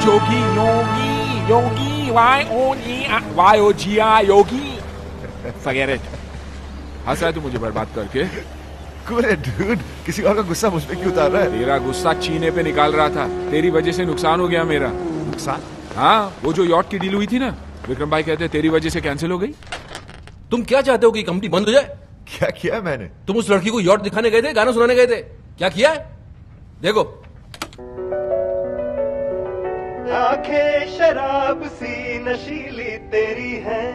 Jogi Yogi Yogi YOGI Yogi. Forget it। हंस रहा है तू मुझे बर्बाद करके? Cool it, dude। किसी और का गुस्सा मुझ पे क्यों उतार रहा है? तेरा गुस्सा चीने पे निकाल रहा था। तेरी वजह से नुकसान हो गया मेरा। नुकसान? हाँ, वो जो यॉट की डील हुई थी ना, विक्रम भाई कहते तेरी वजह से कैंसिल हो गई। तुम क्या चाहते हो कि कंपनी बंद हो जाए? क्या किया है मैंने? तुम उस लड़की को यॉट दिखाने गए थे, गाना सुनाने गए थे, क्या किया है? देखो। आंखें शराब सी नशीली तेरी है,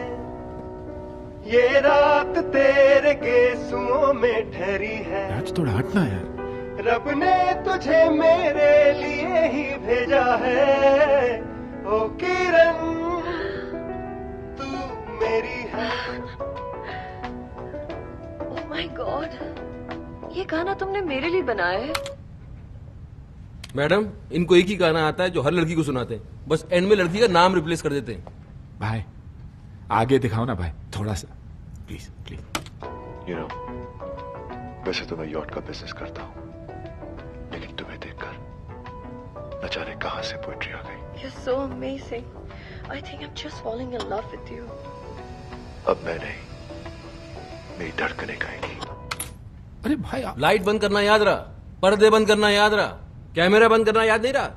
ये रात तेरे गेसुओं में ठहरी है। आज थोड़ा हटना यार। रब ने तुझे मेरे लिए ही भेजा है, ओ किरण तू मेरी है। ओह माय गॉड, ये गाना तुमने मेरे लिए बनाया है? मैडम, इनको एक ही गाना आता है जो हर लड़की को सुनाते हैं, बस एंड में लड़की का नाम रिप्लेस कर देते हैं। भाई आगे दिखाओ ना भाई, थोड़ा सा प्लीज प्लीज। You know, वैसे तो मैं यॉट का बिजनेस करता हूँ, लेकिन तुम्हें देखकर न जाने कहां से पोएट्री आ गई। You're so amazing. I think I'm just falling in love with you. अब मैं नहीं, मेरी धड़कनें गाएंगी। अरे भाई आप लाइट बंद करना याद रहा, पर्दे बंद करना याद रहा, कैमरा बंद करना याद नहीं रहा?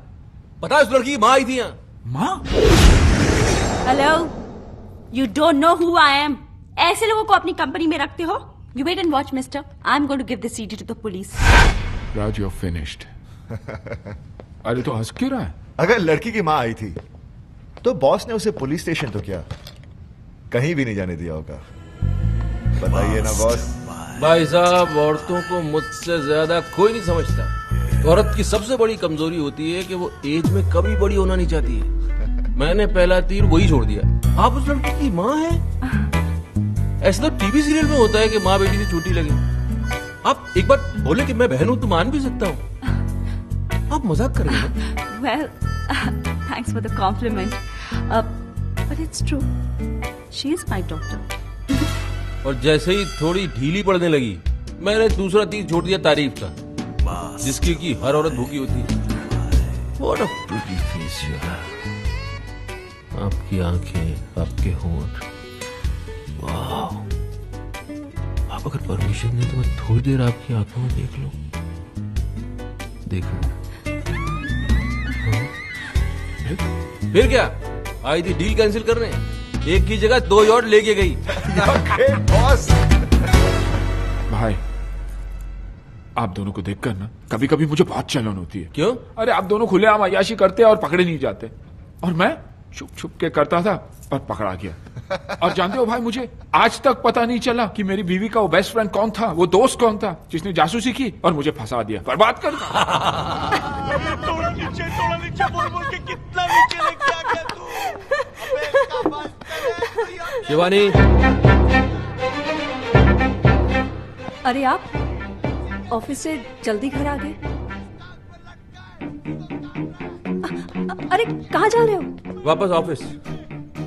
पता है उस लड़की की माँ आई थी यहाँ। माँ? Hello, you don't know who I am. ऐसे लोगों को अपनी कंपनी में रखते हो? You wait and watch mister, I am going to give the CD to the police. Raj, you finished. अरे तो हंस क्यों रहा है? अगर लड़की की माँ आई थी तो बॉस ने उसे पुलिस स्टेशन तो क्या, कहीं भी नहीं जाने दिया होगा। बताइए ना बॉस। भाई साहब, औरतों को मुझसे ज्यादा कोई नहीं समझता। औरत की सबसे बड़ी कमजोरी होती है कि वो एज में कभी बड़ी होना नहीं चाहती है। मैंने पहला तीर वही छोड़ दिया। आप उस लड़की की माँ हैं? ऐसा तो टीवी सीरियल में होता है कि माँ बेटी से छोटी लगे। आप एक बार बोले कि मैं बहन हूं तो मान भी सकता हूँ। आप मजाक कर रहे हैं? Well, thanks for the compliment, but it's true, she is my daughter. और जैसे ही थोड़ी ढीली पड़ने लगी, मैंने दूसरा तीर छोड़ दिया तारीफ का, जिसकी की हर औरत भूखी होती है। What a pretty face you have. आपकी आंखें, आपके होंठ, वाह। आप अगर परमिशन दें तो मैं थोड़ी देर आपकी आंखों में देख लूं। देखो। फिर क्या, आई थी डील कैंसिल करने, एक की जगह 2 यॉट लेके गई। बॉस। भाई आप दोनों को देखकर ना कभी कभी मुझे बहुत चलन होती है। क्यों? अरे आप दोनों खुलेआम अय्याशी करते और पकड़े नहीं जाते, और मैं छुप छुप के करता था और पकड़ा गया। और जानते हो भाई, मुझे आज तक पता नहीं चला कि मेरी बीवी का वो बेस्ट फ्रेंड कौन था, वो दोस्त कौन था जिसने जासूसी की और मुझे फंसा दिया, बर्बाद कर दिया। थोड़ा नीचे बोल बोल के कितना नीचे लेके आ गया तू। अबे इसका बस करे। शिवानी, अरे आप ऑफिस से जल्दी घर आ गए? अरे कहाँ जा रहे हो? वापस ऑफिस।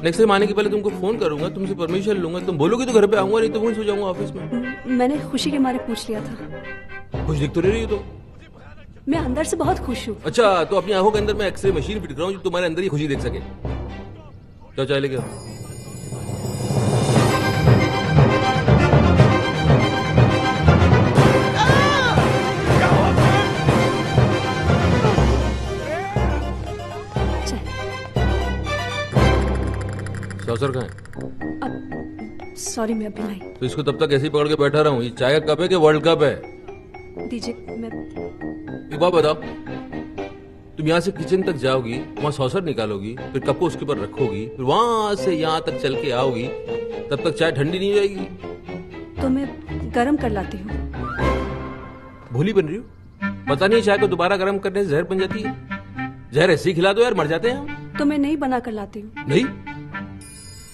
नेक्स्ट टाइम आने के पहले तुमको फोन करूंगा, तुमसे परमिशन लूंगा। तुम बोलोगे तो घर पे आऊंगा, नहीं तो वहीं सो जाऊंगा ऑफिस में। मैंने खुशी के मारे पूछ लिया था। खुश दिख तो नहीं रही हो तो? मैं अंदर से बहुत खुश हूँ। अच्छा, तो अपनी आंखों के अंदर मैं एक्सरे मशीन फिट कर रहा हूँ जो तुम्हारे अंदर ही खुशी देख सके। तो चाय लेके आओ। सौसर कहाँ है? सॉरी, मैं अभी लाई। तो इसको तब तक ऐसे ही पकड़ के बैठा रहा हूँ? ये चाय का कप है कि वर्ल्ड कप है? दीजिए। मैं एक बात बताओ, तुम यहाँ से किचन तक जाओगी, वहाँ सौसर निकालोगी, फिर कप को उसके ऊपर रखोगी, फिर वहां से यहाँ तक चल के आओगी, तब तक चाय ठंडी नहीं हो जाएगी? तो मैं गरम कर लाती हूँ। भोली बन रही हो? पता नहीं चाय को दोबारा गर्म करने से जहर बन जाती है। जहर ऐसे ही खिला दो यार, मर जाते हैं हम। तो मैं नहीं बना कर लाती हूँ। नहीं?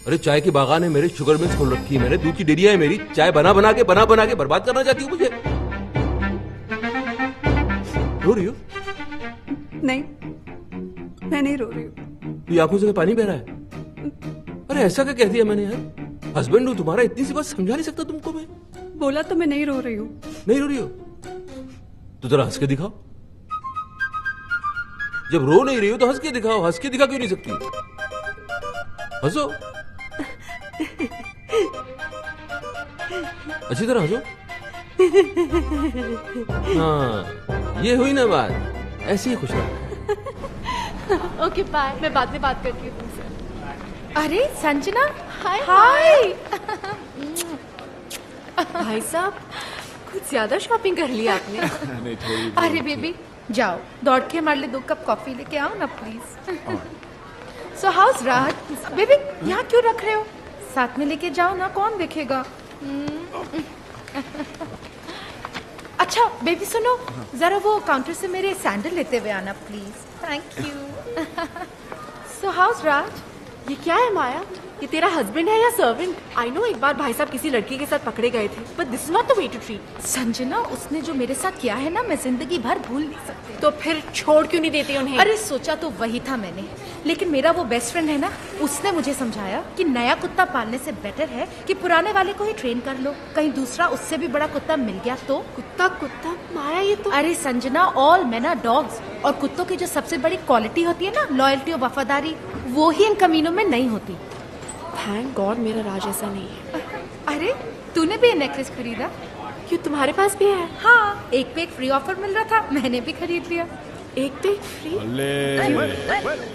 अरे चाय की बागान है मेरे, शुगर मिल्स खोल रखी है मैंने, दूध की डेयरिया है मेरी। चाय बना बना के बर्बाद करना चाहती हूँ मुझे? रो रही हो? नहीं, मैं नहीं रो रही हूँ। ये आंखों से पानी बह रहा है? अरे ऐसा क्या कह दिया मैंने यार? हस्बैंड हूँ तुम्हारा, इतनी सी बात समझा नहीं सकता तुमको मैं? बोला तो मैं नहीं रो रही हूँ। नहीं रो रही हो तो जरा हंस के दिखाओ। जब रो नहीं रही हो तो हंस के दिखाओ, हंस के दिखा क्यों नहीं सकती? हंसो, अच्छी तरह हंसो। हाँ, ये हुई ना बात, ऐसे ही खुश रहो। ओके बाय, मैं बाद में बात करती हूँ तुमसे। अरे संजना, हाय हाय। भाई साहब, कुछ ज्यादा शॉपिंग कर ली आपने। नहीं, थोड़ी अरे बेबी जाओ, दौड़ के हमारे लिए 2 कप कॉफी लेके आओ ना प्लीज। सो हाउस राहत? बेबी यहाँ क्यों रख रहे हो? साथ में लेके जाओ ना, कौन देखेगा? अच्छा बेबी सुनो, जरा वो काउंटर से मेरे सैंडल लेते हुए आना please. Thank you. So how's Raj? ये क्या है माया? ये तेरा हस्बैंड है या सर्वेंट? आई नो एक बार भाई साहब किसी लड़की के साथ पकड़े गए थे, but this is not the way to treat. Sanjana, उसने जो मेरे साथ किया है ना, मैं जिंदगी भर भूल नहीं सकती। तो फिर छोड़ क्यों नहीं देती उन्हें? अरे सोचा तो वही था मैंने, लेकिन मेरा वो बेस्ट फ्रेंड है ना, उसने मुझे समझाया कि नया कुत्ता पालने से बेटर है कि पुराने वाले को ही ट्रेन कर लो, कहीं दूसरा उससे भी बड़ा कुत्ता मिल गया तो। कुत्ता कुत्ता माया, ये तो। अरे Sanjana, all men are dogs, और कुत्तों की जो सबसे बड़ी क्वालिटी होती है ना, लॉयल्टी और वफादारी, वो ही इन कमीनों में नहीं होती। थैंक गॉड मेरा राज ऐसा नहीं है। अरे तूने भी ये नेकलेस खरीदा? क्यों, तुम्हारे पास भी है? हाँ, एक पे एक फ्री ऑफर मिल रहा था, मैंने भी खरीद लिया। एक पे एक फ्री?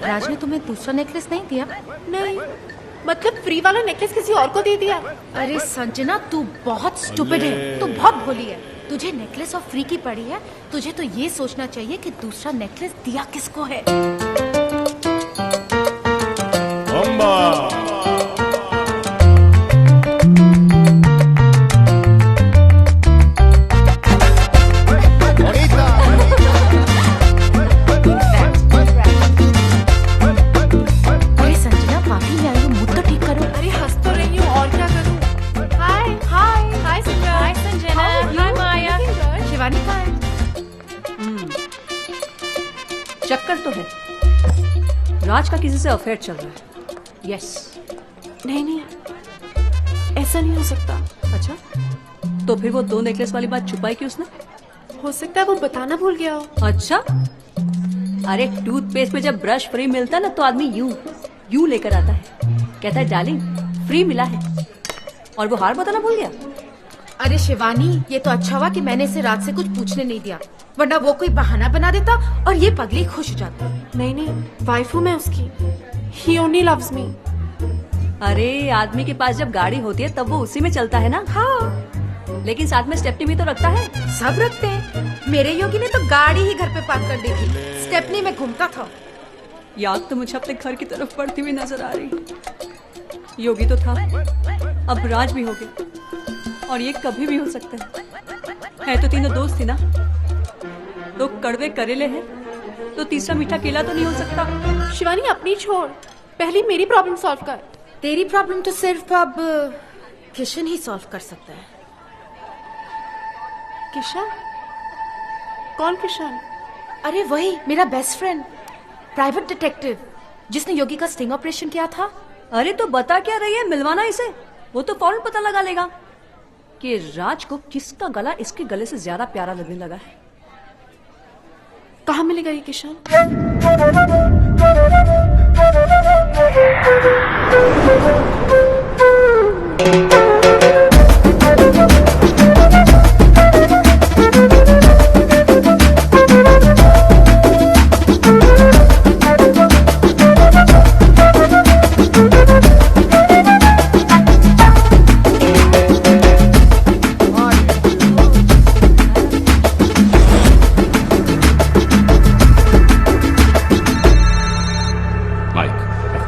राज ने तुम्हें दूसरा नेकलेस नहीं दिया? नहीं, मतलब फ्री वाला नेकलेस किसी और को दे दिया? अरे संजना, तू बहुत स्टूपिड है, तू बहुत भोली है। तुझे नेकलेस और फ्री की पड़ी है, तुझे तो ये सोचना चाहिए कि दूसरा नेकलेस दिया किसको है। चक्कर तो है, राज का किसी से अफेयर चल रहा है। यस। नहीं नहीं, ऐसा नहीं हो सकता। अच्छा, तो फिर वो 2 नेकलेस वाली बात छुपाई क्यों उसने? हो सकता है वो बताना भूल गया हो। अच्छा, अरे टूथपेस्ट में जब ब्रश फ्री मिलता है ना, तो आदमी यूं लेकर आता है, कहता है डार्लिंग फ्री मिला है, और वो हार बताना भूल गया। अरे शिवानी, ये तो अच्छा हुआ कि मैंने इसे रात से कुछ पूछने नहीं दिया, वरना वो कोई बहाना बना देता और ये पगली खुश हो जाती। नहीं नहीं, वाइफ हूँ मैं उसकी। He only loves me। अरे आदमी के पास जब गाड़ी होती है तब वो उसी में चलता है ना। हाँ, लेकिन साथ में स्टेपनी भी तो रखता है। सब रखते हैं, मेरे योगी ने तो गाड़ी ही घर पे पार्क कर दी थी, स्टेपनी में घूमता था। याद तो मुझे अपने घर की तरफ बढ़ती हुई नजर आ रही। योगी तो था, अब राज भी हो गया, और ये कभी भी हो सकता है तो तीनों दोस्त थी ना, 2 कड़वे करेले हैं तो तीसरा मीठा केला तो नहीं हो सकता। शिवानी अपनी छोड़, पहले मेरी प्रॉब्लम सॉल्व कर। तेरी प्रॉब्लम तो सिर्फ अब किशन ही सॉल्व कर सकता है। किशन? कौन किशन? अरे वही मेरा बेस्ट फ्रेंड, प्राइवेट डिटेक्टिव, जिसने योगी का स्टिंग ऑपरेशन किया था। अरे तो बता क्या रही है, मिलवाना इसे, वो तो फौरन पता लगा लेगा कि राज को किसका गला इसके गले से ज्यादा प्यारा लगने लगा है। कहाँ मिलेगा ये Kishan?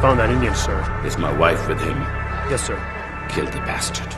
Found that Indian, sir. Is my wife with him? Yes, sir. Kill the bastard.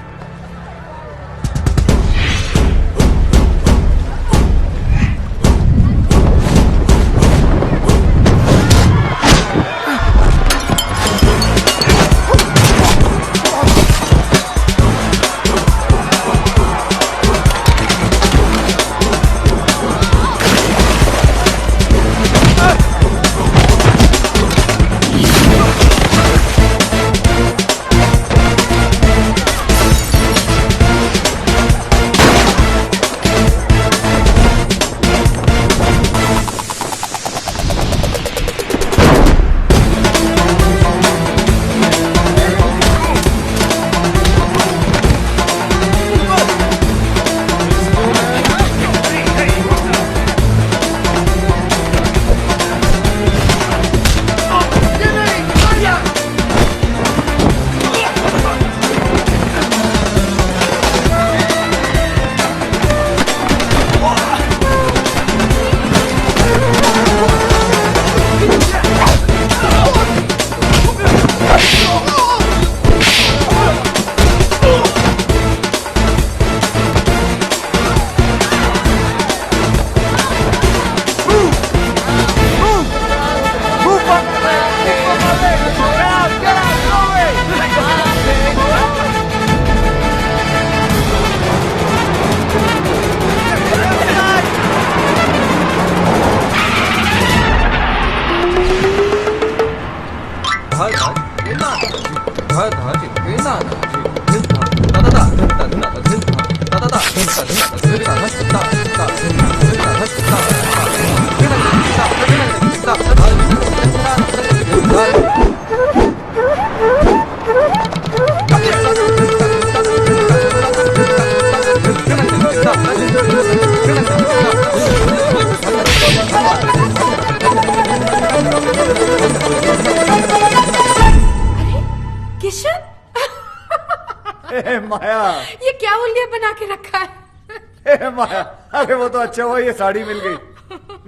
माया, ये क्या उल्लिया बना के रखा है? माया, अरे वो तो अच्छा हुआ ये साड़ी मिल गई,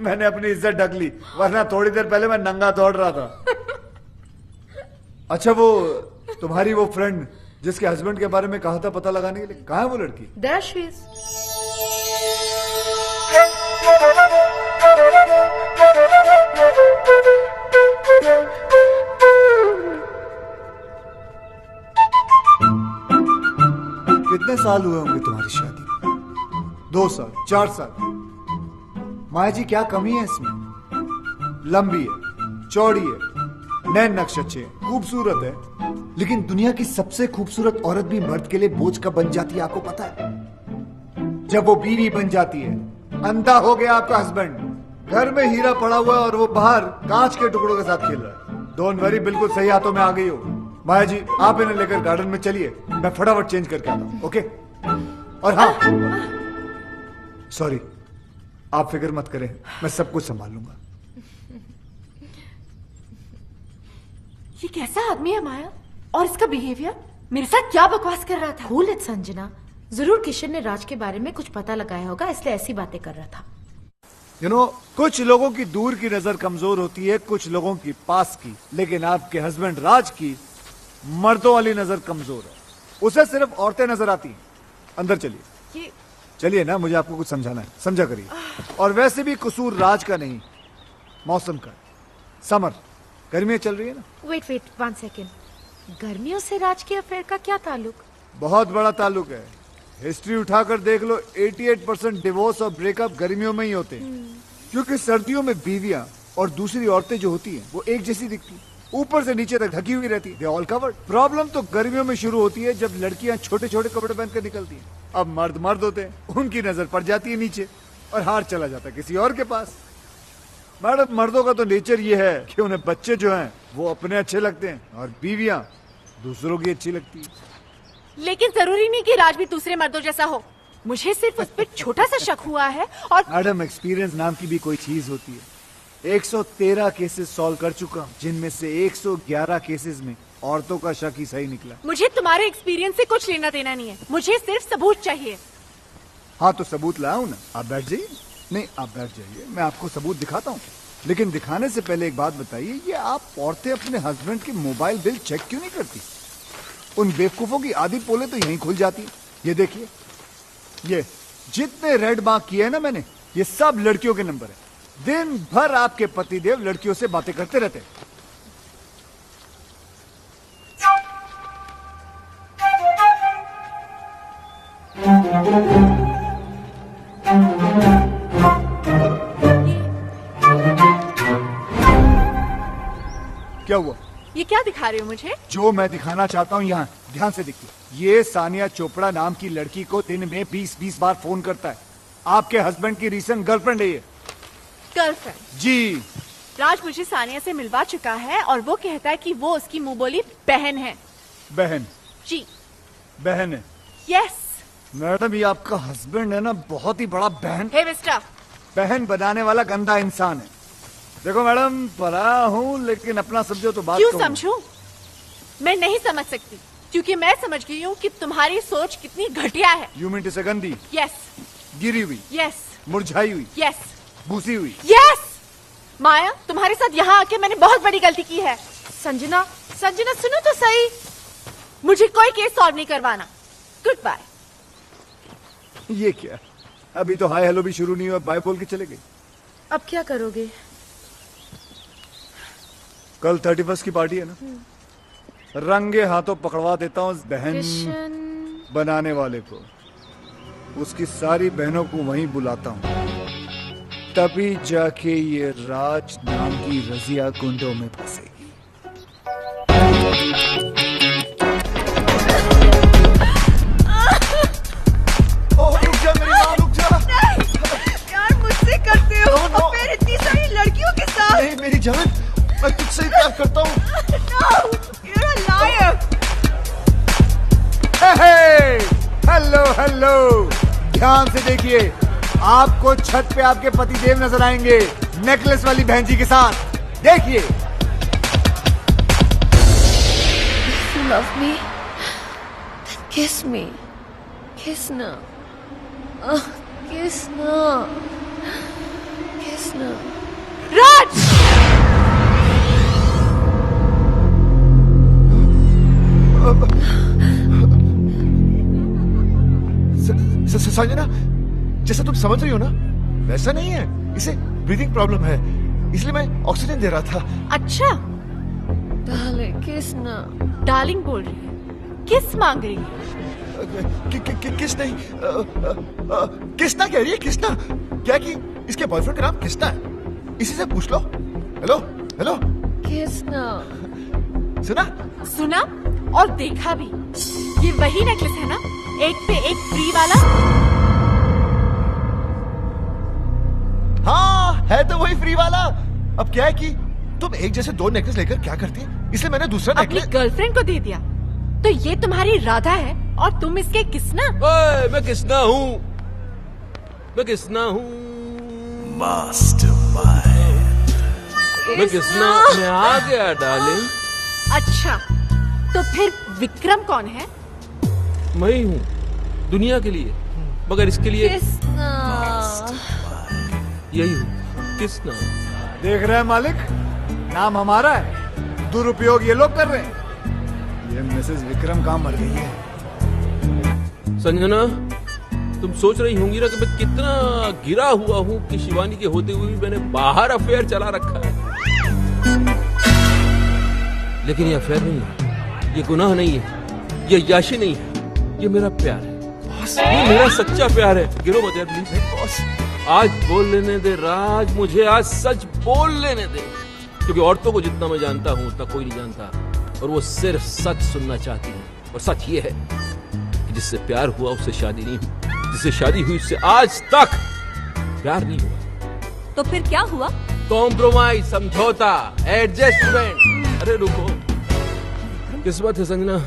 मैंने अपनी इज्जत ढक ली, वरना थोड़ी देर पहले मैं नंगा दौड़ रहा था। अच्छा वो तुम्हारी वो फ्रेंड जिसके हस्बैंड के बारे में कहा था पता लगाने के लिए, कहाँ है वो लड़की? There she is. कितने साल हुए होंगे तुम्हारी शादी? 2 साल, 4 साल? माया जी क्या कमी है इसमें? लंबी है, चौड़ी है, नैन नक्श अच्छे हैं, खूबसूरत है, लेकिन दुनिया की सबसे खूबसूरत औरत भी मर्द के लिए बोझ कब बन जाती है आपको पता है? जब वो बीवी बन जाती है। अंधा हो गया आपका हस्बैंड, घर में हीरा पड़ा हुआ है और वो बाहर कांच के टुकड़ों के साथ खेल रहा है। डोंट वरी, बिल्कुल सही हाथों में आ गई हो। माया जी आप इन्हें लेकर गार्डन में चलिए, मैं फटाफट चेंज करके आता हूं, ओके? और हाँ, सॉरी, आप फिक्र मत करें, मैं सब कुछ संभाल लूंगा। ये कैसा आदमी है माया? और इसका बिहेवियर मेरे साथ क्या बकवास कर रहा था? कूल इट संजना, जरूर किशन ने राज के बारे में कुछ पता लगाया होगा, इसलिए ऐसी बातें कर रहा था। You know, कुछ लोगों की दूर की नजर कमजोर होती है, कुछ लोगों की पास की, लेकिन आपके हस्बैंड राज की मर्दों वाली नजर कमजोर है, उसे सिर्फ औरतें नजर आती हैं। अंदर चलिए, चलिए ना, मुझे आपको कुछ समझाना है, समझा करिए। और वैसे भी कसूर राज का नहीं, मौसम का। समर, गर्मियां चल रही है ना? वेट 1 सेकेंड, गर्मियों से राज के अफेयर का क्या ताल्लुक? बहुत बड़ा ताल्लुक है, हिस्ट्री उठाकर देख लो, 88% डिवोर्स और ब्रेकअप गर्मियों में ही होते हैं, क्योंकि सर्दियों में बीवियां और दूसरी औरतें जो होती हैं वो एक जैसी दिखती हैं, ऊपर से नीचे तक ढकी हुई रहती है, दे ऑल कवर्ड। प्रॉब्लम तो गर्मियों में शुरू होती है जब लड़कियां छोटे छोटे कपड़े पहनकर निकलती हैं। अब मर्द होते हैं, उनकी नजर पड़ जाती है नीचे और हार चला जाता है किसी और के पास। मैडम, मर्दों का तो नेचर ये है कि उन्हें बच्चे जो हैं वो अपने अच्छे लगते हैं और बीवियां दूसरों की अच्छी लगती है। लेकिन जरूरी नहीं कि राज भी दूसरे मर्दों जैसा हो, मुझे सिर्फ उस पर छोटा सा शक हुआ है। और मैडम, एक्सपीरियंस नाम की भी कोई चीज होती है। 113 केसेस सॉल्व कर चुका हूँ, जिनमें से 111 केसेस में औरतों का शक ही सही निकला। मुझे तुम्हारे एक्सपीरियंस से कुछ लेना देना नहीं है, मुझे सिर्फ सबूत चाहिए। हाँ तो सबूत लाऊं ना, आप बैठ जाइए। नहीं, आप बैठ जाइए, मैं आपको सबूत दिखाता हूँ। लेकिन दिखाने से पहले एक बात बताइए, ये आप औरतें अपने हस्बैंड की मोबाइल बिल चेक क्यों नहीं करती? उन बेवकूफों की आधी पोले तो यहीं खुल जाती है। ये देखिए, ये जितने रेड मार्क किए हैं ना मैंने, ये सब लड़कियों के नंबर है। दिन भर आपके पतिदेव लड़कियों से बातें करते रहते हैं। क्या हुआ? ये क्या दिखा रहे हो मुझे? जो मैं दिखाना चाहता हूँ यहाँ ध्यान से देखिए। ये सानिया चोपड़ा नाम की लड़की को दिन में 20-20 बार फोन करता है। आपके हस्बैंड की रीसेंट गर्लफ्रेंड है ये। गर्लफ्रेंड? जी। राज मुझे सानिया से मिलवा चुका है और वो कहता है कि वो उसकी मुंह बोली बहन है। बहन? जी बहन है। यस। मैडम, ये आपका हस्बैंड है ना, बहुत ही बड़ा बहन मिस्टर, बहन बनाने वाला गंदा इंसान है। देखो मैडम, पढ़ा हूँ लेकिन अपना समझो तो बात क्यों कहूँ। समझूं? मैं नहीं समझ सकती, क्योंकि मैं समझ गई हूँ कि तुम्हारी सोच कितनी घटिया है। यू मीन टू से गंदी? यस। गिरी हुई? यस। मुरझाई हुई? यस। भूसी हुई? यस। माया, तुम्हारे साथ यहाँ आके मैंने बहुत बड़ी गलती की है। संजना, संजना सुनो तो सही, मुझे कोई केस सॉल्व नहीं करवाना। Goodbye. ये क्या, अभी तो हाय हेलो भी शुरू नहीं हुआ, बाय बोल के चले गए। अब क्या करोगे? कल 31 की पार्टी है ना, रंगे हाथों पकड़वा देता हूँ बहन बनाने वाले को। उसकी सारी बहनों को वहीं बुलाता हूँ, तभी जाके ये राज नाम की रजिया गुंडों में फंसेगी। रुक जा मेरी माँ, रुक जा। यार मुझसे करते हो और फिर इतनी सारी लड़कियों के साथ। नहीं मेरी जान, मैं तुझसे ही प्यार करता हूँ। No, you're a liar. Hello hello, ध्यान से देखिए, आपको छत पे आपके पतिदेव नजर आएंगे नेकलेस वाली बहन जी के साथ। देखिए। You love me? Kiss me. Kiss now. Kiss now. Kiss now. राज! संजना, जैसा तुम समझ रही हो ना, वैसा नहीं है। इसे ब्रीदिंग प्रॉब्लम है, इसलिए मैं ऑक्सीजन दे रहा था। अच्छा, Darling, kiss now. डार्लिंग बोल रही है, किस मांग रही है? किसना ही किसना कह रही है? किसना क्या कि इसके बॉयफ्रेंड का नाम किसना है, इसी से पूछ लो। Hello hello, Kiss now. सुना? सुना और देखा भी। ये वही नेकलेस है ना, एक पे एक फ्री वाला? हाँ, है तो वही फ्री वाला। अब क्या है कि तुम एक जैसे दो नेकलेस लेकर क्या करती है, इसलिए मैंने दूसरा अपनी नेकलेस। गर्लफ्रेंड को दे दिया। तो ये तुम्हारी राधा है और तुम इसके किसना? ओए, मैं किसना हूँ? मैं किसना हूँ? मैं किसना? मैं आ गया डार्लिंग। अच्छा, तो फिर विक्रम कौन है? मैं ही हूँ दुनिया के लिए, मगर इसके लिए Kiss now. यही हूँ, किसना। देख रहे हैं मालिक, नाम हमारा है, दुरुपयोग ये लोग कर रहे हैं। ये मिसेस विक्रम कहाँ मर गई है? संजना, तुम सोच रही होंगी ना कि मैं कितना गिरा हुआ हूँ कि शिवानी के होते हुए भी मैंने बाहर अफेयर चला रखा है। लेकिन ये अफेयर नहीं है, ये गुनाह नहीं है, ये याशी नहीं है, ये मेरा प्यार है। ये मेरा सच्चा प्यार है। गिरो मत यार प्लीज। आज बोल लेने दे राज, मुझे आज सच बोल लेने दे, क्योंकि औरतों को जितना मैं जानता हूँ उतना कोई नहीं जानता, और वो सिर्फ सच सुनना चाहती है। और सच ये है कि जिससे प्यार हुआ उससे शादी नहीं हुई, जिससे शादी हुई उससे आज तक प्यार नहीं हुआ। तो फिर क्या हुआ? कॉम्प्रोमाइज, समझौता, एडजस्टमेंट। अरे रुको, किस्मत है संजना,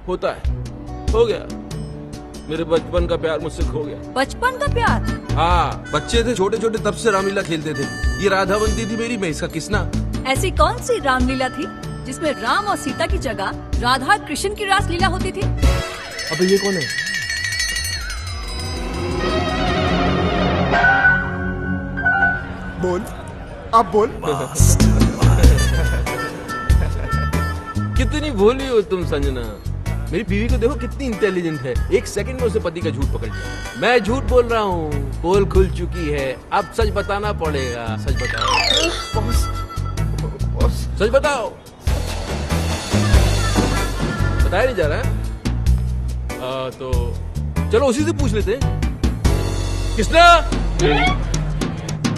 होता है, हो गया। मेरे बचपन का प्यार मुझसे खो गया। बचपन का प्यार? हाँ, बच्चे थे छोटे छोटे, तब से रामलीला खेलते थे। ये राधा बनती थी मेरी, मैं इसका किसना। ऐसी कौन सी रामलीला थी जिसमें राम और सीता की जगह राधा कृष्ण की रासलीला होती थी? अबे ये कौन है? बोल, अब बोल। कितनी भोली हो तुम संजना। मेरी बीवी को देखो कितनी इंटेलिजेंट है, एक सेकंड में उसे पति का झूठ पकड़ लिया। मैं झूठ बोल रहा हूँ, पोल खुल चुकी है, अब सच बताना पड़ेगा। सच बताओ, सच बताओ। बताया नहीं जा रहा है? तो चलो उसी से पूछ लेते हैं। किसना?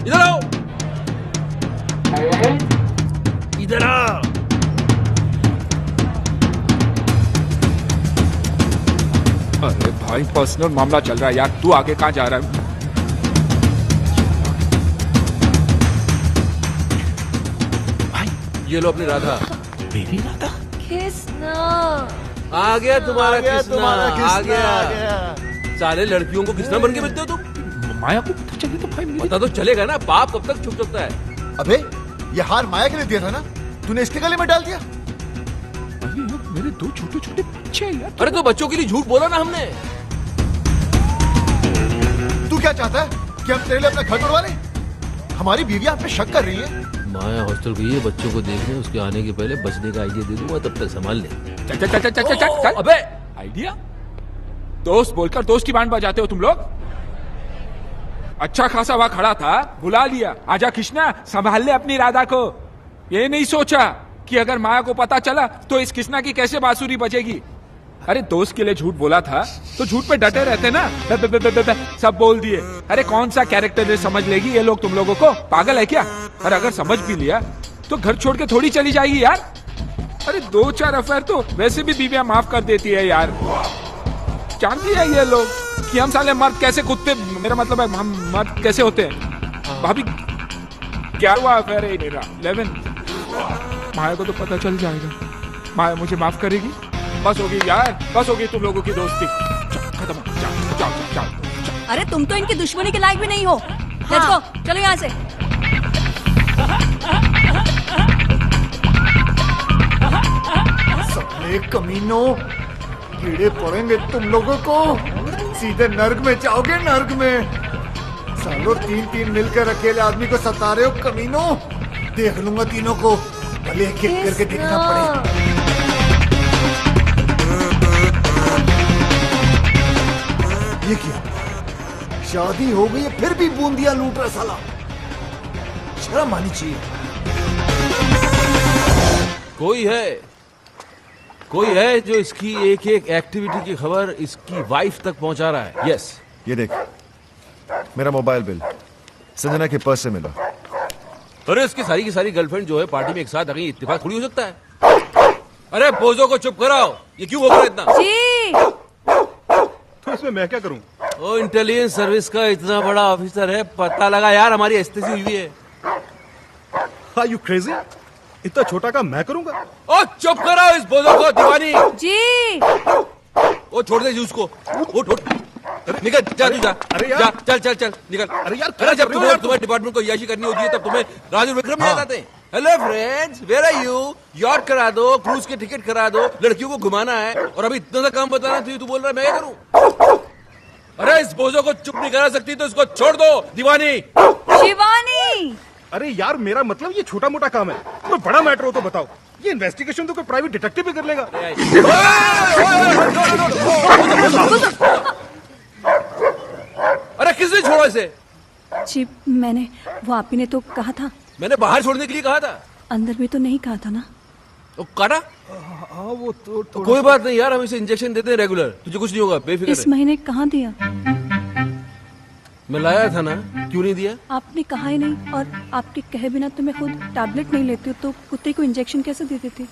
इधर आओ, इधर आओ। अरे भाई, पर्सनल मामला चल रहा है यार, तू आगे कहाँ जा रहा है? भाई ये लो अपनी राधा। मेरी राधा? Kiss now. आ गया तुम्हारा किसना, किसना आ गया। सारे लड़कियों को किसना बन के मिलते हो तुम? माया को पता चले तो भाई पता तो चलेगा ना, बाप कब तक छुप सकता है? अबे ये हार माया के लिए दिया था ना, तूने इसके गले में डाल दिया। अरे यार, मेरे दो छोटे छोटे बच्चे हैं यार। अरे तो बच्चों के लिए झूठ बोला ना हमने। तू क्या चाहता है कि हम तेरे लिए अपना घर तोड़वा लें? हमारी बीवी आप पे शक कर रही है। माया हॉस्टल गई है बच्चों को देखने, उसके आने के पहले बचने का आइडिया दे दूंगा, तब तक संभाल ले। चल चल चल चल चल चल। अबे आइडिया? दोस्त बोलकर दोस्त की बैंड बजाते हो तुम लोग। अच्छा खासा वहां खड़ा था, बुला लिया, आजा कृष्णा संभाल ले अपनी राधा को। ये नहीं सोचा कि अगर माया को पता चला तो इस कृष्णा की कैसे बांसुरी बजेगी। अरे दोस्त के लिए झूठ बोला था तो झूठ पे डटे रहते ना। सब बोल दिए। अरे कौन सा कैरेक्टर समझ लेगी ये लोग तुम लोगों को? पागल है क्या? और अगर समझ भी लिया तो घर छोड़ के थोड़ी चली जाएगी यार। अरे 2-4 अफेयर तो वैसे भी बीवियां माफ कर देती है यार। जानती है ये लोग कि हम साले मर्द कैसे कुत्ते, मेरा मतलब है हम मर्द कैसे होते हैं। भाभी 11वां अफेयर है मेरा, 11। माया को तो पता चल जाएगा, माया मुझे माफ करेगी। बस होगी यार, बस होगी तुम लोगों की दोस्ती, खत्म। जाओ जाओ जाओ। अरे तुम तो इनकी दुश्मनी के लायक भी नहीं हो। लेट्स गो, चलो यहाँ से। साले कमीनों, कीड़े पड़ेंगे तुम लोगों को, सीधे नर्क में जाओगे, नर्क में। सालों 3-3 मिलकर अकेले आदमी को सता रहे हो कमीनों। देख लूंगा तीनों को, भले एक एक करके देखना पड़े। ये क्या, शादी हो गई है फिर भी बूंदिया लूट रहा साला, शर्म आनी चाहिए। कोई है जो इसकी एक एक एक्टिविटी की खबर इसकी वाइफ तक पहुंचा रहा है। यस, ये देख, मेरा मोबाइल बिल संजना के पर्स से मिला। अरे इसकी सारी की सारी गर्लफ्रेंड जो है पार्टी में एक साथ आ गई, इत्तेफाक थोड़ी हो सकता है। अरे बोझों को चुप कराओ, ये क्यों हो रहा है इतना? जी, तो इसमें मैं क्या करूं? ओ इंटेलिजेंस सर्विस का इतना बड़ा ऑफिसर है, पता लगा यार हमारी एस्तेसी हुई है। Are you crazy? इतना छोटा काम मैं करूंगा? ओ चुप कराओ इस बोझों को दीवानी। जी, ओ छोड़ दे जूस को, वो छोड़, निकल जा तू जा। अरे यार, जा, चल चल चल निकल। अरे यार, अरे जब तुम्हारे डिपार्टमेंट को याशी करनी होती है तब तुम्हें राजू विक्रम याद आते हैं। Hello friends, where are you? यॉर्क करा दो, क्रूज के टिकट करा दो, लड़कियों को घुमाना है, और अभी इतना सा काम बताना तू बोल रहा है मैं क्या करूं? अरे इस बोझों को चुप नहीं करा सकती तो इसको छोड़ दो दीवानी। शिवानी। अरे यार, मेरा मतलब ये छोटा मोटा काम है, कोई बड़ा मैटर हो तो बताओ। ये इन्वेस्टिगेशन तो कोई प्राइवेट डिटेक्टिव भी कर लेगा। अरे किसने छोड़ा इसे? जी मैंने, वो आप ही ने तो कहा था। मैंने बाहर छोड़ने के लिए कहा था। अंदर भी तो नहीं कहा था ना। तो काटा? हाँ वो तो कोई बात नहीं यार, हम इसे इंजेक्शन देते हैं रेगुलर, तुझे कुछ नहीं होगा, बेफिक्र इस महीने कहाँ दिया? मैं लाया था ना, क्यों नहीं दिया? आपने कहा ही नहीं, और आपके कहे बिना तो मैं खुद टैबलेट नहीं लेती हूँ, तो कुत्ते को इंजेक्शन कैसे दे देती?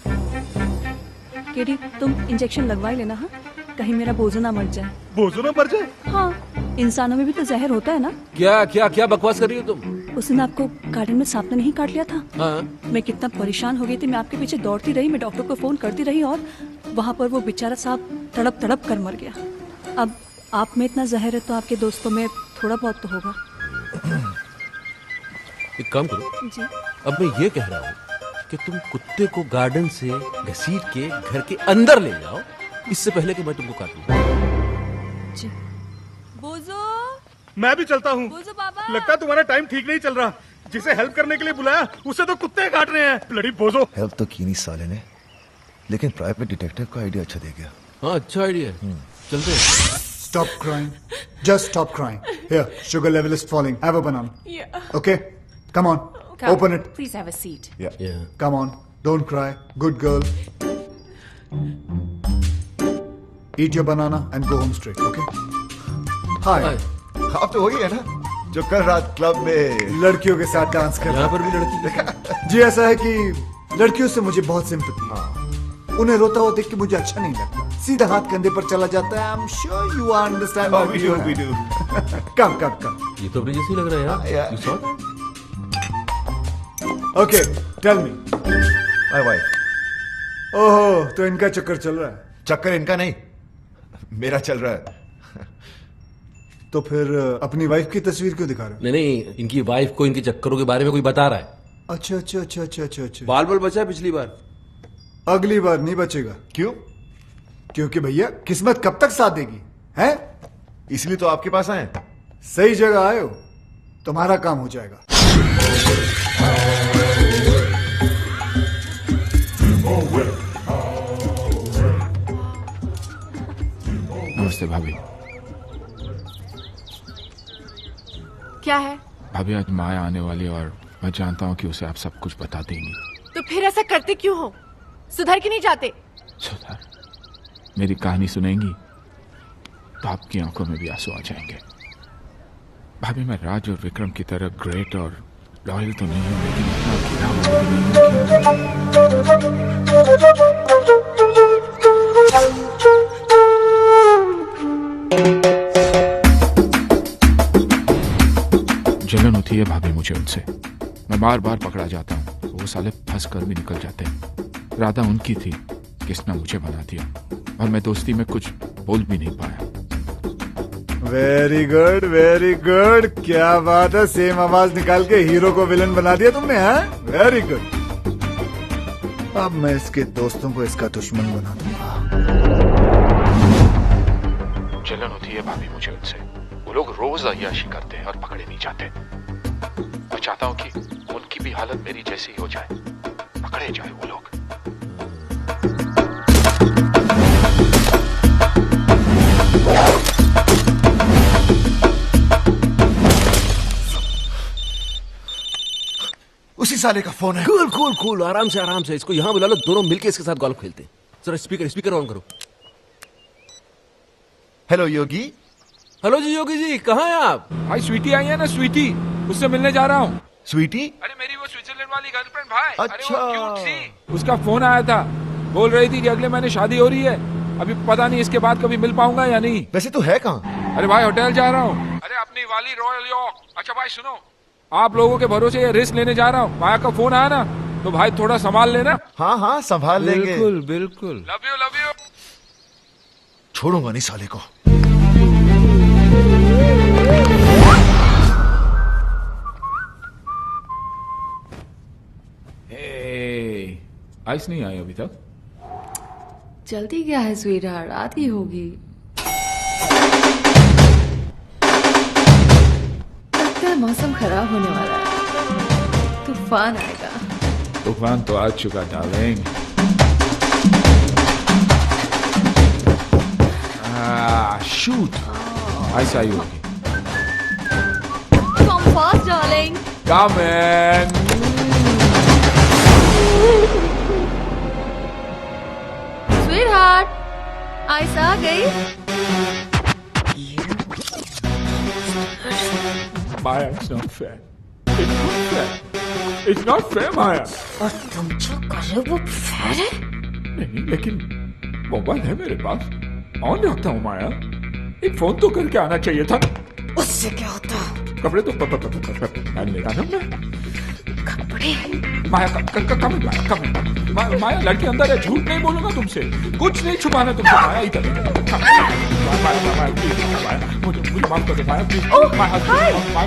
केडी, तुम इंजेक्शन लगवा ही लेना। हाँ, कहीं मेरा बोझो ना मर जाए। बोझो ना मर जाए? हाँ, इंसानों में भी तो जहर होता है ना। क्या क्या क्या बकवास कर रही हो तुम? उस दिन आपको गार्डन में सांप ने नहीं काट लिया था? हाँ। मैं कितना परेशान हो गई थी, मैं आपके पीछे दौड़ती रही, मैं डॉक्टर को फोन करती रही, और वहाँ पर वो बेचारा सांप तड़प तड़प कर मर गया। अब आप में इतना जहर है तो आपके दोस्तों में थोड़ा बहुत तो होगा। एक काम करो जी, अब मैं ये कह रहा हूँ कि तुम कुत्ते को गार्डन से घसीट के घर के अंदर ले जाओ, इससे पहले कि मैं तुमको काटूं। जी। बोझो, मैं भी चलता हूँ। बोझो बाबा। लगता है तुम्हारा टाइम ठीक नहीं चल रहा। जिसे हेल्प करने के लिए बुलाया उसे तो कुत्ते काट रहे हैं। ब्लडी बोझो। हेल्प तो की नहीं साले ने, लेकिन प्राइवेट डिटेक्टिव का आइडिया अच्छा दे गया। हाँ अच्छा आइडिया, चलते हैं। Stop crying. Just stop crying. Here, sugar level is falling. Have a banana. Yeah. Okay? Come on. Come. Open it. Please have a seat. Yeah. Come on. Don't cry. Good girl. Eat your banana and go home straight. Okay? Hi. आप तो वही है ना जो कल रात club में लड़कियों के साथ डांस कर रहा यहाँ पर भी लड़की। जी, ऐसा है कि लड़कियों से मुझे बहुत सिंपैथी है। उन्हें रोता हुआ देख के मुझे अच्छा नहीं लगता। सीधा हाथ कंधे पर चला जाता है। I am sure you understand what we do. Come come come. ये तो अपने जैसे ही लग रहा है यार। You saw that? Okay, tell me. My wife. ओहो, तो इनका चक्कर चल रहा है। चक्कर इनका नहीं, मेरा चल रहा है। तो फिर अपनी वाइफ की तस्वीर क्यों दिखा रहे हो? नहीं नहीं, इनकी वाइफ को इनके चक्करों के बारे में कोई बता रहा है। अच्छा अच्छा अच्छा अच्छा अच्छा अच्छा। बाल बाल बचा है पिछली बार। अगली बार नहीं बचेगा। क्यों? क्योंकि भैया किस्मत कब तक साथ देगी, हैं? इसलिए तो आपके पास आए। सही जगह आए हो, तुम्हारा काम हो जाएगा। नमस्ते भाभी। क्या है? भाभी आज माया आने वाली और मैं जानता हूँ कि उसे आप सब कुछ बता देंगी। तो फिर ऐसा करते क्यों हो? सुधर के नहीं जाते? सुधर? मेरी कहानी सुनेंगी तो आपकी आंखों में भी आंसू आ जाएंगे। भाभी मैं राज और विक्रम की तरह ग्रेट और लॉयल तो नहीं हूँ, लेकिन इतना गिरा हुआ जलन होती है भाभी मुझे उनसे। मैं बार बार पकड़ा जाता हूँ, वो साले फंस कर भी निकल जाते हैं। राधा उनकी थी, किसने मुझे बना दिया, और मैं दोस्ती में कुछ बोल भी नहीं पाया। वेरी गुड वेरी गुड, क्या बात है, सेम आवाज निकाल के हीरो को विलन बना दिया तुमने। हाँ, वेरी गुड। अब मैं इसके दोस्तों को इसका दुश्मन बना दूंगा। जलन होती है भाभी मुझे उनसे। वो लोग रोज अय्याशी करते हैं और पकड़े नहीं जाते। मैं चाहता हूँ कि उनकी भी हालत मेरी जैसी हो जाए, पकड़े जाए वो लोग। उसी साले का फोन है। कूल कूल कूल, आराम से इसको यहाँ बुला लो, दोनों मिलके इसके साथ गोल्फ खेलते हैं। जरा स्पीकर ऑन करो। हेलो योगी। हेलो जी योगी जी, कहाँ हैं आप? भाई स्वीटी आई है ना, स्वीटी, उससे मिलने जा रहा हूँ। स्वीटी? अरे मेरी वो स्विट्जरलैंड वाली गर्लफ्रेंड भाई। अच्छा। अरे वो क्यूट सी। उसका फोन आया था, बोल रही थी कि अगले महीने शादी हो रही है। अभी पता नहीं इसके बाद कभी मिल पाऊंगा या नहीं। वैसे तू है कहाँ? अरे भाई होटल जा रहा हूँ। अरे अपनी वाली रॉयल यॉर्क। अच्छा भाई सुनो, आप लोगों के भरोसे ये रिस्क लेने जा रहा हूँ। माया का फोन आया ना, तो भाई थोड़ा संभाल लेना। हाँ हाँ संभाल लेंगे। बिल्कुल बिल्कुल। Love you. छोड़ूंगा नहीं साले को। आइस नहीं आई अभी तक। जल्दी क्या है स्वीटहार्ट, आती होगी। लगता है मौसम खराब होने वाला है, तूफान आएगा। तूफान तो आ चुका डार्लिंग। शूट, आइस आई होगी। Come fast, darling. Come in. Sweetheart, ice आ गई। Maya, it's not fair. It's not fair. It's not fair, Maya. और तुम जो कर रहे हो वो फेयर है? नहीं, लेकिन मोबाइल है मेरे पास, ऑन रखता हूँ माया। एक फोन तो करके आना चाहिए था। उससे क्या होता? कपड़े तो पहन लेगा ना मैं। कपड़े? माया कम माया लड़की अंदर है, झूठ नहीं बोलूंगा तुमसे, कुछ नहीं छुपाना तुमसे। माया इधर मुझे माफ कर दो माया प्लीज।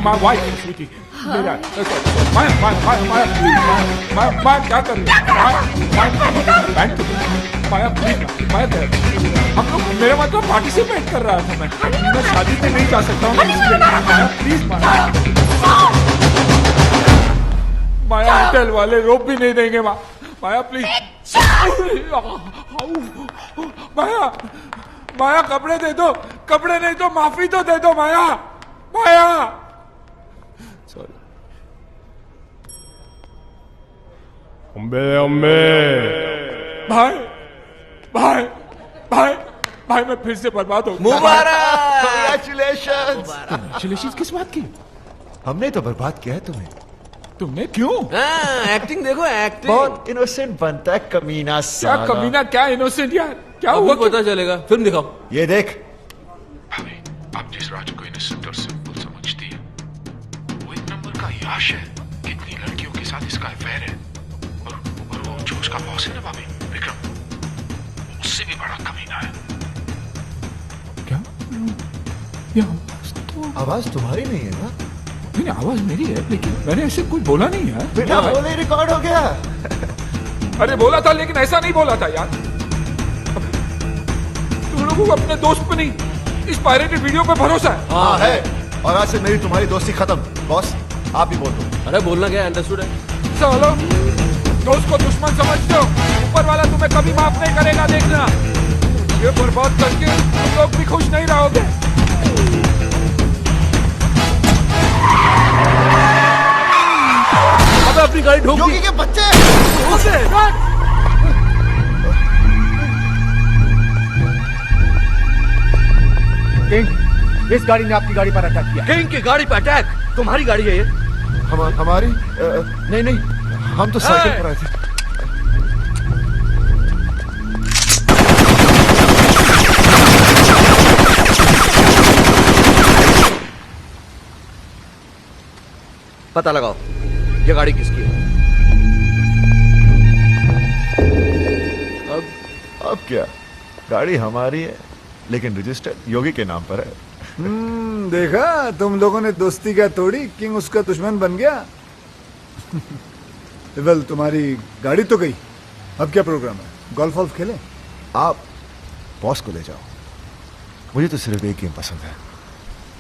माय वाइफ स्वीटी मेरा। माया क्या कर रही है? माया प्लीज, माया हम लोग, मेरा मतलब पार्टिसिपेट कर रहा था मैं शादी में नहीं जा सकता हूँ। माया प्लीज, माया होटल वाले रोप भी नहीं देंगे। माया प्लीज। माया कपड़े दे दो, कपड़े नहीं तो माफी तो दे दो माया। सॉरी। भाई मैं फिर से बर्बाद हो गया। मुबारक। Congratulations। किस बात की? हमने तो बर्बाद किया है तुम्हें। तुमने क्यों? एक्टिंग देखो, एक्टिंग। बहुत इनोसेंट बनता है कमीना क्या साला। कमीना, क्या इनोसेंट यार, क्या अब हुआ? पता चलेगा, फिल्म दिखाओ। ये देख। भाभी, आप जिस राजू को इनोसेंट और सिंपल समझती है, वो एक नंबर का याश है। कितनी लड़कियों के साथ इसका अफेयर है। और वो जो उसका बॉस है ना भाभी, विक्रम, उससे भी बड़ा कमीना है। क्या? ये आवाज तुम्हारी नहीं है ना? नहीं, आवाज मेरी है, लेकिन मैंने ऐसे कुछ बोला नहीं यार। बेटा बोले रिकॉर्ड हो गया। अरे बोला था, लेकिन ऐसा नहीं बोला था यार। तुम लोगों को अपने दोस्त पे नहीं, इस पायरेटेड वीडियो पे भरोसा है। हाँ है, और आज से मेरी तुम्हारी दोस्ती खत्म। बॉस आप भी बोल दो। अरे बोलना क्या, अंडरस्टूड है। चलो, दोस्त को दुश्मन समझते हो, ऊपर वाला तुम्हें कभी माफ नहीं करेगा, देखना। ये बर्बाद करके तुम लोग भी खुश नहीं रहोगे। अब अपनी गाड़ी ठोक दी। योगी के बच्चे। किंग, इस गाड़ी ने आपकी गाड़ी पर अटैक किया। किंग की गाड़ी पर अटैक? तुम्हारी गाड़ी है ये? हमारी नहीं, हम तो साइकिल पर आए थे। पता लगाओ ये गाड़ी किसकी है। अब क्या, गाड़ी हमारी है, लेकिन रजिस्टर्ड योगी के नाम पर है। देखा, तुम लोगों ने दोस्ती क्या तोड़ी, किंग उसका दुश्मन बन गया। वेल, तुम्हारी गाड़ी तो गई, अब क्या प्रोग्राम है? गोल्फ वॉल्फ खेलें? आप बॉस को ले जाओ, मुझे तो सिर्फ एक गेम पसंद है,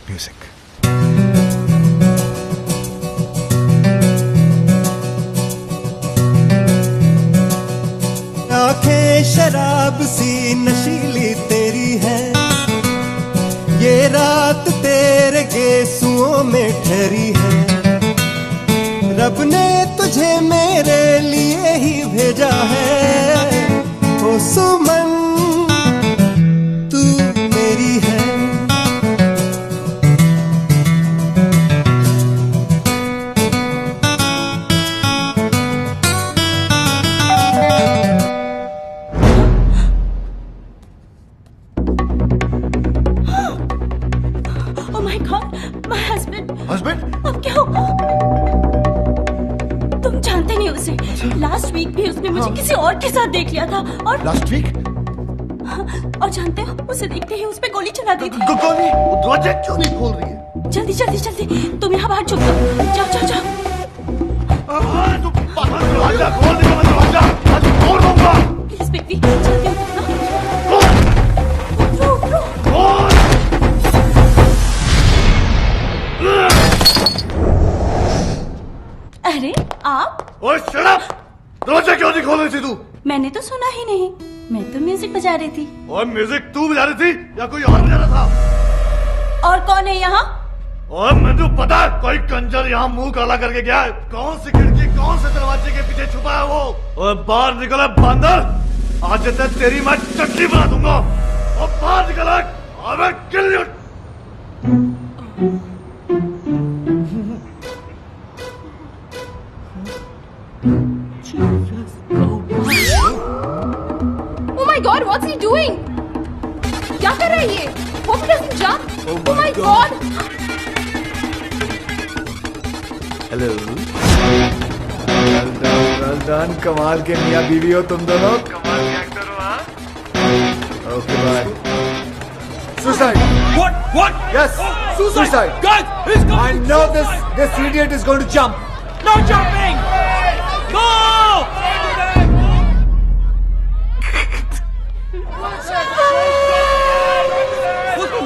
म्यूजिक। आंखें शराब सी नशीली तेरी है, ये रात तेरे गेसुओं में ठहरी है। रब ने तुझे मेरे लिए ही भेजा है, ओ सुमन तू मेरी है। Oh my God, my husband. Husband? अब क्या होगा? तुम जानते नहीं उसे। लास्ट वीक भी उसने मुझे किसी और के साथ देख लिया था और लास्ट वीक? और जानते हो उसे देखते ही उस पे गोली चला दी थी। गोली? दरवाजा क्यों नहीं खोल रही है? जल्दी जल्दी जल्दी, तुम यहाँ बाहर छुप जाओ। जाओ जाओ जाओ। दरवाजा खोल दे, मैं दरवाजा आज तोड़ दूंगा। प्लीज बेबी, जल्दी उठो ना। उठो उठो। अरे आप? ओए शट अप! दरवाजा क्यों नहीं खोल रही थी तू? मैंने तो सुना ही नहीं, मैं तो म्यूजिक बजा रही थी। और म्यूजिक तू बजा रही थी या कोई और बजा रहा था? और कौन है यहाँ? और मुझे पता है कोई कंजर यहाँ मुंह काला करके गया है। कौन सी खिड़की कौन से दरवाजे के पीछे छुपा है वो? और बाहर निकला बंदर, आज तक तेरी मैं चटनी बना दूंगा। और बाहर निकला, अबे kill you. Oh my God, what's he doing? क्या कर रहा है ये? Hope he doesn't jump. Oh my God. Hello. Well done, कमाल के मियां बीवी हो तुम दोनों। कमाल के एक्टर हो। हाँ। Okay bye. Suicide. What? Yes. Suicide. Guys, he's coming. I know this idiot is going to jump. No jumping. Go!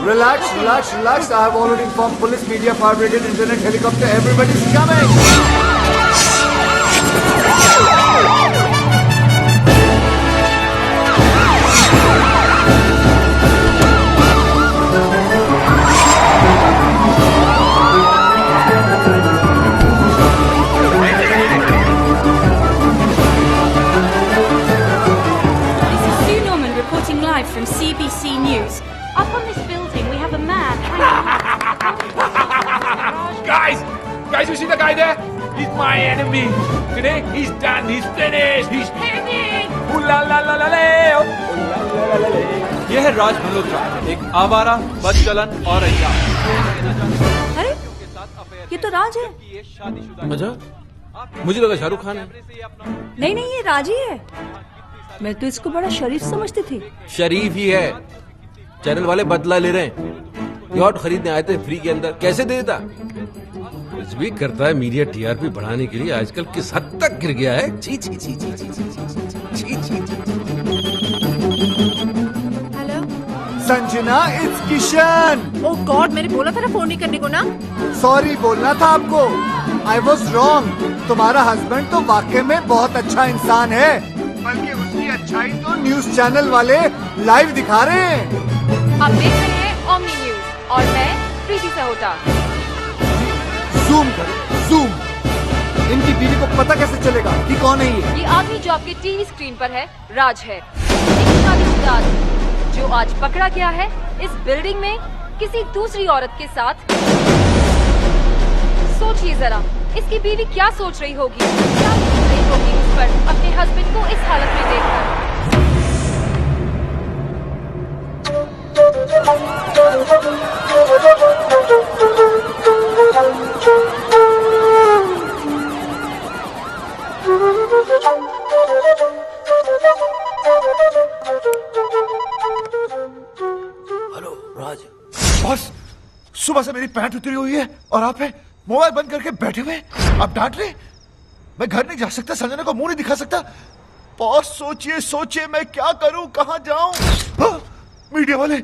Relax, relax, relax. I have already informed police, media, fire brigade, internet, helicopter. Everybody's coming. This is Sue Norman reporting live from CBC News. Up on this building, we have a man Guys, you see the guy there? He's my enemy. Today, he's done. He's finished. He's hanging. Ooh la la la la la. Ooh la la la la la. ये है राज मल्होत्रा, एक आवारा, बदचलन और अय्यार। अरे ये तो राज है। अच्छा, मुझे लगा शाहरुख खान है। नहीं नहीं, ये राज ही है। मैं तो इसको बड़ा शरीफ समझती थी। शरीफ ही है। चैनल वाले बदला ले रहे हैं। यॉट खरीदने आए थे फ्री के अंदर, कैसे दे देता? कुछ भी करता है मीडिया टीआरपी बढ़ाने के लिए। आजकल किस हद तक गिर गया है। छी छी छी छी छी छी छी छी। Hello. Sanjana, it's Kishan. Oh God, मैंने बोला था ना फोन नहीं करने को ना। सॉरी बोलना था आपको। I was wrong. तुम्हारा हस्बैंड तो वाकई में बहुत अच्छा इंसान है, बल्कि उसकी अच्छाई तो न्यूज चैनल वाले लाइव दिखा रहे हैं। आप देख रहे हैं ओमनी न्यूज और मैं प्रीति सहोटा। जूम करो, जूम। इनकी बीवी को पता कैसे चलेगा कि कौन है ये? ये आदमी जो आपके टीवी स्क्रीन पर है राज है, एक शादीशुदा आदमी जो आज पकड़ा गया है इस बिल्डिंग में किसी दूसरी औरत के साथ। सोचिए जरा, इसकी बीवी क्या सोच रही होगी, क्या सोच रही होगी इस पर अपने हस्बैंड को इस हालत में देखकर। हेलो राज। बॉस, सुबह से मेरी पैंट उतरी हुई है और आप है मोबाइल बंद करके बैठे हुए। आप डांट रहे? मैं घर नहीं जा सकता, संजना को मुंह नहीं दिखा सकता। बॉस सोचिए सोचिए, मैं क्या करूं, कहां जाऊं? हाँ, मीडिया वाले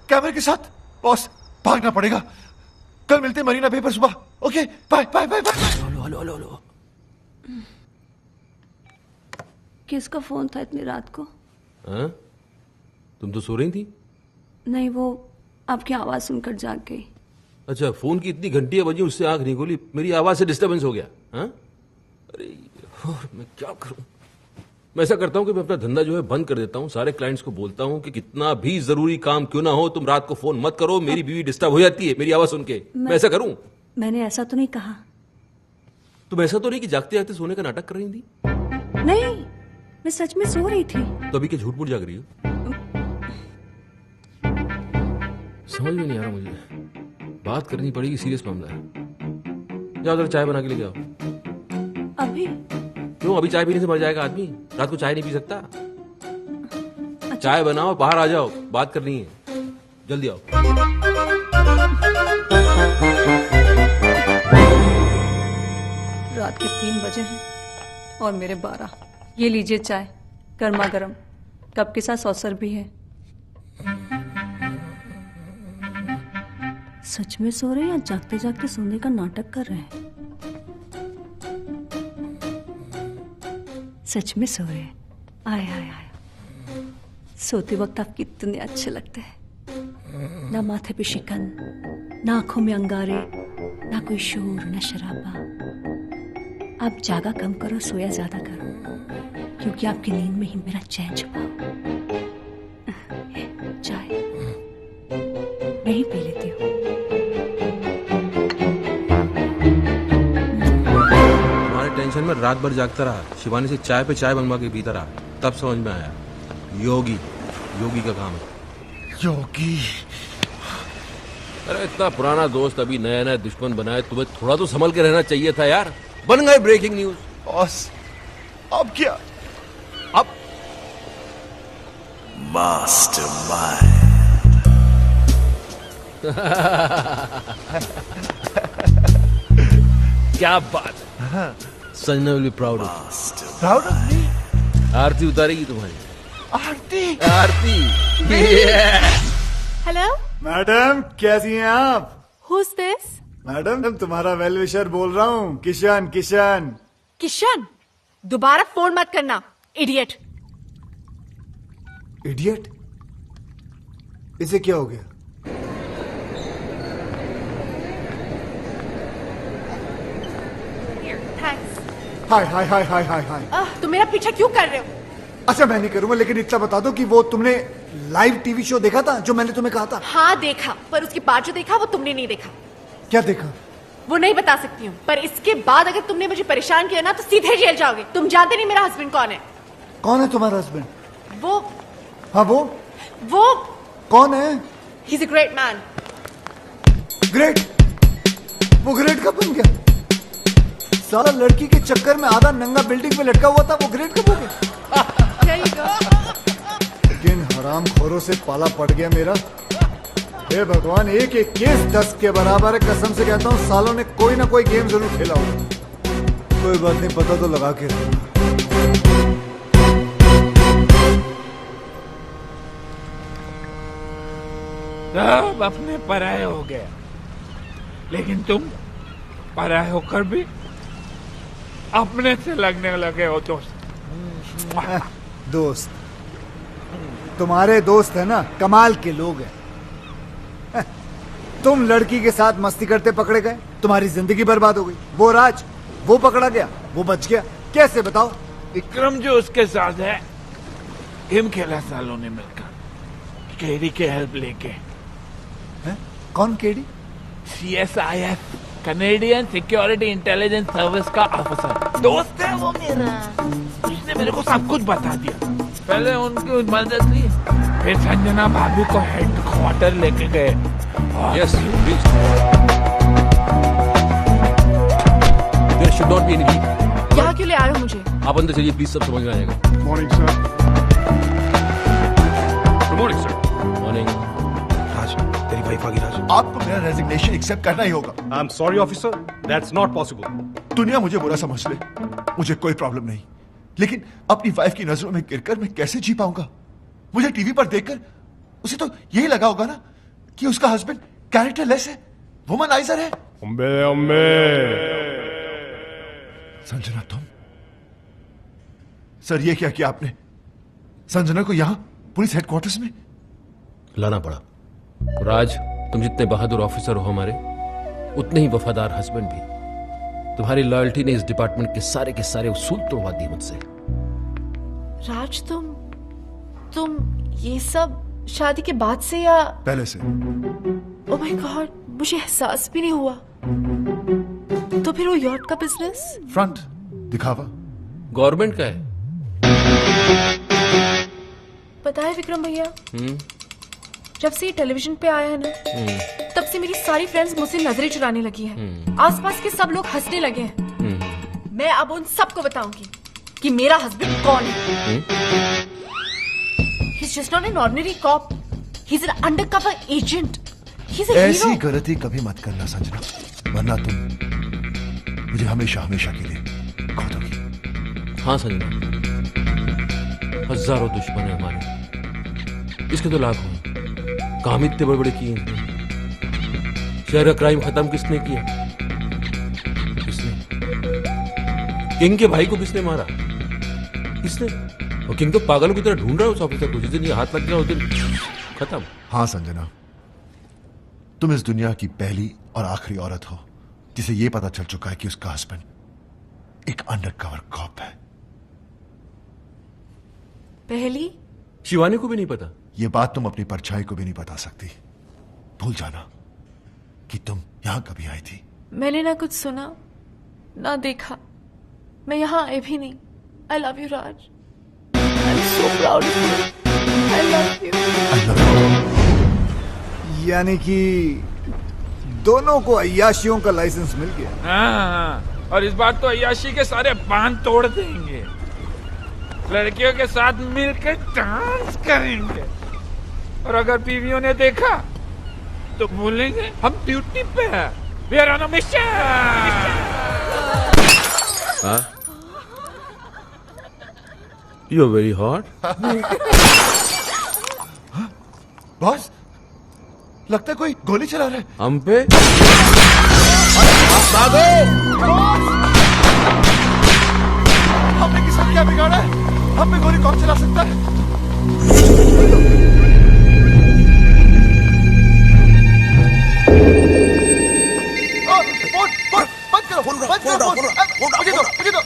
कैमरे के साथ। बॉस भागना पड़ेगा, कल मिलते हैं मरीना बे पर सुबह। Okay bye bye bye bye. Hello hello hello. किसका फोन था इतनी रात को? हाँ? तुम तो सो रही थी। नहीं, वो आपकी आवाज सुनकर जाग गई। अच्छा, फोन की इतनी घंटियां बजी, उससे आंख नहीं खोली, मेरी आवाज से डिस्टर्बेंस हो गया। हाँ? अरे मैं क्या करूं? मैं ऐसा करता हूं कि मैं अपना धंधा जो है बंद कर देता हूं, सारे क्लाइंट्स को बोलता हूं कि कितना भी जरूरी काम क्यों ना हो, तुम रात को फोन मत करो, मेरी बीवी डिस्टर्ब हो जाती है मेरी आवाज सुन के। मैं ऐसा करूं? मैंने ऐसा तो नहीं कहा। तुम ऐसा तो नहीं कि जागते जागते सोने का नाटक कर रही थी? नहीं, मैं सच में सो रही थी। तो अभी क्या झूठ मूठ जाग रही हो? समझ में नहीं आ रहा मुझे, बात करनी पड़ेगी, सीरियस मामला है। जाओ जरा चाय बना के लेके आओ। अभी? क्यों, अभी चाय पीने से मर जाएगा आदमी? रात को चाय नहीं पी सकता? अच्छा। चाय बनाओ, बाहर आ जाओ, बात करनी है, जल्दी आओ। रात के 3 बजे हैं और मेरे 12। ये लीजिए चाय, गर्मा गर्म, कप के साथ सॉसर भी है। सच में सो रहे हैं या जागते जागते सोने का नाटक कर रहे हैं? सच में सो रहे हैं। आय आय आय, सोते वक्त आप कितने अच्छे लगते हैं। ना माथे पे शिकन, ना आंखों में अंगारे, ना कोई शोर, ना शराबा। आप जागा कम करो, सोया ज्यादा करो, क्योंकि आपकी नींद में ही मेरा चैन छुपा हो। चाय मैं ही पी लेती हूँ। टेंशन में रात भर जागता रहा, शिवानी से चाय पे चाय बनवा के पीता रहा, तब समझ में आया योगी का काम है। योगी? अरे इतना पुराना दोस्त अभी नया नया दुश्मन बनाए, तुम्हें थोड़ा तो संभल के रहना चाहिए था यार। बन गए ब्रेकिंग न्यूज। बॉस अब क्या? अब Mastermind. क्या बात है। Sanjana will be proud of me. आरती उतारेगी तुम्हारी। आरती हेलो मैडम, कैसी हैं आप? Who's this? मैडम, तुम्हारा वेल विशर बोल रहा हूँ, किशन। किशन, दोबारा फोन मत करना, इडियट। इडियट? इसे क्या हो गया? थैंक्स। हाय हाय हाय हाय हाय हाय। तुम मेरा पीछा क्यों कर रहे हो? अच्छा, मैं नहीं करूंगा, लेकिन इतना बता दो कि वो तुमने लाइव टीवी शो देखा था जो मैंने तुम्हें कहा था? हाँ देखा, पर उसके बाद जो देखा वो तुमने नहीं देखा। क्या देखा? वो नहीं बता सकती हूँ, पर इसके बाद अगर तुमने मुझे परेशान किया ना तो सीधे जेल जाओगे। तुम जानते नहीं मेरा हस्बैंड कौन है। कौन है तुम्हारा हस्बैंड? वो हाँ वो कौन है? He's a great man. Great? वो ग्रेट कब बन गया? साला लड़की के चक्कर में आधा नंगा बिल्डिंग में लटका हुआ था, वो ग्रेट कब हो गया? There you go. किन हराम खोरों से पाला पड़ गया मेरा। हे भगवान, एक एक केस 10 के बराबर है। कसम से कहता हूँ, सालों ने कोई ना कोई गेम जरूर खेला होगा। कोई बात नहीं, पता तो लगा के रखना। सब अपने पराये हो गए, लेकिन तुम पराये होकर भी अपने से लगने लगे हो दोस्त। दोस्त? तुम्हारे दोस्त है ना, कमाल के लोग हैं। तुम लड़की के साथ मस्ती करते पकड़े गए, तुम्हारी जिंदगी बर्बाद हो गई। वो राज, वो पकड़ा गया, वो बच गया। कैसे बताओ? विक्रम जो उसके साथ है, गेम खेला सालों ने मिलकर, केडी के हेल्प लेके। है? कौन KD? CSIS, Canadian security intelligence service का ऑफिसर। दोस्त है वो मेरा, उसने मेरे को सब कुछ बता दिया। पहले उनकी मदद ली, फिर संजना भाभी को हेडक्वार्टर लेके गए। Yes, please. There should not be any leak. यहाँ क्यों ले आए हो मुझे? आप अंदर चलिए प्लीज, सब समझ में आएगा। Morning sir. Good morning, sir. Morning. Raj, तेरी वाइफ आ गई। राज, आपको मेरा रेजिग्नेशन एक्सेप्ट करना ही होगा। I'm sorry, officer. That's not possible. दुनिया मुझे बुरा समझ ले, मुझे कोई प्रॉब्लम नहीं, लेकिन अपनी वाइफ की नजरों में गिरकर मैं कैसे जी पाऊंगा? मुझे टीवी पर देखकर उसे तो यही लगा होगा ना कि उसका हस्बैंड कैरेक्टरलेस है, वुमनाइजर है। अम्बे अम्बे। संजना तुम? सर ये क्या किया आपने? संजना को यहां पुलिस हेडक्वार्टर्स में लाना पड़ा। राज, तुम जितने बहादुर ऑफिसर हो हमारे, उतने ही वफादार हस्बैंड भी। तुम्हारी लॉयल्टी ने इस डिपार्टमेंट के सारे उसूल तोड़वा दिए मुझसे। राज, तुम ये सब शादी के बाद से या पहले से? ओह माय गॉड, मुझे एहसास भी नहीं हुआ। तो फिर वो यॉट का बिजनेस? फ्रंट दिखावा गवर्नमेंट का है। पता है विक्रम भैया, जब से ये टेलीविजन पे आया है ना, तब से मेरी सारी फ्रेंड्स मुझसे नजरें चुराने लगी हैं। आसपास के सब लोग हंसने लगे हैं। मैं अब उन सबको बताऊंगी कि मेरा हस्बैंड कौन है। He's just not an ordinary cop. He's an undercover agent. He's a ऐसी hero. गलती कभी मत करना संजना, वरना तुम मुझे हमेशा हमेशा के लिए खो दोगी। हाँ संजना, हजारों दुश्मन है हमारे, इसके तो लाखों हैं। काम इतने बड़े बड़े किए हैं। शहर का क्राइम खत्म किसने किया? किसने? किंग के भाई को किसने मारा? किसने? और किंग तो पागलों की तरह ढूंढ रहा है उस ऑफिसर को। जिस दिन ये हाथ लग गया उस दिन खत्म। हाँ संजना, तुम इस दुनिया की पहली और आखिरी औरत हो जिसे ये पता चल चुका है कि उसका हस्बैंड एक अंडरकवर कॉप है। पहली? शिवानी को भी नहीं पता। ये बात तुम अपनी परछाई को भी नहीं बता सकती। भूल जाना कि तुम यहां कभी आई थी। मैंने ना कुछ सुना ना देखा, मैं यहाँ आई भी नहीं। I love you, Raj. I'm so proud of you. I love you. यानी कि दोनों को अय्याशियों का लाइसेंस मिल गया। हाँ, और इस बार तो अय्याशी के सारे बांध तोड़ देंगे। लड़कियों के साथ मिलकर डांस करेंगे, और अगर बीवियों ने देखा तो बोलेंगे हम ड्यूटी पे हैं। We are on a mission. हाँ? You're very hot. बॉस, लगता है कोई गोली चला रहा है हम पे। हमने किसका क्या बिगाड़ा है? हम पे गोली कौन चला सकता है? बंद करो, मुझे दो।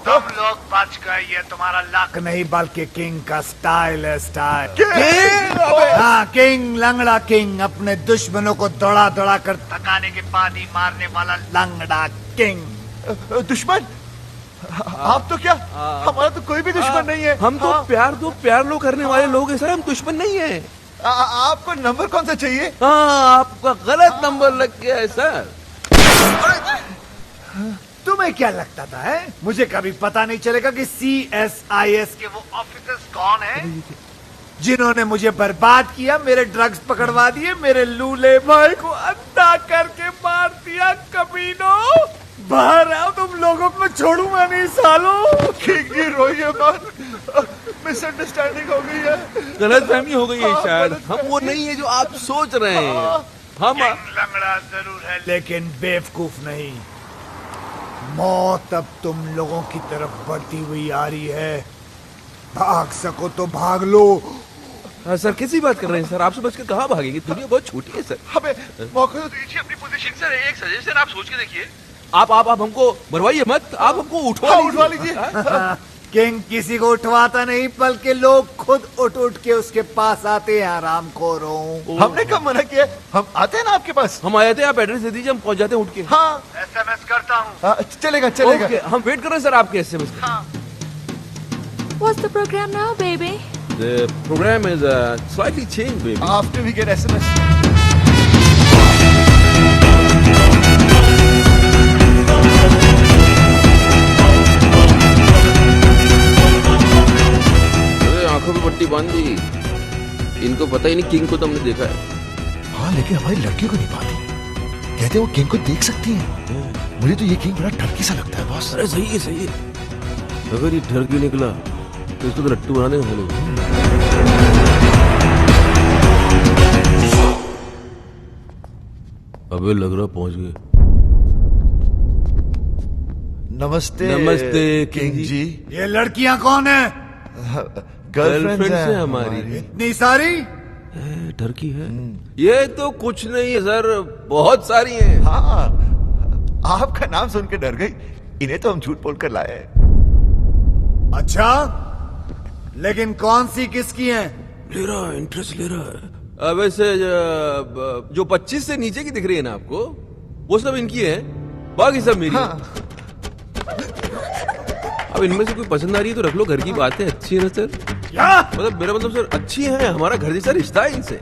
तुम लोग बच गए, ये तुम्हारा लक नहीं बल्कि किंग का स्टाइल है। स्टाइल हाँ, किंग, लंगड़ा किंग, अपने दुश्मनों को दौड़ा दौड़ा कर थकाने के बाद ही मारने वाला लंगड़ा किंग। दुश्मन? आप तो क्या, हमारा तो कोई भी दुश्मन नहीं है। हम तो प्यार लो करने वाले लोग हैं सर, हम दुश्मन नहीं है। आपको नंबर कौन सा चाहिए? हाँ, आपका गलत नंबर लग गया है सर। तुम्हें क्या लगता था है? मुझे कभी पता नहीं चलेगा कि CSIS के वो ऑफिसर्स कौन हैं जिन्होंने मुझे बर्बाद किया, मेरे ड्रग्स पकड़वा दिए, मेरे लूले भाई को अंधा करके मार दिया। कमीनों, बाहर आओ, तुम लोगों को छोड़ूंगा नहीं सालों। किंग रोइए मत, मिसअंडरस्टैंडिंग हो गई है, गलतफहमी हो गई है शायद। हम वो नहीं है जो आप सोच रहे हैं। हम लंगड़ा जरूर है लेकिन बेवकूफ नहीं। मौत अब तुम लोगों की तरफ बढ़ती हुई आ रही है। भाग सको तो भाग लो। हाँ सर, कैसी बात कर रहे हैं सर? आप समझ के कहाँ भागेंगे? दुनिया बहुत छोटी है सर। हमें मौका तो दीजिए अपनी पोजीशन। सर एक सजेशन आप सोच के देखिए। आप हमको मरवाइए मत, आप हमको उठवा लीजिए। किंग किसी को उठवाता नहीं, बल्कि लोग खुद उठ के उसके पास आते हैं। आरामखोरों, हमने कब मना किया? हम आते हैं ना आपके पास। हम आए थे, आप एड्रेस दे दीजिए, हम पहुंच जाते हैं उठ के। हाँ, SMS करता हूँ। चलेगा। हम वेट कर रहे हैं सर आपके SMS का। What's the program now, baby? The program is slightly changed, baby. After we get SMS. आंखों पे पट्टी बांध दी। इनको पता ही नहीं किंग को तो हमने देखा है। हाँ, लेकिन हमारी लड़कियों को नहीं पाती। कहते वो किंग को देख सकती हैं। मुझे तो ये किंग बड़ा ठरकी सा लगता है बॉस। अरे सही है। अगर ये ठरकी निकला तो इसको तो लट्टू बना देंगे हम लोग। अबे लग रहा पहुंच गए। नमस्ते नमस्ते किंग जी। ये लड़कियां कौन है? गर्लफ्रेंड है हमारी। इतनी सारी? टर्की है। ये तो कुछ नहीं है सर, बहुत सारी हैं। हाँ, आपका नाम सुन के डर गई। इन्हें तो हम झूठ बोलकर लाए। अच्छा, लेकिन कौन सी किसकी हैं? ले रहा है, इंटरेस्ट ले रहा है। वैसे जो 25 से नीचे की दिख रही है ना आपको, वो सब इनकी है, बाकी सब मेरी। हाँ। अब इनमें से कोई पसंद आ रही है तो रख लो, घर की बात है, अच्छी है ना सर? क्या? मतलब मेरा मतलब सर अच्छी है, हमारा घर जैसा रिश्ता है इनसे।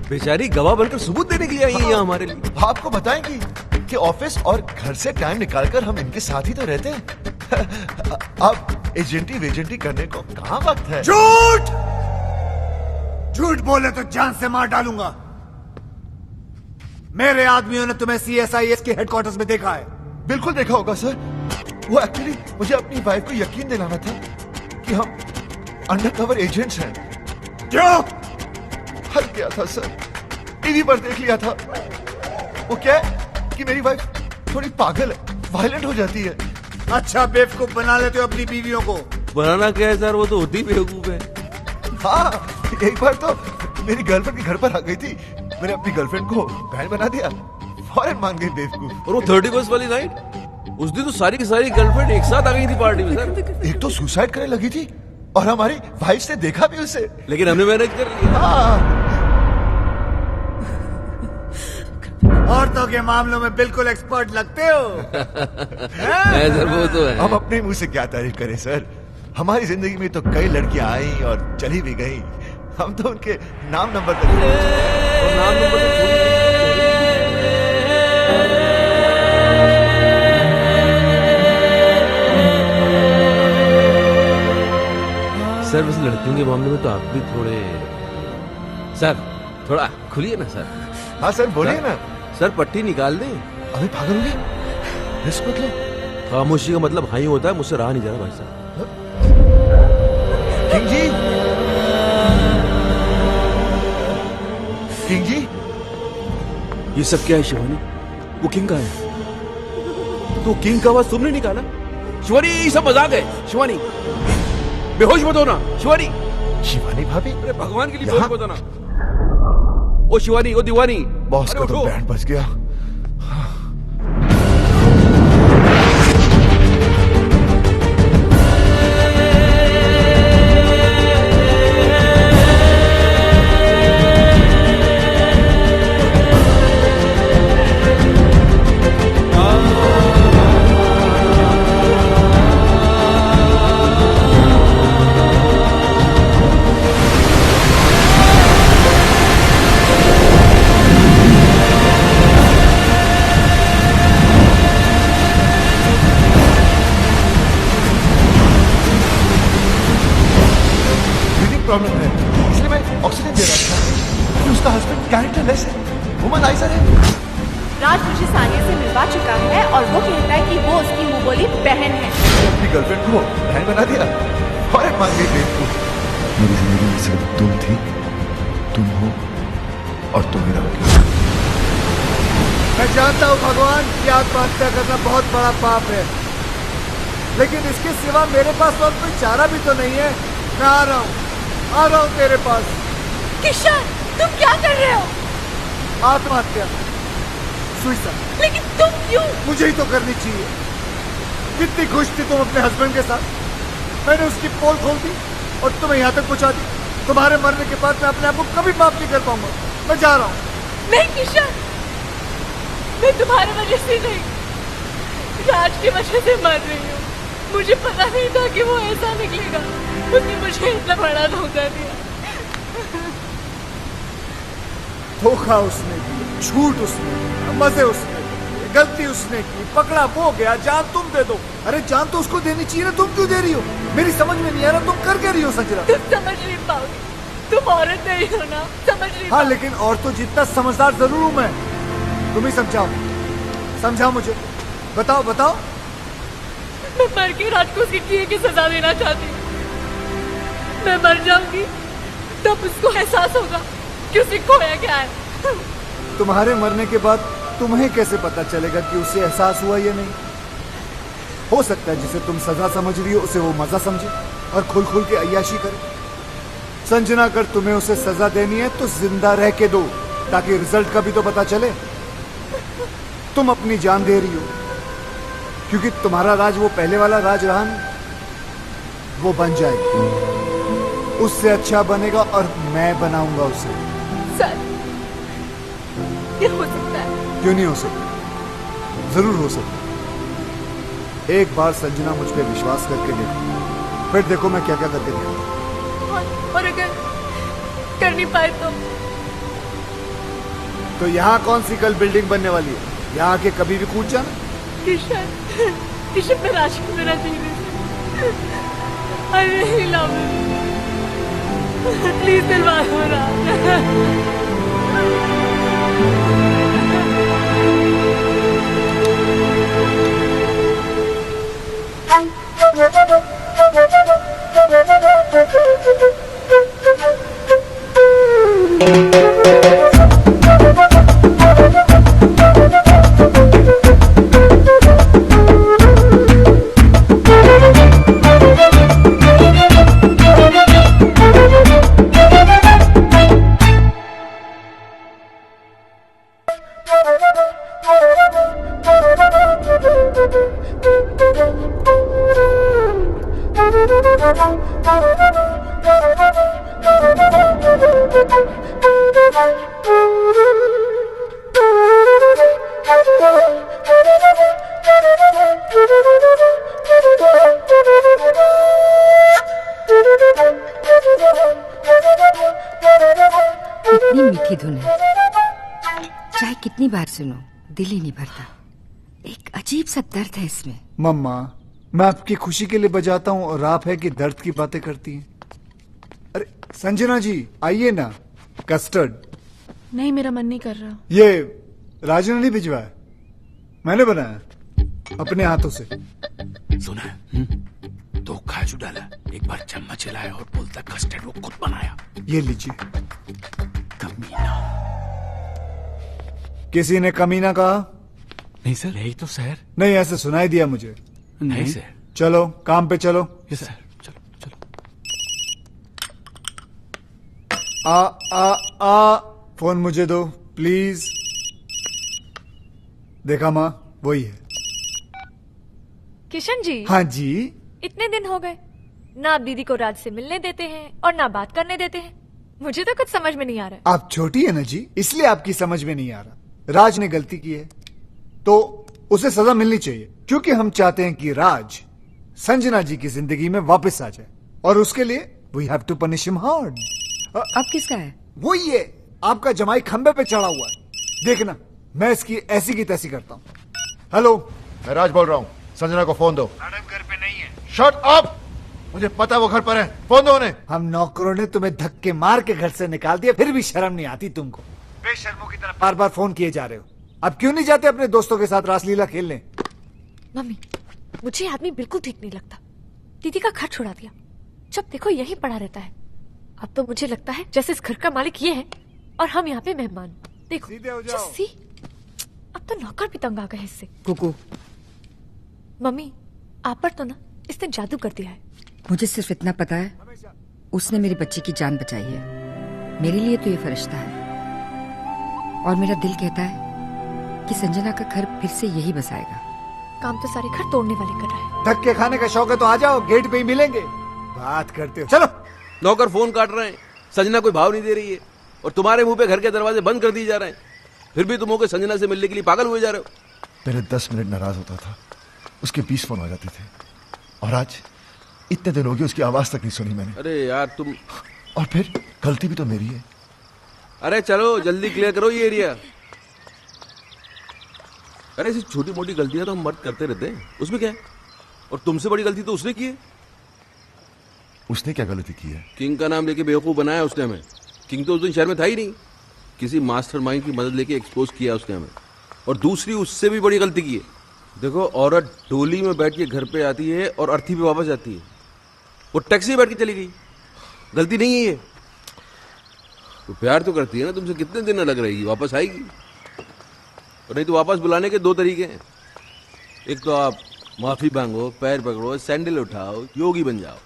बेचारी गवाह बनकर सबूत देने के लिए आई है यहाँ हमारे लिए। आपको बताएंगी कि ऑफिस और घर से टाइम निकालकर हम इनके साथ ही तो रहते हैं। अब एजेंटी वेजेंटी करने को कहाँ वक्त है? झूठ! झूठ बोले तो जान से मार डालूंगा। मेरे आदमियों ने तुम्हें CSIS के हेडक्वार्टर्स में देखा है। बिल्कुल देखा होगा सर। वो एक्चुअली मुझे अपनी वाइफ को यकीन दिलाना था कि हम अंडरकवर एजेंट्स हैं। क्यों? हल किया था सर, टीवी पर देख लिया था। वो क्या है कि मेरी वाइफ थोड़ी पागल है, वायलेंट हो जाती है। अच्छा, बेवकूफ बना लेते हो अपनी बीवियों को। बनाना क्या है सर, वो तो होती बेवकूफ है। हाँ, एक बार तो मेरी गर्लफ्रेंड के घर पर आ गई थी, मैंने अपनी गर्लफ्रेंड को बहन बना दिया, फौरन मान गई बेवकूफ। और वो 31st वाली नाइट, उस दिन तो सारी की सारी गर्लफ्रेंड एक साथ आ गई थी पार्टी में सर। एक तो सुसाइड करने लगी थी और हमारी वाइफ ने देखा भी उसे, लेकिन हमने मैनेज कर लिया। हाँ। औरतों के मामलों में बिल्कुल एक्सपर्ट लगते हो। सर वो तो है। हम अपने मुंह से क्या तारीफ करें सर, हमारी जिंदगी में तो कई लड़कियां आई और चली भी गई, हम तो उनके नाम नंबर तक और नाम नंबर सर। वैसे लड़कियों के मामले में तो आप भी थोड़े सर, थोड़ा खुलिए ना सर। हाँ सर, बोलिए ना सर। पट्टी निकाल दें। अभी पागल हो गए? रिस्क मत लो। खामोशी का मतलब हाँ ही होता है, मुझसे रहा नहीं जा रहा भाई साहब। किंग जी, किंग जी, ये सब क्या है शिवानी? वो किंग का है तो किंग का आवाज तुमने निकाला? शिवानी ये सब मजाक है। शिवानी बेहोश मत होना। शिवानी, शिवानी भाभी, अरे भगवान के लिए बेहोश मत होना। ओ शिवानी, ओ दीवानी, बॉस का तो बैंड बज गया। प्रॉब्लम है, इसलिए मैं ऑक्सीजन दे रहा था कि उसका हस्बैंड कैरेक्टरलेस है, वुमनाइजर है। राज मुझे सानिया से मिलवा चुका है और वो कहता है कि वो उसकी मुंह बोली बहन है। अपनी गर्लफ्रेंड को बहन बना दिया और एक मान गई बेवकूफ। मेरी जिंदगी में सिर्फ तुम थी, तुम हो और तुम मेरा होगी। मैं जानता हूँ भगवान की आत्महत्या करना बहुत बड़ा पाप है, लेकिन इसके सिवा मेरे पास और कोई चारा भी तो नहीं है। मैं आ रहा हूँ तेरे पास। किशन, तुम क्या कर रहे हो? आत्महत्या, सुसाइड। लेकिन तुम क्यों? मुझे ही तो करनी चाहिए। कितनी खुश थी तुम अपने हस्बैंड के साथ, मैंने उसकी पोल खोल दी और तुम्हें यहाँ तक पहुँचा दी। तुम्हारे मरने के बाद मैं अपने आप को कभी माफ नहीं कर पाऊंगा। मैं जा रहा हूँ। नहीं किशन, मैं तुम्हारे वजह से नहीं, राज की वजह से मर रही हूँ। मुझे पता नहीं था कि वो ऐसा निकलेगा। उसने मुझे इतना बड़ा धोखा दिया। धोखा उसने दिया, झूठ उसने दिया, मजे उसने दिए, गलती उसने की, पकड़ा वो गया। जान तुम दे दो। अरे जान तो उसको देनी चाहिए ना, तुम क्यों दे रही हो? मेरी समझ में नहीं आ रहा तुम कर क्या रही हो सजरा? तुम समझ नहीं पाओगे, तुम औरत नहीं हो ना, समझ नहीं। हाँ, लेकिन और तो जितना समझदार जरूर हूं मैं। तुम ही समझाओ, समझाओ मुझे, बताओ। मैं मर के राज को उसकी किए की सजा देना चाहती हूँ। मैं मर जाऊंगी तब उसको एहसास होगा कि उसे खोया क्या है। तुम्हारे मरने के बाद तुम्हें कैसे पता चलेगा कि उसे एहसास हुआ या नहीं? हो सकता है जिसे तुम सजा समझ रही हो उसे वो मजा समझे और खुल खुल के अय्याशी करे। संजना, अगर तुम्हें उसे सजा देनी है तो जिंदा रह के दो, ताकि रिजल्ट का भी तो पता चले। तुम अपनी जान दे रही हो क्योंकि तुम्हारा राज वो पहले वाला राज रहा नहीं, वो बन जाएगा, उससे अच्छा बनेगा और मैं बनाऊंगा उसे। सर, ये हो सकता है? क्यों नहीं हो सकता? जरूर हो सकता है। एक बार संजना मुझ पे विश्वास करके देखो, फिर देखो मैं क्या क्या करके देखूं। और अगर कर नहीं पाए तो यहाँ कौन सी कल बिल्डिंग बनने वाली है? यहाँ आके कभी भी कूद जाना। किशन पे राशि मेरा जीने I really love him. Please दिलवा दो ना। कितनी मीठी धुन है, चाहे कितनी बार सुनो दिल ही नहीं भरता। एक अजीब सा दर्द है इसमें। मम्मा, मैं आपकी खुशी के लिए बजाता हूँ और आप है कि दर्द की बातें करती हैं। अरे संजना जी आइए ना, कस्टर्ड। नहीं, मेरा मन नहीं कर रहा। ये राजू ने नहीं भिजवाया, मैंने बनाया अपने हाथों से। सुना तो काजू डाला, एक बार चम्मच हिलाया और बोलता कस्टर्ड वो खुद बनाया। ये लीजिए। कमीना। किसी ने कमीना कहा? नहीं सर, यही तो सर। नहीं, ऐसे सुनाई दिया मुझे। नहीं सर। चलो काम पे चलो। यस सर, चलो चलो। फोन मुझे दो प्लीज। देखा माँ, वही है। किशन जी। हाँ जी। इतने दिन हो गए, ना आप दीदी को राज से मिलने देते हैं और ना बात करने देते हैं। मुझे तो कुछ समझ में नहीं आ रहा है। आप छोटी है ना जी, इसलिए आपकी समझ में नहीं आ रहा। राज ने गलती की है तो उसे सजा मिलनी चाहिए, क्योंकि हम चाहते हैं कि राज संजना जी की जिंदगी में वापस आ जाए, और उसके लिए we have to punish him hard. अब किसका है? वो ये आपका जमाई खंबे पे चढ़ा हुआ है, देखना मैं इसकी ऐसी की तैसी करता हूँ। हेलो, मैं राज बोल रहा हूँ, संजना को फोन दो। मैडम घर पे नहीं है। शट अप, मुझे पता है वो घर पर है, फोन दो उन्हें। हम नौकरों ने तुम्हें धक्के मार के घर से निकाल दिया, फिर भी शर्म नहीं आती तुमको। बेशर्मों की तरह बार बार फोन किए जा रहे हो। अब क्यों नहीं जाते अपने दोस्तों के साथ रासलीला खेलने? मम्मी, मुझे आदमी बिल्कुल ठीक नहीं लगता। दीदी का घर छुड़ा दिया, जब देखो यहीं पड़ा रहता है। अब तो मुझे लगता है जैसे इस घर का मालिक ये है और हम यहाँ पे मेहमान। देखो सीधे हो जाओ। सी, अब तो नौकर भी तंग आ गए इससे। कुकू, मम्मी आप पर तो ना इसने जादू कर दिया है। मुझे सिर्फ इतना पता है, उसने मेरी बच्ची की जान बचाई है। मेरे लिए तो ये फरिश्ता है, और मेरा दिल कहता है कि संजना का घर फिर से यही बसाएगा। काम तो सारे घर तोड़ने वाले कर रहा है। धक्के खाने का शौक है तो आ जाओ, गेट पे ही मिलेंगे। बात करते हो, चलो। नौकर फोन काट रहे हैं, संजना कोई भाव नहीं दे रही है, और तुम्हारे मुंह पे घर के दरवाजे बंद कर दिए जा रहे हैं, फिर भी तुम होकर संजना से मिलने के लिए पागल हुए जा रहे हो। मेरे 10 मिनट नाराज होता था, उसके 20 फोन आ जाते थे, और आज इतने दिन हो गए उसकी आवाज तक नहीं सुनी मैंने। अरे यार तुम, और फिर गलती भी तो मेरी है। अरे चलो जल्दी क्लियर करो ये एरिया। अरे ऐसी छोटी मोटी गलतियां तो हम मर्द करते रहते हैं, उसमें क्या है? और तुमसे बड़ी गलती तो उसने की है। उसने क्या गलती की है? किंग का नाम लेके बेवकूफ बनाया उसने हमें। किंग तो उस दिन शहर में था ही नहीं, किसी मास्टरमाइंड की मदद लेके एक्सपोज किया उसने हमें। और दूसरी उससे भी बड़ी गलती की है। देखो, औरत डोली में बैठ के घर पे आती है और अर्थी पे वापस जाती है, वो टैक्सी में बैठ के चली गई। गलती नहीं है ये। तो प्यार तो करती है ना तुमसे, कितने दिन अलग रहेगी, वापस आएगी। और नहीं तो वापस बुलाने के 2 तरीके हैं, एक तो आप माफी मांगो, पैर पकड़ो, सैंडल उठाओ, योगी बन जाओ,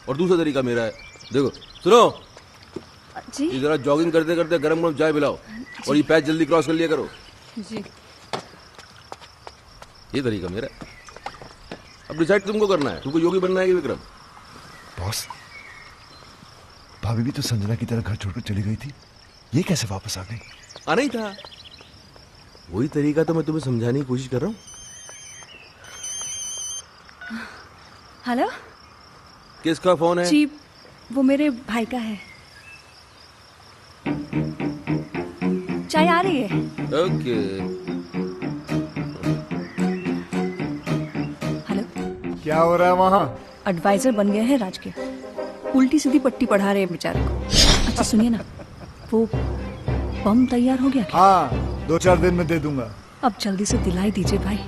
और दूसरा तरीका मेरा है। देखो सुनो जी, ये जरा जॉगिंग करते करते गरम गरम चाय पिलाओ, और ये पैच जल्दी क्रॉस कर लिया करो। जी, ये तरीका मेरा है। अब डिसाइड तुमको करना है, तुमको योगी बनना है कि विक्रम। बॉस, भाभी भी तो संजना की तरह घर छोड़कर चली गई थी, ये कैसे वापस आ गई? आना ही था, वही तरीका तो मैं तुम्हें समझाने की कोशिश कर रहा हूँ। हेलो किसका फोन है? जी, वो मेरे भाई का है। चाय आ रही है। ओके। हेलो, क्या हो रहा है वहाँ? एडवाइजर बन गए हैं राज के, उल्टी सीधी पट्टी पढ़ा रहे हैं बेचारे को। अच्छा सुनिए ना, वो बम तैयार हो गया क्या? हाँ, 2-4 दिन में दे दूंगा। अब जल्दी से दिलाई दीजिए भाई,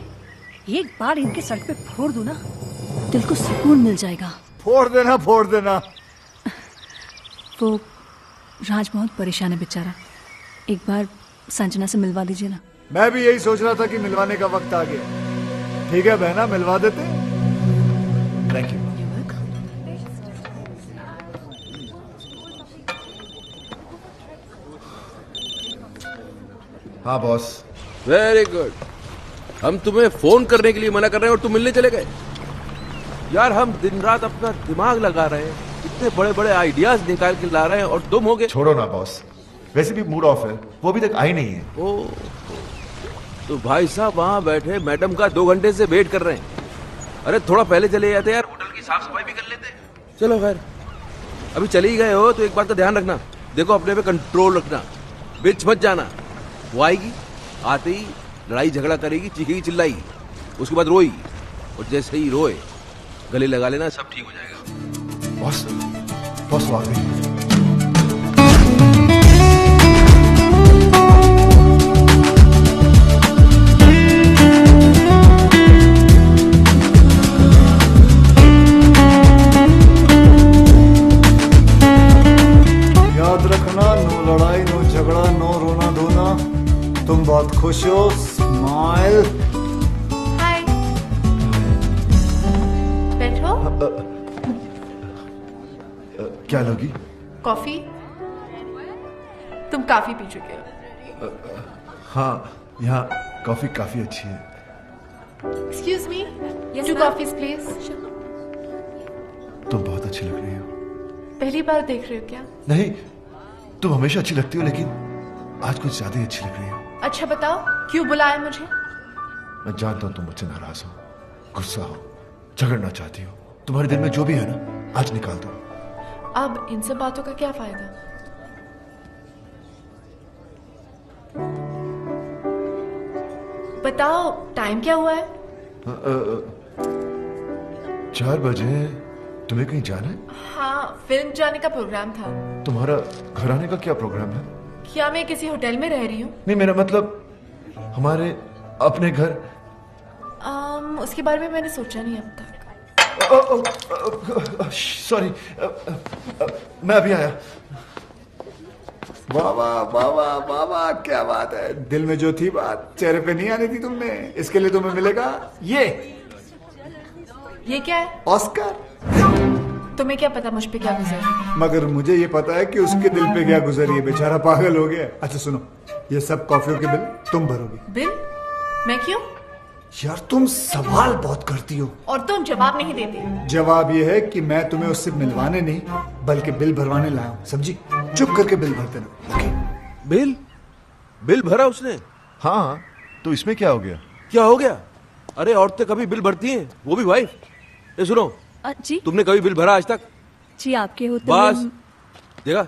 एक बार इनके सर पे फोड़ दूं ना, दिल को सुकून मिल जाएगा। फोड़ देना, फोड़ देना। वो राज बहुत परेशान है बेचारा, एक बार संजना से मिलवा दीजिए ना। मैं भी यही सोच रहा था कि मिलवाने का वक्त आ गया। ठीक है बहना, मिलवा देते। Thank you. हाँ बॉस। Very good. हम तुम्हें फोन करने के लिए मना कर रहे हैं और तुम मिलने चले गए। यार हम दिन रात अपना दिमाग लगा रहे हैं, इतने बड़े बड़े आइडियाज निकाल के ला रहे हैं और तुम हो गए। छोड़ो ना बॉस, वैसे भी मूड ऑफ है, वो अभी तक आई नहीं है। ओ, तो भाई साहब वहां बैठे मैडम का 2 घंटे से वेट कर रहे हैं। अरे थोड़ा पहले चले जाते यार, होटल की साफ सफाई भी कर लेते। चलो खैर, अभी चले ही गए हो तो एक बात का ध्यान रखना, देखो अपने पे कंट्रोल रखना, बीच मत जाना। वो आएगी, आते ही लड़ाई झगड़ा करेगी, चीखेगी चिल्लाएगी, उसके बाद रोएगी, और जैसे ही रोए गले लगा लेना, सब ठीक हो जाएगा। बॉस, बॉस आ गई। याद रखना, नो लड़ाई, नो झगड़ा, नो रोना धोना। तुम बहुत खुश हो, स्माइल। हाय, बैठो। क्या लोगी? कॉफी? तुम काफी पी चुके हो। हाँ, यहाँ कॉफी काफी अच्छी है। Excuse me, 2 coffees please. तुम बहुत अच्छी लग रही हो। पहली बार देख रहे हो क्या? नहीं, तुम हमेशा अच्छी लगती हो, लेकिन आज कुछ ज्यादा ही अच्छी लग रही हो। अच्छा बताओ, क्यों बुलाया मुझे? मैं जानता हूँ तुम मुझसे नाराज हो, गुस्सा हो, झगड़ना चाहती हो। तुम्हारे दिल में जो भी है ना, आज निकाल दो। अब इन सब बातों का क्या फायदा? बताओ, टाइम क्या हुआ है? 4 बजे। तुम्हें कहीं जाना है? हाँ, फिल्म जाने का प्रोग्राम था। तुम्हारा घर आने का क्या प्रोग्राम है? क्या मैं किसी होटल में रह रही हूँ? नहीं, मेरा मतलब हमारे अपने घर। उसके बारे में मैंने सोचा नहीं अब तक। सॉरी, मैं अभी आया। वाह वाह वाह वाह वाह वाह, क्या बात है। दिल में जो थी बात चेहरे पे नहीं आनी थी तुमने, इसके लिए तुम्हें मिलेगा ये क्या है? ऑस्कर। तुम्हें क्या पता मुझ पे क्या गुजरा? मगर मुझे ये पता है कि उसके दिल पे क्या गुजरी है, बेचारा पागल हो गया। अच्छा सुनो, ये सब कॉफियों के बिल तुम भरोगी। बिल? मैं क्यों? यार तुम सवाल बहुत करती हो और तुम जवाब नहीं देते। जवाब ये है कि मैं तुम्हें उससे मिलवाने नहीं बल्कि बिल भरवाने लाया हूँ, समझी? चुप करके बिल भर देना। ओके? बिल भरा उसने? हाँ, तो इसमें क्या हो गया? क्या हो गया? अरे औरतें कभी बिल भरती हैं, वो भी वाइफ। ये सुनो, जी, तुमने कभी बिल भरा आज तक? जी आपके होते बस देखा,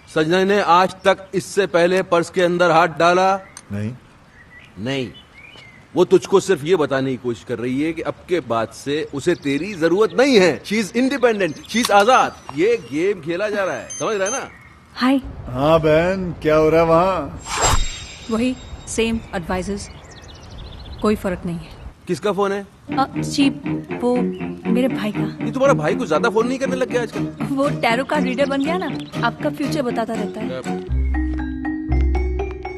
संजना ने आज तक इससे पहले पर्स के अंदर हाथ डाला नहीं। वो तुझको सिर्फ ये बताने की कोशिश कर रही है कि अब के बाद से उसे तेरी जरूरत नहीं है। She is independent, she is आजाद। ये गेम खेला जा रहा है, समझ रहा है ना? हाय। हाँ बहन, क्या हो रहा है वहाँ? वही सेम एडवाइजर्स, कोई फर्क नहीं है। किसका फोन है? जी वो मेरे भाई का। ये तुम्हारा भाई कुछ ज्यादा फोन नहीं करने लग गया आजकल? वो टैरो कार्ड रीडर बन गया ना, आपका फ्यूचर बताता रहता है।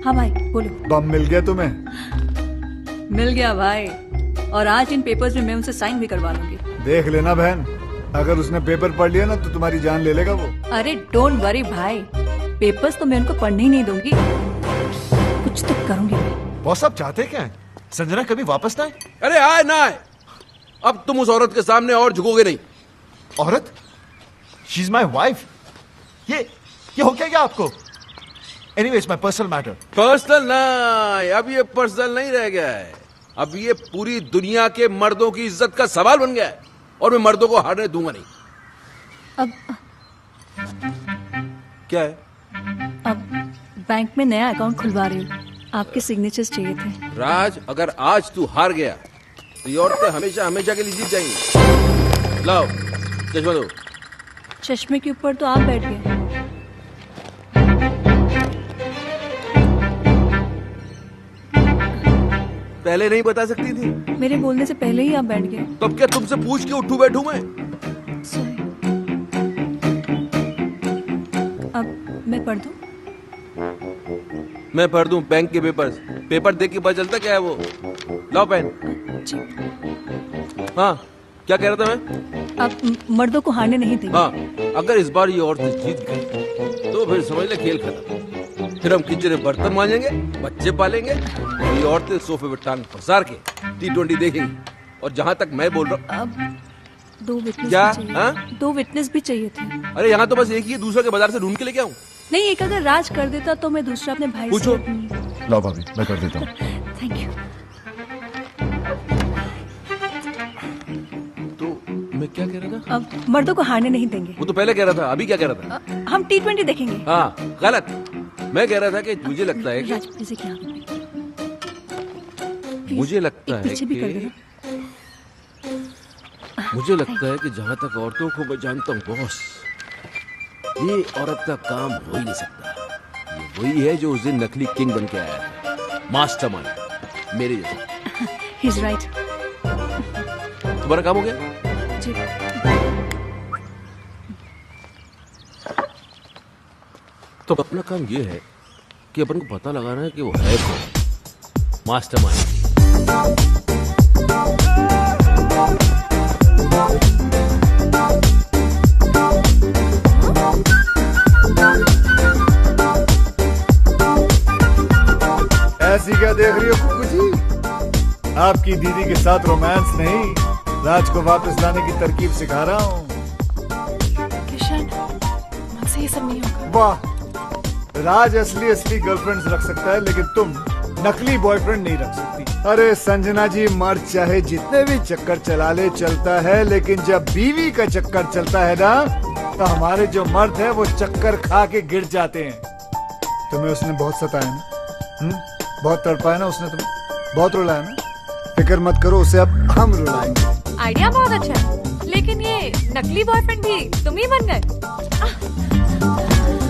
हाँ भाई बोलो। बम मिल गया तुम्हें? मिल गया भाई, और आज इन पेपर्स में मैं उनसे साइन भी करवा लूंगी। देख लेना बहन, अगर उसने पेपर पढ़ लिया ना तो तुम्हारी जान ले लेगा वो। अरे डोंट वरी भाई, पेपर्स तो मैं उनको पढ़ने ही नहीं दूंगी, कुछ तो करूंगी मैं। बॉस आप चाहते क्या है? संजना कभी वापस ना आए? अरे आए ना आए, अब तुम उस औरत के सामने और झुकोगे नहीं। औरत? She is my wife. ये हो क्या आपको? Anyways my personal matter. Personal ना, अब ये पर्सनल नहीं रह गया है, अब ये पूरी दुनिया के मर्दों की इज्जत का सवाल बन गया है, और मैं मर्दों को हारने दूंगा नहीं। अब क्या है? अब बैंक में नया अकाउंट खुलवा रही हूँ, आपके सिग्नेचर्स चाहिए थे। राज, अगर आज तू हार गया तो ये औरतें हमेशा हमेशा के लिए जीत जाएंगी। लाओ चश्मा दो। चश्मे के ऊपर तो आप बैठ गए। पहले नहीं बता सकती थी? मेरे बोलने से पहले ही आप बैठ गए। तब क्या तुमसे पूछ के उठूं बैठूं मैं? अब मैं पढ़ दूं? मैं पढ़ दूं बैंक के पेपर्स? पेपर देख के पता चलता क्या है वो। लाओ पेन। हाँ क्या कह रहा था मैं? आप मर्दों को हारने नहीं देंगे। हाँ, अगर इस बार ये औरतें जीत गई तो फिर समझ ले खेल खत्म। फिर हम किचन में बर्तन मांजेंगे, बच्चे पालेंगे, और ये औरतें सोफे पे टांग पसार के T20 देखेंगी। और जहाँ तक मैं बोल रहा हूँ, अब 2 विटनेस क्या? भी चाहिए। हाँ? 2 विटनेस भी चाहिए थे। अरे यहाँ तो बस एक ही है, दूसरा के बाजार से ढूंढ के लेके आऊं? नहीं, एक अगर राज कर देता तो मैं दूसरा अपने भाई पूछो। से। लो भाभी मैं कर देता हूँ। Thank you. मैं क्या कह रहा था? अब मर्दों को हारने नहीं देंगे। वो तो पहले कह रहा था, अभी क्या कह रहा था? हम T20 देखेंगे। हाँ गलत, मैं कह रहा था कि मुझे लगता है कि राज प्लीज क्या मुझे लगता है पीछे भी कर कि देना। मुझे लगता है कि जहाँ तक औरतों को मैं जानता हूँ बॉस, ये औरत का काम हो ही नहीं सकता। ये वही है जो उस दिन नकली किंग बन के आया था, मास्टरमाइंड मेरे जैसा। He is right. तुम्हारा काम हो गया? जी। तो अपना काम ये है कि अपन को पता लगाना है कि वो है कौन मास्टरमाइंड। ऐसी क्या देख रही हो कुकू जी? आपकी दीदी के साथ रोमांस नहीं, राज को वापस लाने की तरकीब सिखा रहा हूँ। किशन, मुझसे ये सब नहीं होगा। वाह, राज असली गर्लफ्रेंड्स रख सकता है, लेकिन तुम नकली बॉयफ्रेंड नहीं रख सकती। अरे संजना जी, मर्द चाहे जितने भी चक्कर चला ले चलता है, लेकिन जब बीवी का चक्कर चलता है ना, तो हमारे जो मर्द है वो चक्कर खा के गिर जाते हैं। तुम्हें उसने बहुत सताया ना? बहुत तड़पाया ना उसने तुम्हें? बहुत रुलाया ना? फिक्र मत करो, उसे अब हम रुलाएंगे। आइडिया बहुत अच्छा है, लेकिन ये नकली बॉयफ्रेंड भी तुम ही बन गए।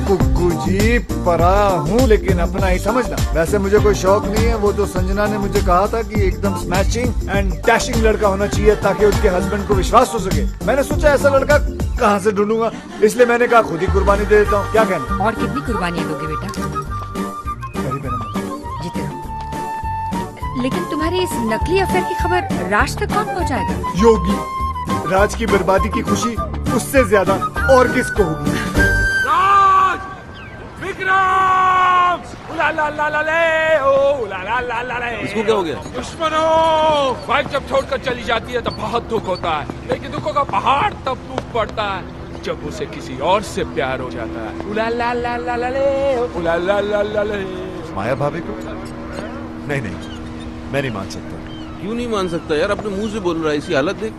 कुकू जी, पराया हूँ लेकिन अपना ही समझना। वैसे मुझे कोई शौक नहीं है, वो तो संजना ने मुझे कहा था कि एकदम स्मैशिंग एंड डैशिंग लड़का होना चाहिए ताकि उसके हस्बैंड को विश्वास हो सके। मैंने सोचा ऐसा लड़का कहाँ से ढूंढूंगा, इसलिए मैंने कहा खुद ही कुर्बानी दे देता हूँ। क्या कहना? और कितनी कुर्बानियां दोगे बेटा? जीते रहो। लेकिन तुम्हारी इस नकली अफेयर की खबर राज तक कौन पहुँचाएगा? योगी, राज की बर्बादी की खुशी उससे ज्यादा और किसको होगी? विक्रम! ला ला ला ला ले, ओ ला ला ला ला ले। इसको क्या हो गया? दुश्मनों, वाइफ जब छोड़कर चली जाती है तो बहुत दुख होता है, लेकिन दुखों का पहाड़ तब टूट पड़ता है जब उसे किसी और से प्यार हो जाता है। ला ला ला ला ला ले, ला ला ला ला ले। माया भाभी को? नहीं, मैं नहीं मान सकता। क्यों नहीं मान सकता यार? अपने मुंह से बोल रहा है, इसी हालत देख,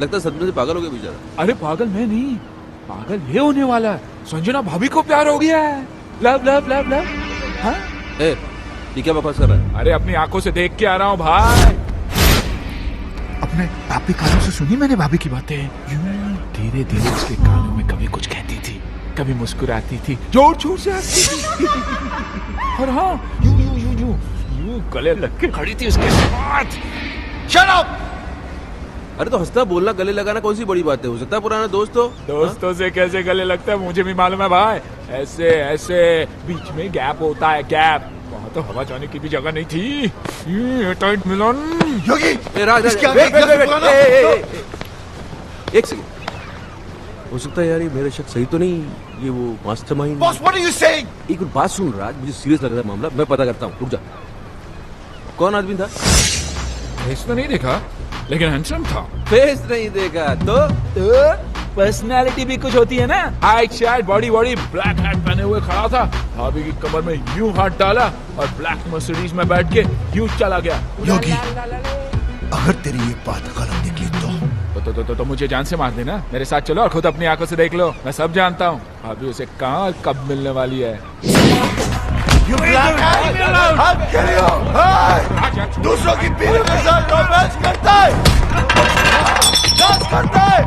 लगता है सदमे से पागल हो गया बेचारा। अरे पागल मैं नहीं, पागल ये होने वाला है। संजना भाभी को प्यार हो गया है। Love love love love. हाँ? ये क्या बकवास कर रहा है? अरे अपनी आंखों से देख के आ रहा हूँ भाई। अपने भाभी कानों से सुनी मैंने भाभी की बातें। धीरे धीरे उसके कानों में कभी कुछ कहती थी, कभी मुस्कुराती थी, जोर जोर से हंसती थी। और हाँ, यूं गले लग के खड़ी थी उसके साथ। Shut up. अरे तो हंसना बोलना गले लगाना कौन सी बड़ी बात है, हो सकता है पुराना दोस्त हो। दोस्तों से कैसे गले लगता है मुझे भी मालूम है भाई, ऐसे ऐसे बीच में गैप होता है, गैप। वहाँ तो हवा जाने की भी जगह नहीं थी। टाइट मिलन। योगी एक सेकंड, हो सकता है यार ये मेरा शक सही तो नहीं, ये वो mastermind. Boss what are you saying? एक बात सुन राज, मुझे सीरियस लग रहा है मामला, मैं पता करता हूँ, रुक जा। कौन आदमी था? फेस तो नहीं देखा लेकिन हैंडसम था। फेस नहीं देखा तो पर्सनालिटी भी कुछ होती है ना। Height शाइट body body, black hat पहने हुए खड़ा था, भाभी की कमर में यूं हाथ डाला और ब्लैक मर्सिडीज में बैठ के यूं चला गया। योगी अगर तेरी ये बात गलत निकली तो मुझे जान से मार देना, मेरे साथ चलो और खुद अपनी आंखों से देख लो, मैं सब जानता हूँ। भाभी उसे कहाँ और कब मिलने वाली है। You black I'm kidding you. Hey! दूसरों की बीवी के साथ रोमांस करता है, डांस करता है।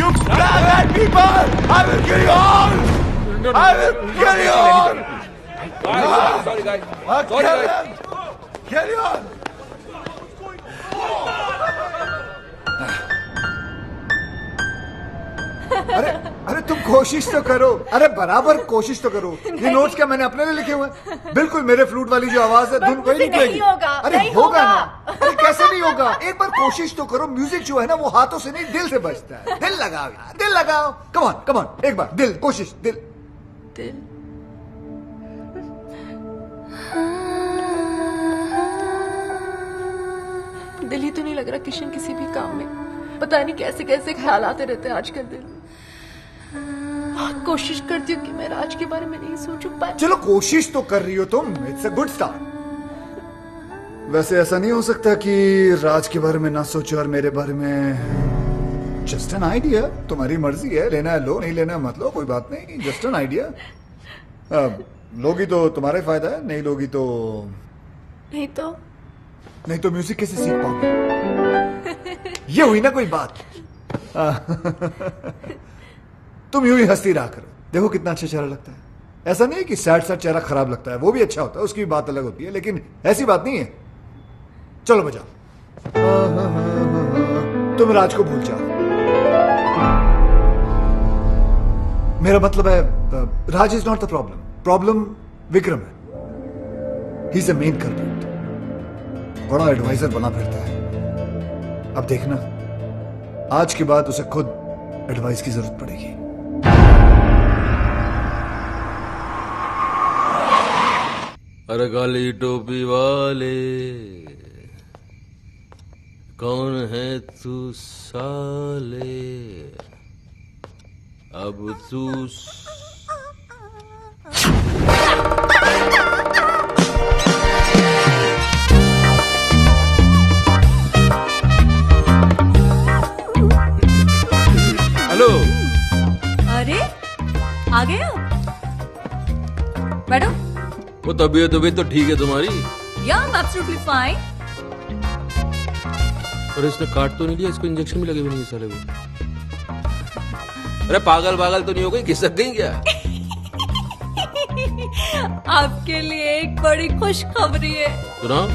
You black people, I will kill you all. I will kill you all. Sorry guys. Sorry guys. Kill you all. अरे अरे तुम कोशिश तो करो, अरे बराबर कोशिश तो करो। ये नोट्स क्या मैंने अपने लिए लिखे हुए हैं? बिल्कुल मेरे फ्लूट वाली जो आवाज है धुन वही निकलेगी। अरे होगा ना, अरे कैसे नहीं होगा, एक बार कोशिश तो करो। म्यूजिक जो है ना वो हाथों से नहीं दिल से बजता है। दिल लगाओ यार, दिल लगाओ। कम ऑन कम ऑन, एक बार दिल, कोशिश दिल दिल। दिल ही तो नहीं लग रहा किशन किसी भी काम में, पता नहीं कैसे कैसे ख्याल आते रहते हैं आजकल दिल में। कोशिश करती हूँ कि मैं राज के बारे में नहीं सोचूं, पर चलो कोशिश तो कर रही हो तुम, इट्स अ गुड स्टार्ट। वैसे ऐसा नहीं हो सकता कि राज के बारे में ना सोचो और मेरे बारे में। जस्ट एन आइडिया, तुम्हारी मर्जी है, लेना है लो, नहीं लेना है मत लो, कोई बात नहीं, जस्ट एन आइडिया। लोगी तो तुम्हारा ही फायदा है, नहीं लोगी तो नहीं तो म्यूजिक कैसे सीख पाओगे? ये हुई ना कोई बात। तुम यूं ही हंसती रहा करो, देखो कितना अच्छा चेहरा लगता है। ऐसा नहीं कि सैड सैड चेहरा खराब लगता है, वो भी अच्छा होता है, उसकी भी बात अलग होती है, लेकिन ऐसी बात नहीं है। चलो बजाओ। तुम राज को भूल जाओ। मेरा मतलब है Raj is not the problem, problem Vikram है। He is the main culprit. बड़ा एडवाइजर बना फिरता है। अब देखना, आज के बाद उसे खुद एडवाइस की जरूरत पड़ेगी। अरे काली टोपी वाले, कौन है तू साले, अब तू हेलो। अरे आ गए हो? बैठो। वो तबीयत तो ठीक है तुम्हारी? Yeah, I'm absolutely fine. और इसने काट तो नहीं लिया, इसको इंजेक्शन भी लगे हुए नहीं साले को। अरे पागल तो नहीं हो गई, घिसक गई क्या? आपके लिए एक बड़ी खुशखबरी है। सुनाओ।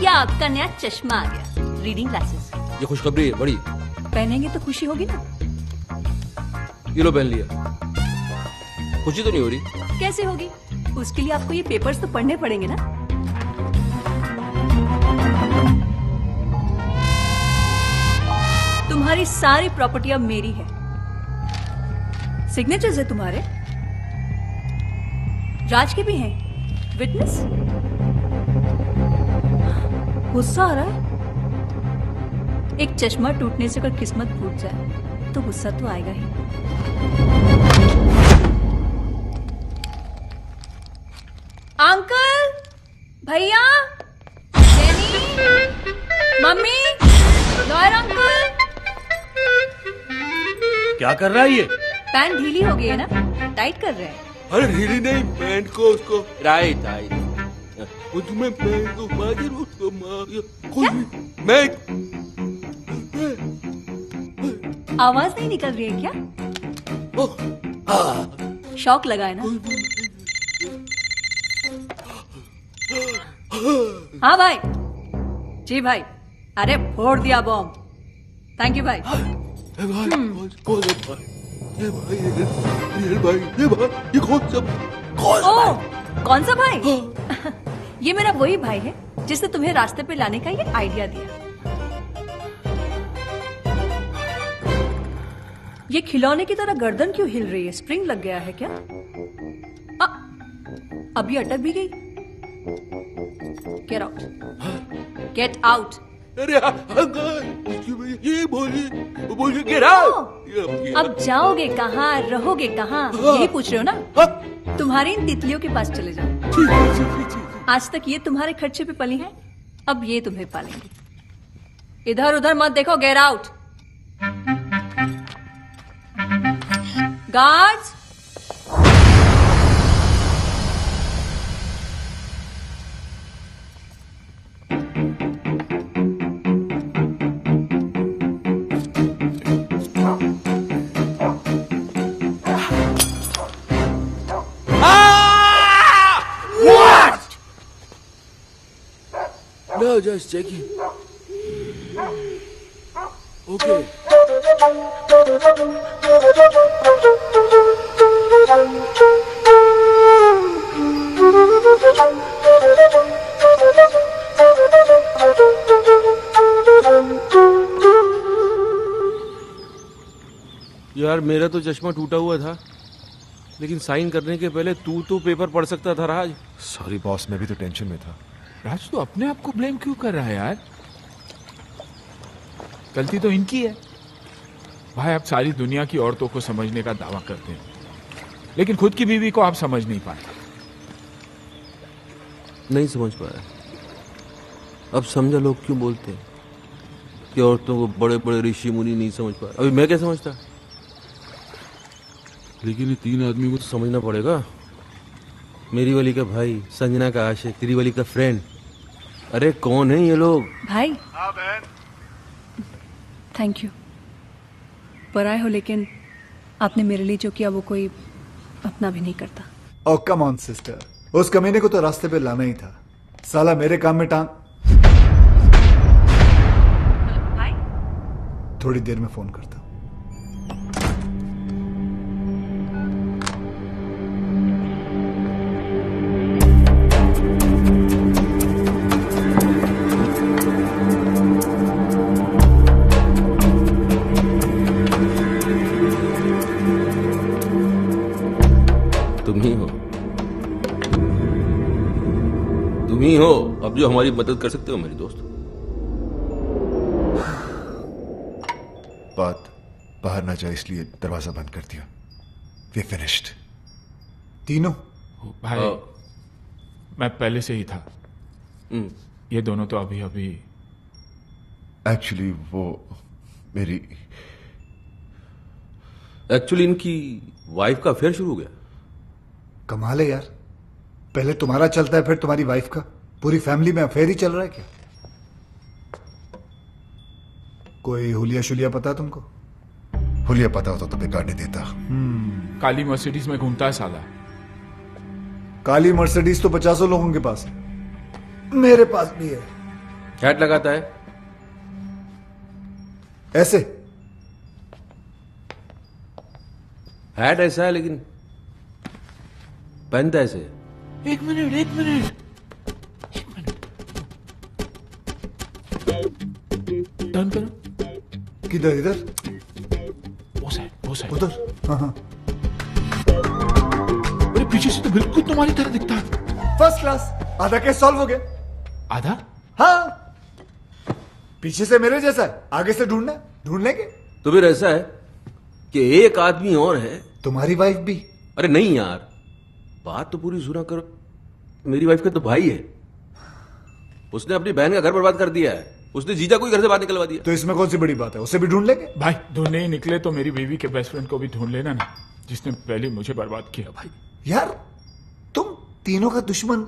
या आपका नया चश्मा आ गया, रीडिंग ग्लासेस। ये खुशखबरी है बड़ी। पहनेंगे तो खुशी होगी ना। ये लो पहन लिया, खुशी तो नहीं हो रही? कैसे होगी? उसके लिए आपको ये पेपर्स तो पढ़ने पड़ेंगे ना। तुम्हारी सारी प्रॉपर्टी अब मेरी है, सिग्नेचर्स है तुम्हारे, राज के भी हैं, विटनेस। गुस्सा आ रहा है? एक चश्मा टूटने से अगर किस्मत फूट जाए तो गुस्सा तो आएगा ही। अंकल, भैया, मम्मी, लॉयर अंकल। क्या कर रहा है ये? पैंट ढीली हो गई है ना, टाइट कर रहे हैं। अरे ढीली नहीं, पैंट को उसको राइट। वो तुम्हें पैंट को मार उसको मैं आवाज नहीं निकल रही है क्या? शौक लगा है ना? हाँ भाई। जी भाई। अरे फोड़ दिया बॉम्ब। थैंक यू भाई। कौन सा भाई? ये मेरा वही भाई है जिसने तुम्हें रास्ते पे लाने का ये आइडिया दिया। ये खिलौने की तरह गर्दन क्यों हिल रही है? स्प्रिंग लग गया है क्या? अभी अटक भी गई। Get out, get out. अरे ये बोलिए गेट आउट। अब जाओगे कहाँ, रहोगे कहाँ, यही पूछ रहे हो ना? तुम्हारी इन तितलियों के पास चले जाओ। आज तक ये तुम्हारे खर्चे पे पली हैं, अब ये तुम्हें पालेंगे। इधर उधर मत देखो, get out. Guards, No, just checking. Okay. यार मेरा तो चश्मा टूटा हुआ था, लेकिन साइन करने के पहले तू तो पेपर पढ़ सकता था राज। सॉरी बॉस, मैं भी तो टेंशन में था। राज तो अपने आप को ब्लेम क्यों कर रहा है यार? गलती तो इनकी है। भाई आप सारी दुनिया की औरतों को समझने का दावा करते हैं, लेकिन खुद की बीवी को आप समझ नहीं पाए। नहीं समझ पाया। अब समझा लोग क्यों बोलते हैं कि औरतों को बड़े बड़े ऋषि मुनि नहीं समझ पाए। अभी मैं क्या समझता, लेकिन ये तीन आदमी को तो समझना पड़ेगा। मेरी वाली का भाई, संजना का आशिक, तेरी वाली का फ्रेंड। अरे कौन है ये लोग? भाई। हाँ बहन। Thank you. पराए हो, लेकिन आपने मेरे लिए जो किया वो कोई अपना भी नहीं करता। ओ कम ऑन सिस्टर, उस कमीने को तो रास्ते पे लाना ही था। साला मेरे काम में टांग। भाई थोड़ी देर में फोन करता हूं। तुम ही हो अब जो हमारी मदद कर सकते हो मेरी दोस्त। बात बाहर ना जाए इसलिए दरवाजा बंद कर दिया। We finished. तीनों? भाई मैं पहले से ही था। ये दोनों तो अभी अभी। एक्चुअली वो मेरी इनकी वाइफ का अफेयर शुरू हो गया। कमाल है यार, पहले तुम्हारा चलता है फिर तुम्हारी वाइफ का। पूरी फैमिली में अफेयर ही चल रहा है क्या? कोई हुलिया शुलिया पता है तुमको? हुलिया पता होता तो बेकार नहीं देता। काली मर्सिडीज में घूमता है साला। काली मर्सिडीज तो 50 लोगों के पास है, मेरे पास भी है। हैट लगाता है ऐसे। हैट ऐसा है लेकिन पहनता ऐसे। एक मिनट टर्न करो। किधर? इधर? वो साइड उधर। हाँ। अरे पीछे से तो बिल्कुल तुम्हारी तरह दिखता है। First class. आधा केस सॉल्व हो गया। आधा? हाँ, पीछे से मेरे जैसा है, आगे से ढूंढ लेंगे। तो फिर ऐसा है कि एक आदमी और है। तुम्हारी वाइफ भी? अरे नहीं यार, बात तो पूरी सुना करो। मेरी वाइफ का तो भाई है, उसने अपनी बहन का घर बर्बाद कर दिया है। उसने जीजा को ही घर से बाहर निकलवा दिया। तो इसमें कौन सी बड़ी बात है? उसे भी ढूंढ लेंगे। भाई ढूंढने ही निकले तो मेरी बीवी के बेस्ट फ्रेंड को भी ढूंढ लेना ना, जिसने पहले मुझे बर्बाद किया। भाई यार तुम तीनों का दुश्मन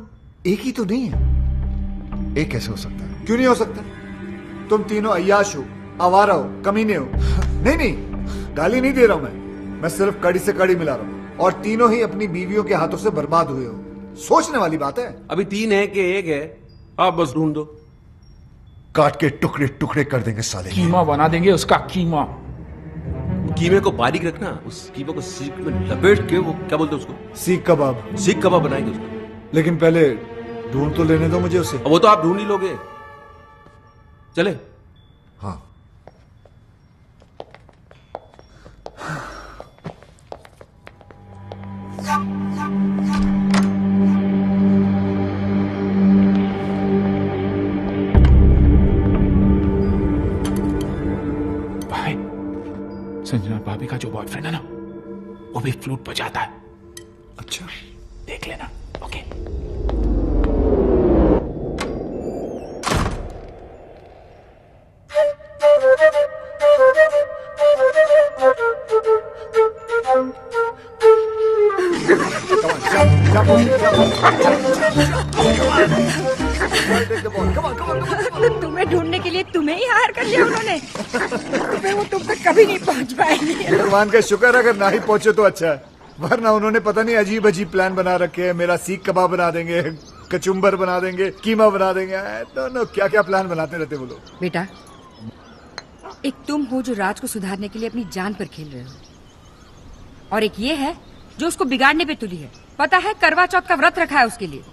एक ही तो नहीं है। एक कैसे हो सकता है? क्यों नहीं हो सकता? तुम तीनों अय्याश हो, आवारा हो, कमीने हो। नहीं, गाली नहीं दे रहा हूं मैं सिर्फ कड़ी से कड़ी मिला रहा हूं। और तीनों ही अपनी बीवियों के हाथों से बर्बाद हुए हो। सोचने वाली बात है। अभी 3 है कि 1 है? आप बस ढूंढ दो। काट के टुकड़े टुकड़े कर देंगे साले। कीमा बना देंगे उसका, कीमा। कीमे को बारीक रखना, उस कीमे को सीख में लपेट के, वो क्या बोलते हैं उसको, सीख कबाब। सीख कबाब बनाएंगे उसको। लेकिन पहले ढूंढ तो लेने दो मुझे उसे। वो तो आप ढूंढ ही लोगे। चले। हाँ। भाई, संजना भाभी का जो बॉयफ्रेंड है ना, वो भी फ्लूट बजाता है। अच्छा, देख लेना। ओके। तुम्हें ढूंढने के लिए तुम्हें ही हायर कर लिया उन्होंने। तुम्हें वो तुम तक कभी नहीं पहुंच पाएंगे। भगवान का शुक्र, अगर ना ही पहुंचे तो अच्छा है, वरना उन्होंने पता नहीं अजीब अजीब प्लान बना रखे हैं। मेरा सीख कबाब बना देंगे, कचुम्बर बना देंगे, कीमा बना देंगे, नो क्या क्या प्लान बनाते रहते वो लोग। बेटा, एक तुम हो जो राज को सुधारने के लिए अपनी जान पर खेल रहे हो, और एक ये है जो उसको बिगाड़ने पे तुली है। पता है, करवा चौथ का व्रत रखा है उसके लिए।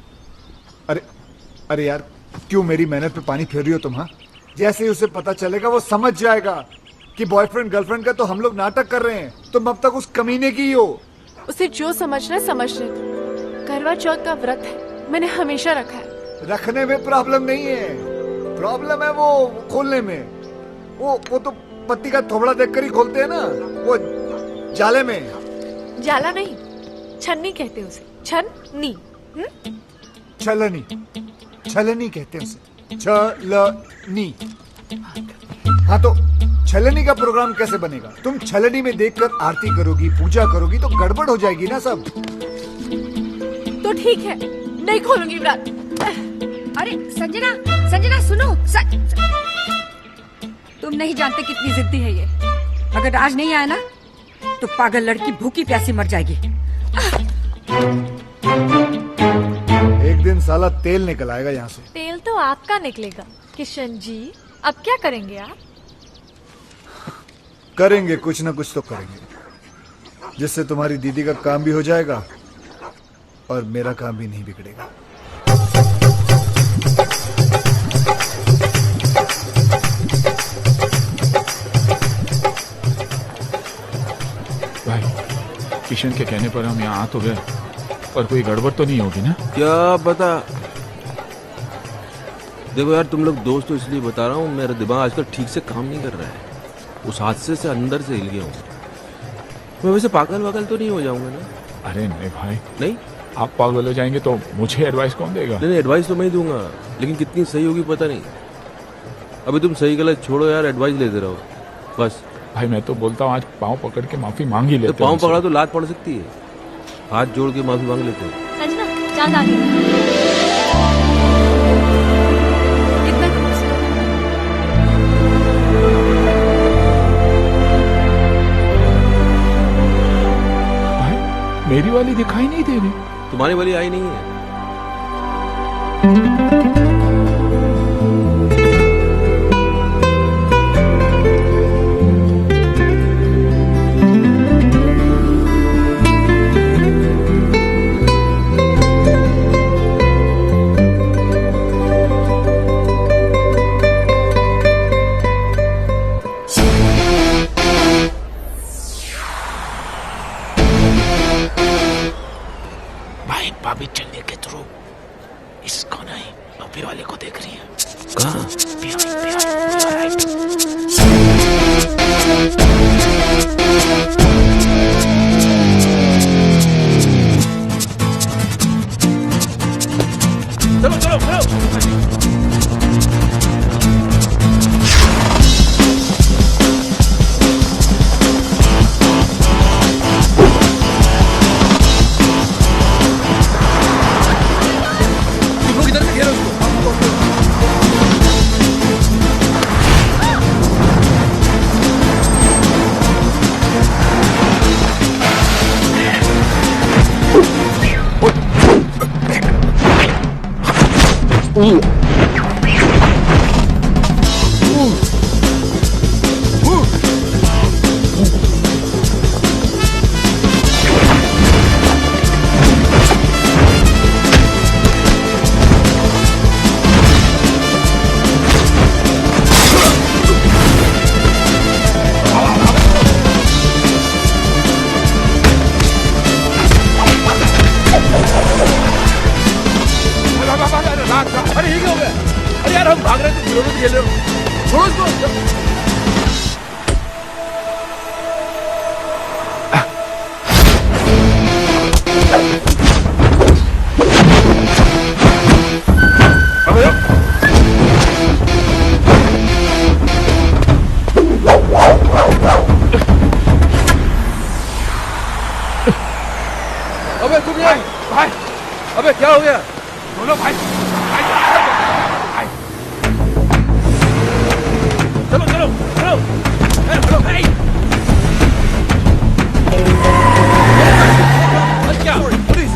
अरे अरे यार, क्यों मेरी मेहनत पे पानी फेर रही हो तुम? हाँ, जैसे ही उसे पता चलेगा वो समझ जाएगा कि बॉयफ्रेंड गर्लफ्रेंड का तो हम लोग नाटक कर रहे हैं, तुम अब तक उस कमीने की ही हो। उसे जो समझना है समझने दो। करवा चौथ का व्रत है, मैंने हमेशा रखा है। रखने में प्रॉब्लम नहीं है, प्रॉब्लम है वो खोलने में। वो तो पत्ती का थोबड़ा देखकर ही खोलते हैं ना, वो जाले में। जाला नहीं, छन्नी कहते उसे, छन्नी। छलनी, छलनी कहते हैं उसे, छलनी। हाँ तो छलनी का प्रोग्राम कैसे बनेगा? तुम छलनी में देखकर आरती करोगी, पूजा करोगी तो गड़बड़ हो जाएगी ना सब। तो ठीक है, नहीं खोलूंगी व्रत। अरे संजना, संजना सुनो। तुम नहीं जानते कितनी जिद्दी है ये। अगर आज नहीं आया ना तो पागल लड़की भूखी प्यासी मर जाएगी। एक दिन साला तेल निकल आएगा यहाँ से। तेल तो आपका निकलेगा किशन जी। अब क्या करेंगे आप? करेंगे कुछ ना कुछ तो करेंगे, जिससे तुम्हारी दीदी का काम भी हो जाएगा और मेरा काम भी नहीं बिगड़ेगा। भाई, किशन के कहने पर हम यहाँ आ तो गए, पर कोई गड़बड़ तो नहीं होगी ना? क्या पता। देखो यार, तुम लोग दोस्त तो इसलिए बता रहा हूँ, मेरा दिमाग आजकल ठीक से काम नहीं कर रहा है। उस हादसे से अंदर से हिल गया हूँ मैं। वैसे पागल वागल तो नहीं हो जाऊंगा ना? अरे नहीं भाई, नहीं। आप पागल हो जाएंगे तो मुझे एडवाइस कौन देगा? नहीं, एडवाइस तो मैं ही दूंगा, लेकिन कितनी सही होगी पता नहीं। अभी तुम सही गलत छोड़ो यार, एडवाइस लेते रहो बस। भाई मैं तो बोलता हूँ आज पाँव पकड़ के माफी मांग ही लेते। तो पाँव पकड़ा तो लात पड़ सकती है, हाथ जोड़ के माफी मांग लेते हैं। संजना, चांद आ गया। मेरी वाली दिखाई नहीं दे रही। तुम्हारी वाली आई नहीं है। भाभी चलने के खेल रहे हो? छोड़ो इसको। अबे तुम यार भाई अबे क्या हो गया? बोलो भाई चलो चलो चलो चलो भाई क्या पुलिस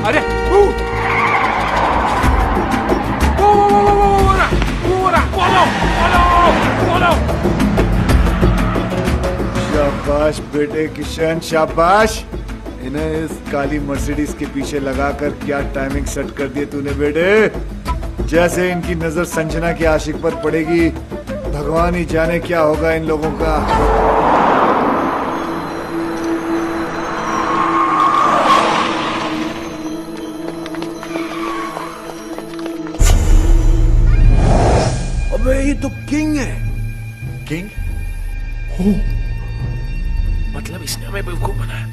अरे शाबाश बेटे किशन शाबाश। इन्हें इस काली मर्सिडीज के पीछे लगाकर क्या टाइमिंग सेट कर दी तूने बेटे। जैसे इनकी नजर संजना के आशिक पर पड़ेगी भगवान ही जाने क्या होगा इन लोगों का। अबे ये तो किंग है। किंग? हो मतलब इसने हमें बेवकूफ बनाया।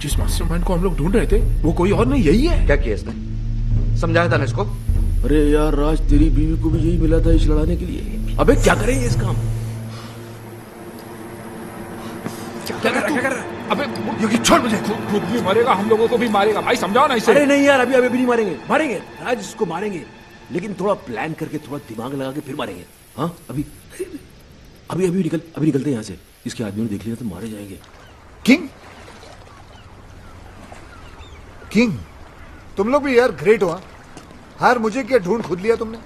जिस मास्टरमाइंड को हम लोग ढूंढ रहे थे वो कोई और नहीं यही है। क्या किया इसने? समझाया था ना इसको? अरे यार राज तेरी बीवी को भी यही मिला था इस लड़ाने के लिए। अबे क्या करेंगे इस काम? क्या कर रहा है? अबे योगी छोड़ मुझे। खुद भी मरेगा हम लोगों को भी मारेगा। भाई समझाओ ना इसे। अरे नहीं यार अभी नहीं मारेंगे। मारेंगे राज इसको मारेंगे लेकिन थोड़ा प्लान करके थोड़ा दिमाग लगा के फिर मारेंगे। हाँ अभी निकलते हैं यहाँ से। इसके आदमी ने देख लिया तो मारे जाएंगे। किंग? किंग तुम लोग भी यार ग्रेट हो। हार मुझे क्या ढूंढ खुद लिया तुमने?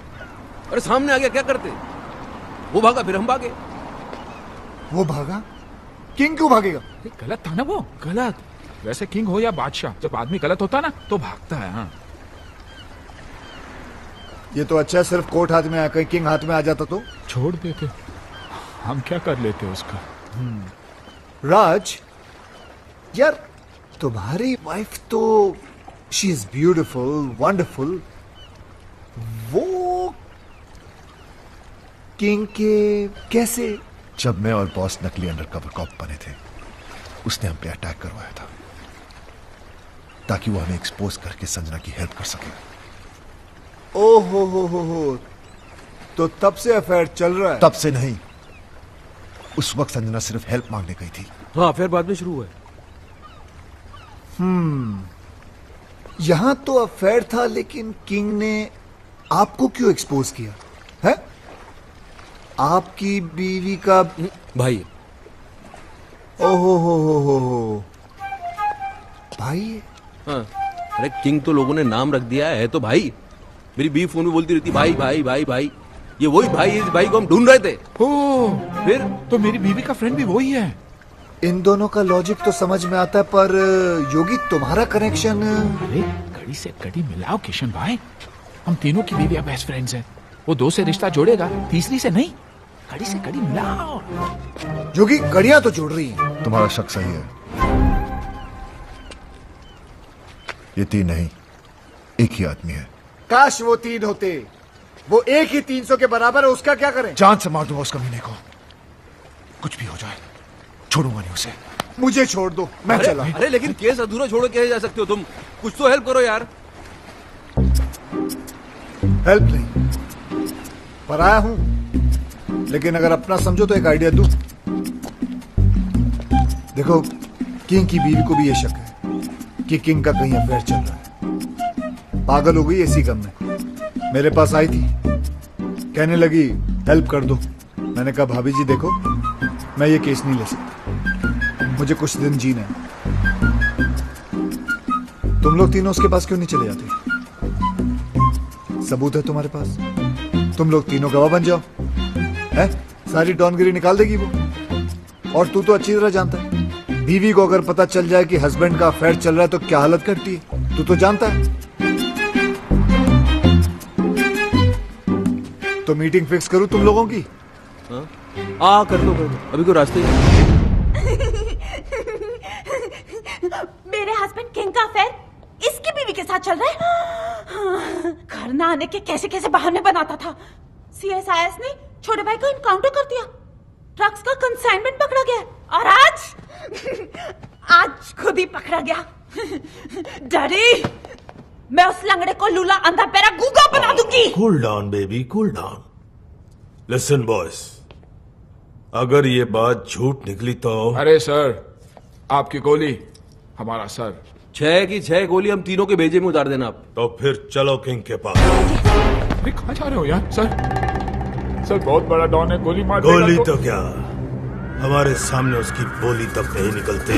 अरे सामने आ गया क्या करते? वो भागा फिर हम भागे। वो भागा? किंग क्यों भागेगा? गलत था ना वो। गलत वैसे किंग हो या बादशाह जब आदमी गलत होता ना तो भागता है। हाँ ये तो अच्छा सिर्फ कोर्ट हाथ में आकर किंग हाथ में आ जाता तो छोड़ देते। हम क्या कर लेते उसका। राज यार तुम्हारी वाइफ तो शी इज ब्यूटिफुल वंडरफुल। वो किंग के कैसे? जब मैं और बॉस नकली अंडरकवर कॉप बने थे उसने हम पे अटैक करवाया था ताकि वो हमें एक्सपोज करके संजना की हेल्प कर सके। ओहो हो तो तब से अफेयर चल रहा है? तब से नहीं, उस वक्त संजना सिर्फ हेल्प मांगने गई थी। हाँ फिर बाद में शुरू हुआ। यहां तो अफेयर था लेकिन किंग ने आपको क्यों एक्सपोज किया है? आपकी बीवी का भाई। ओहो हो भाई। हाँ अरे किंग तो लोगों ने नाम रख दिया है तो भाई। मेरी बीवी फोन में बोलती रहती भाई भाई भाई भाई। ये वही भाई इस भाई को हम ढूंढ रहे थे। फिर तो मेरी बीवी का फ्रेंड भी वही है। इन दोनों का लॉजिक तो समझ में आता है पर योगी तुम्हारा कनेक्शन। अरे कड़ी से कड़ी मिलाओ किशन भाई। हम तीनों की बीवियां बेस्ट फ्रेंड्स हैं। वो दो से रिश्ता जोड़ेगा तीसरी से नहीं। कड़ी से कड़ी मिलाओ। योगी कड़ियां तो जोड़ रही हैं। तुम्हारा शक सही है। ये तीन नहीं एक ही आदमी है। काश वो तीन होते। वो एक ही 300 के बराबर है। उसका क्या करें? जान से मार दूंगा उस कमीने को। कुछ भी हो जाए छोड़ूंगा नहीं उसे। मुझे छोड़ दो मैं चला। अरे लेकिन केस अधूरा छोड़ के जा सकते हो तुम। कुछ तो हेल्प करो यार। हेल्प नहीं पर आया हूं लेकिन अगर अपना समझो तो एक आइडिया दूं। देखो किंग की बीवी को भी ये शक है कि किंग का कहीं अफेयर चल रहा है। पागल हो गई इसी गम में। मेरे पास आई थी कहने लगी हेल्प कर दो। मैंने कहा भाभी जी देखो मैं ये केस नहीं ले सकता। मुझे कुछ दिन जीना है। तुम लोग तीनों उसके पास क्यों नहीं चले जाते? सबूत है तुम्हारे पास। तुम लोग तीनों गवाह बन जाओ। है सारी डॉनगिरी निकाल देगी वो। और तू तो अच्छी तरह जानता है, बीवी को अगर पता चल जाए कि हस्बैंड का अफेयर चल रहा है तो क्या हालत करती है, तू तो जानता है। तो मीटिंग फिक्स करूं तुम लोगों की? कर लो अभी कोई रास्ते मेरे हस्बैंड किंग का अफेयर इसकी बीवी के साथ चल रहा है। घर ना आने के कैसे कैसे बहाने बनाता था। सीएसआईएस ने छोटे भाई को इनकाउंटर कर दिया, ड्रग्स का कंसाइनमेंट पकड़ा गया और आज खुद ही पकड़ा गया। डैडी, मैं उस लंगड़े को लूला अंधा पैरा गूंगा बना दूंगी। Cool down baby, cool down. Listen boys, अगर ये बात झूठ निकली तो अरे सर, आपकी गोली हमारा सर। 6 की 6 गोली हम तीनों के भेजे में उतार देना आप। तो फिर चलो किंग के पास। अरे कहाँ जा रहे हो यार? सर बहुत बड़ा डॉन है, गोली मार गोली तो क्या, हमारे सामने उसकी बोली तक नहीं निकलती।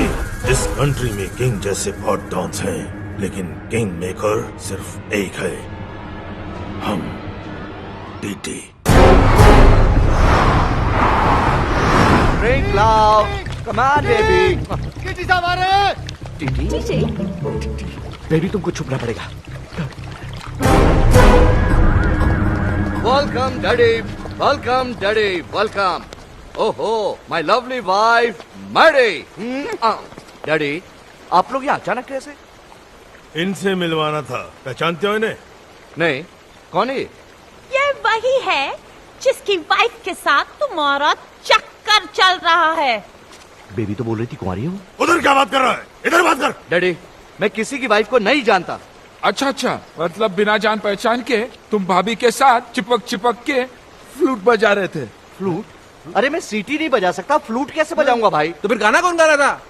इस कंट्री में किंग जैसे बहुत डॉन्स हैं, लेकिन किंग मेकर सिर्फ एक है, हम। TT. Drink loud. Come on, baby. TT साहब आ रहे हैं। टीटी? बेबी तुमको छुपना पड़ेगा। Welcome, Daddy. Welcome, Daddy. Welcome. ओहो, my lovely wife, Mary. Daddy, आप लोग यहाँ अचानक कैसे? इनसे मिलवाना था, पहचानते हो इन्हें? नहीं, कौन है ये वही है जिसकी वाइफ के साथ तुम्हारा चक्कर चल रहा है। बेबी तो बोल रही थी कुंवारी है वो। उधर क्या बात कर रहा है? इधर बात कर। डैडी, मैं किसी की वाइफ को नहीं जानता। अच्छा, मतलब बिना जान पहचान के तुम भाभी के साथ चिपक के फ्लूट बजा रहे थे। फ्लूट? अरे मैं सीटी नहीं बजा सकता, फ्लूट कैसे बजाऊंगा भाई? तो फिर गाना कौन गा रहा था?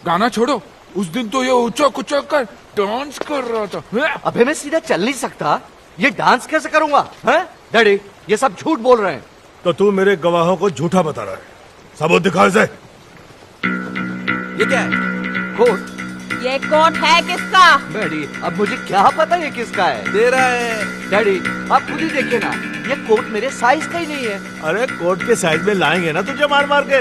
गाना छोड़ो, उस दिन तो ये उचक उचक कर डांस कर रहा था। अबे मैं सीधा चल नहीं सकता, ये डांस कैसे करूंगा? हैं? डैडी, ये सब झूठ बोल रहे हैं। तो तू मेरे गवाहों को झूठा बता रहा है, सबूत दिखा इसे। ये क्या है? कोट? ये कोट है किसका? डैडी, अब मुझे क्या पता ये किसका है? तेरा है। डैडी, आप खुद ही देखिए ना, ये कोट मेरे साइज का ही नहीं है। अरे कोट के साइज में लाएंगे ना तुझे मार मार के।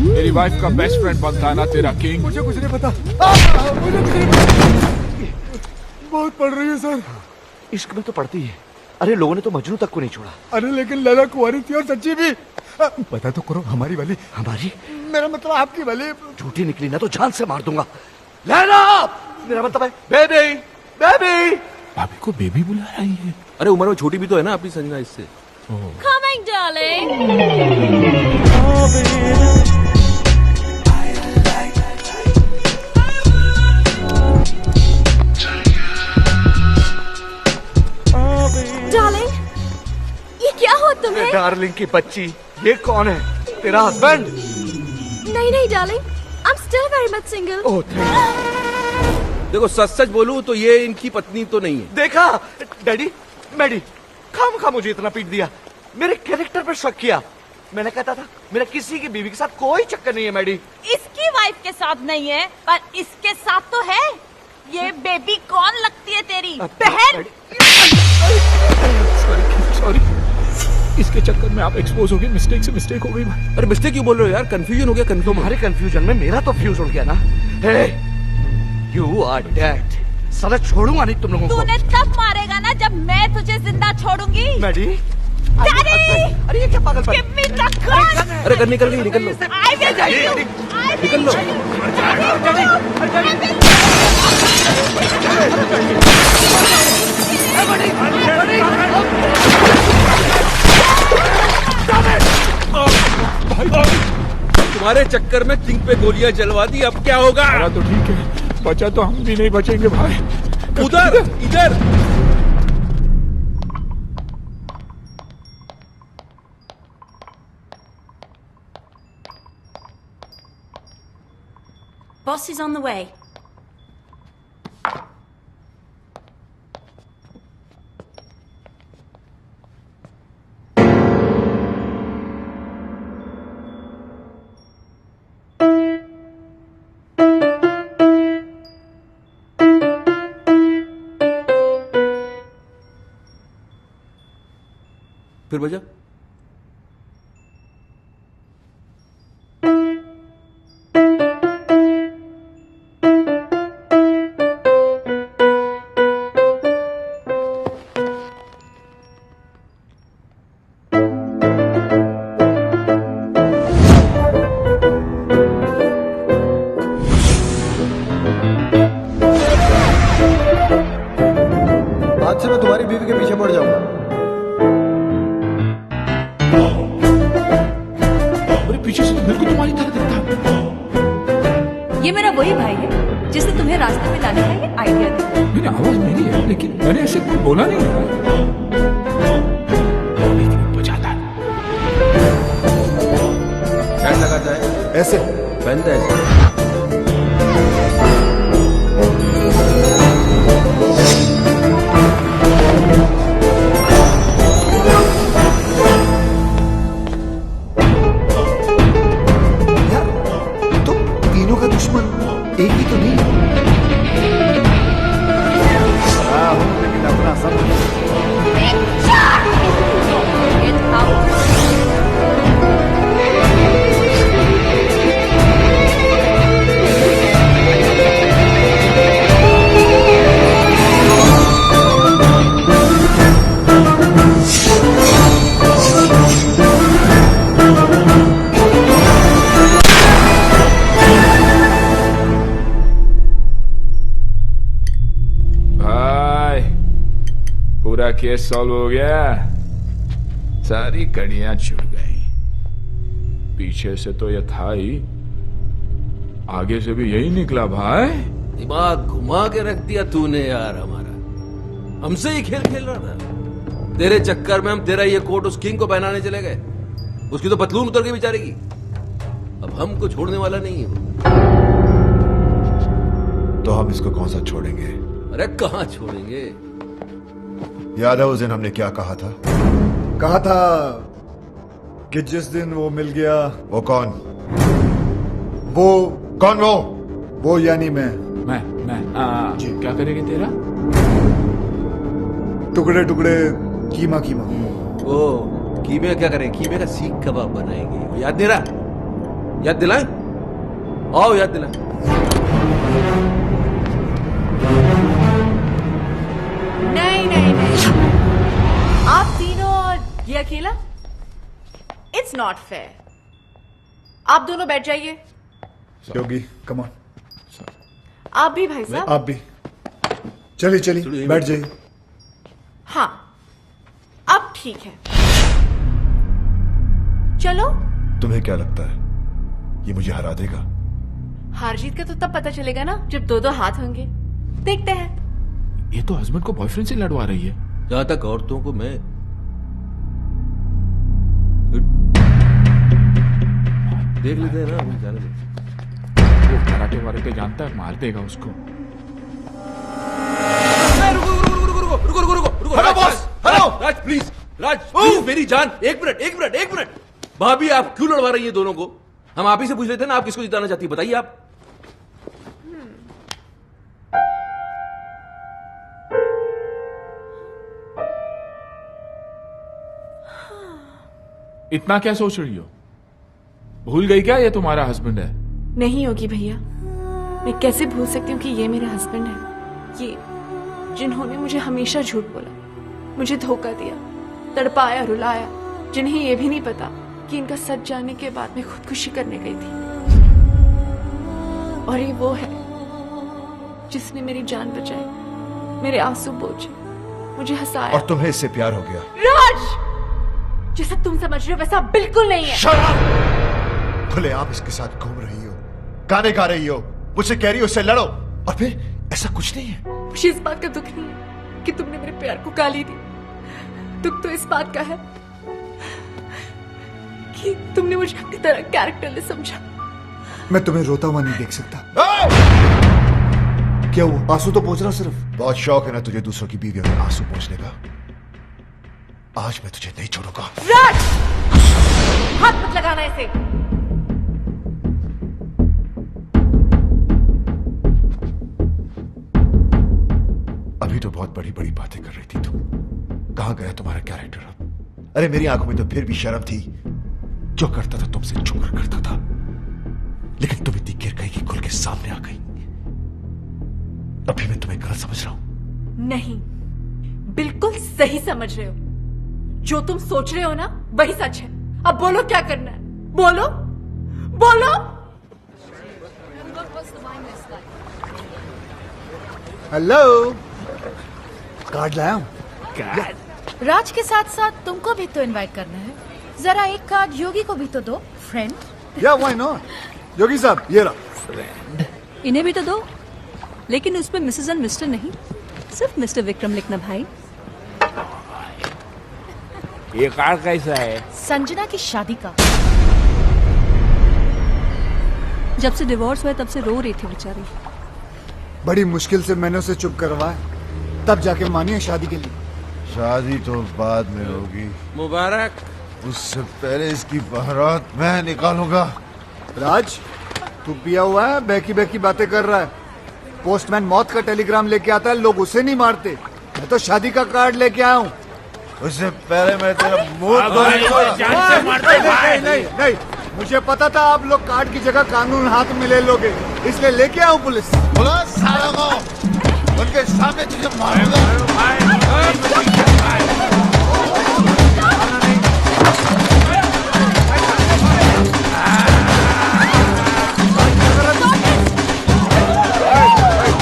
मेरी वाइफ का बेस्ट फ्रेंड बनता है ना तेरा किंग। मुझे कुछ नहीं पता। मुझे कुछ नहीं बहुत पड़ रही है सर। इश्क में तो पड़ती है। अरे लोगों ने तो मजनू तक को नहीं छोड़ा। अरे लेकिन लैला कुंवारी थी और सच्ची भी। पता तो करो, हमारी वाली। हमारी? मेरा मतलब आपकी वाली। झूठी निकली ना तो जान से मार दूंगा। लैला, मेरा मतलब है बेबी। बेबी, भाभी को बेबी बुला रही है। अरे उम्र में छोटी भी तो है ना अपनी संजना इससे। Coming, darling. डार्लिंग, ये क्या हो तुम्हें? डार्लिंग की बच्ची, ये कौन है? तेरा हस्बैंड? नहीं darling, I'm still very much single. ओह देखो सच बोलूं तो ये इनकी पत्नी तो नहीं है। देखा डैडी, मैडी खाम मुझे इतना पीट दिया, मेरे कैरेक्टर पर शक किया। मैंने कहता था मेरा किसी की बीवी के साथ कोई चक्कर नहीं है मैडी। इसकी वाइफ के साथ नहीं है, पर इसके साथ तो है। ये बेबी कौन लगती है तेरी बहन? सॉरी, इसके चक्कर में आप एक्सपोज हो गए। मिस्टेक हो गई भाई। अरे मिस्टेक क्यों बोल रहे हो यार? कंफ्यूजन हो गया। तुम्हारे कंफ्यूजन में मेरा तो फ्यूज उड़ गया ना। हे, यू आर डेड। साला छोड़ूंगा नहीं तुम लोगों को। तूने तब मारेगा ना जब मैं तुझे जिंदा छोड़ूंगी। मैडी, अरे ये क्या पागल? Give me the gun! अरे कर निकल गई, निकल लो। I will kill you! निकल लो। तुम्हारे चक्कर में किंग पे गोलियां जलवा दी, अब क्या होगा? अरे तो ठीक है, बचा तो हम भी नहीं बचेंगे भाई। उधर इधर। Boss is on the way. फिर बजा। आज से मैं तुम्हारी बीवी के पीछे पड़ जाऊंगा। अरे पीछे से तो मेरे को तुम्हारी तरह दिखता है। ये मेरा वही भाई है जिसने तुम्हें रास्ते में लाने का ये आइडिया दिया। मैंने आवाज मेरी है, लेकिन मैंने ऐसे कोई बोला नहीं है। बजाता है। क्या लगाता है? ऐसे पहनता है ऐसे। तीनों का दुश्मन एक ही तो नहीं है। लेकिन अपना सब पूरा केस सॉल्व हो गया, सारी कड़ियां छूट गई। पीछे से तो ये था ही, आगे से भी यही निकला भाई। दिमाग घुमा के रख दिया तूने यार हमारा। हमसे ही खेल खेल रहा था। तेरे चक्कर में हम तेरा ये कोट उस किंग को पहनाने चले गए। उसकी तो पतलून उतर के बेचारे की। अब हमको छोड़ने वाला नहीं है वो। तो हम इसको कौन सा छोड़ेंगे? अरे कहाँ छोड़ेंगे? याद है उस दिन हमने क्या कहा था? कहा था कि जिस दिन वो मिल गया। वो कौन? वो कौन? वो यानी मैं जी क्या करेंगे तेरा? टुकड़े टुकड़े कीमा कीमा। ओ कीमे क्या करें? कीमे का सीख कबाब बनाएंगे। याद नहीं रहा? याद दिलाएं? आओ याद दिलाएं। नहीं नहीं नहीं, आप तीनों और ये अकेला, इट्स नॉट फेयर। आप दोनों बैठ जाइए। योगी कम ऑन। आप भी भाई साहब। आप भी चलिए चलिए बैठ जाइए। हाँ अब ठीक है, चलो। तुम्हें क्या लगता है ये मुझे हरा देगा? हार जीत का तो तब पता चलेगा ना जब दो दो हाथ होंगे। देखते हैं। ये तो हस्बैंड को बॉयफ्रेंड से लड़वा रही है। जहां तक औरतों को मैं देख लेते हैं ना, जाने दो। वो कराटे वाराटे जानता है, मार देगा उसको। रुको hello boss, hello Raj please, Raj please मेरी जान, एक मिनट। भाभी आप क्यों लड़वा रही है दोनों को? हम आप ही से पूछ लेते हैं ना, आप किसको जिताना चाहती है बताइए आप। इतना क्या सोच रही हो? भूल गई क्या ये तुम्हारा हस्बैंड है? नहीं होगी भैया, मैं कैसे भूल सकती हूँ कि ये मेरा हस्बैंड है। ये जिन्होंने मुझे हमेशा झूठ बोला, मुझे धोखा दिया, तड़पाया रुलाया, जिन्हें ये भी नहीं पता कि इनका सच जानने के बाद मैं खुदकुशी करने गई थी। और ये वो है जिसने मेरी जान बचाई, मेरे आंसू पोंछे, मुझे हंसाया। और तुम्हें इससे प्यार हो गया? राज, जैसा तुम समझ रहे हो वैसा बिल्कुल नहीं है। खुले आप इसके साथ घूम रही हो, गाने गा रही हो, मुझसे कह रही हो उससे लड़ो, और फिर ऐसा कुछ नहीं है। मुझे इस बात का दुख नहीं है कि तुमने मेरे प्यार को गाली दी। दुख तो इस बात का है कि तुमने मुझे अपनी तरह कैरेक्टरलेस समझा। मैं तुम्हें रोता हुआ नहीं देख सकता। क्या वो आंसू तो पोंछ रहा सिर्फ। बहुत शौक है ना तुझे दूसरों की बीवियों में आंसू पोंछने का। आज मैं तुझे नहीं छोड़ूंगा। राज, हाथ मत लगाना ऐसे। अभी तो बहुत बड़ी बड़ी बातें कर रही थी तुम। कहां गया तुम्हारा कैरेक्टर? अरे मेरी आंखों में तो फिर भी शर्म थी। जो करता था तुमसे छुप कर करता था, लेकिन तुम इतनी गिर गई कि खुल के सामने आ गई। अभी मैं तुम्हें गलत समझ रहा हूं? नहीं, बिल्कुल सही समझ रहे हो। जो तुम सोच रहे हो ना वही सच है। अब बोलो क्या करना है, बोलो बोलो। हेलो, कार्ड लाया हूं। राज के साथ साथ तुमको भी तो इनवाइट करना है। जरा एक कार्ड योगी को भी तो दो, फ्रेंड। या व्हाई नॉट। योगी साहब ये रहा। इन्हें भी तो दो, लेकिन उसमें मिसेस एंड मिस्टर नहीं, सिर्फ मिस्टर विक्रम लिखना भाई। ये कार्ड कैसा है? संजना की शादी का। जब से डिवोर्स हुआ तब से रो रही थी बेचारी। बड़ी मुश्किल से मैंने उसे चुप करवाया, तब जाके मानी है शादी के लिए। शादी तो बाद में होगी। मुबारक। उससे पहले इसकी बारात मैं निकालूंगा। राज, तू पिया हुआ है, बहकी बहकी बातें कर रहा है। पोस्टमैन मौत का टेलीग्राम लेके आता है, लोग उसे नहीं मारते। मैं तो शादी का कार्ड लेके आया हूँ। उससे पहले मैं तेरा मुंह नहीं, मुझे पता था आप लोग कार्ड की जगह कानून हाथ में ले लोगे, इसलिए लेके आऊं पुलिस। सालों को उनके सामने तुझे मारूंगा।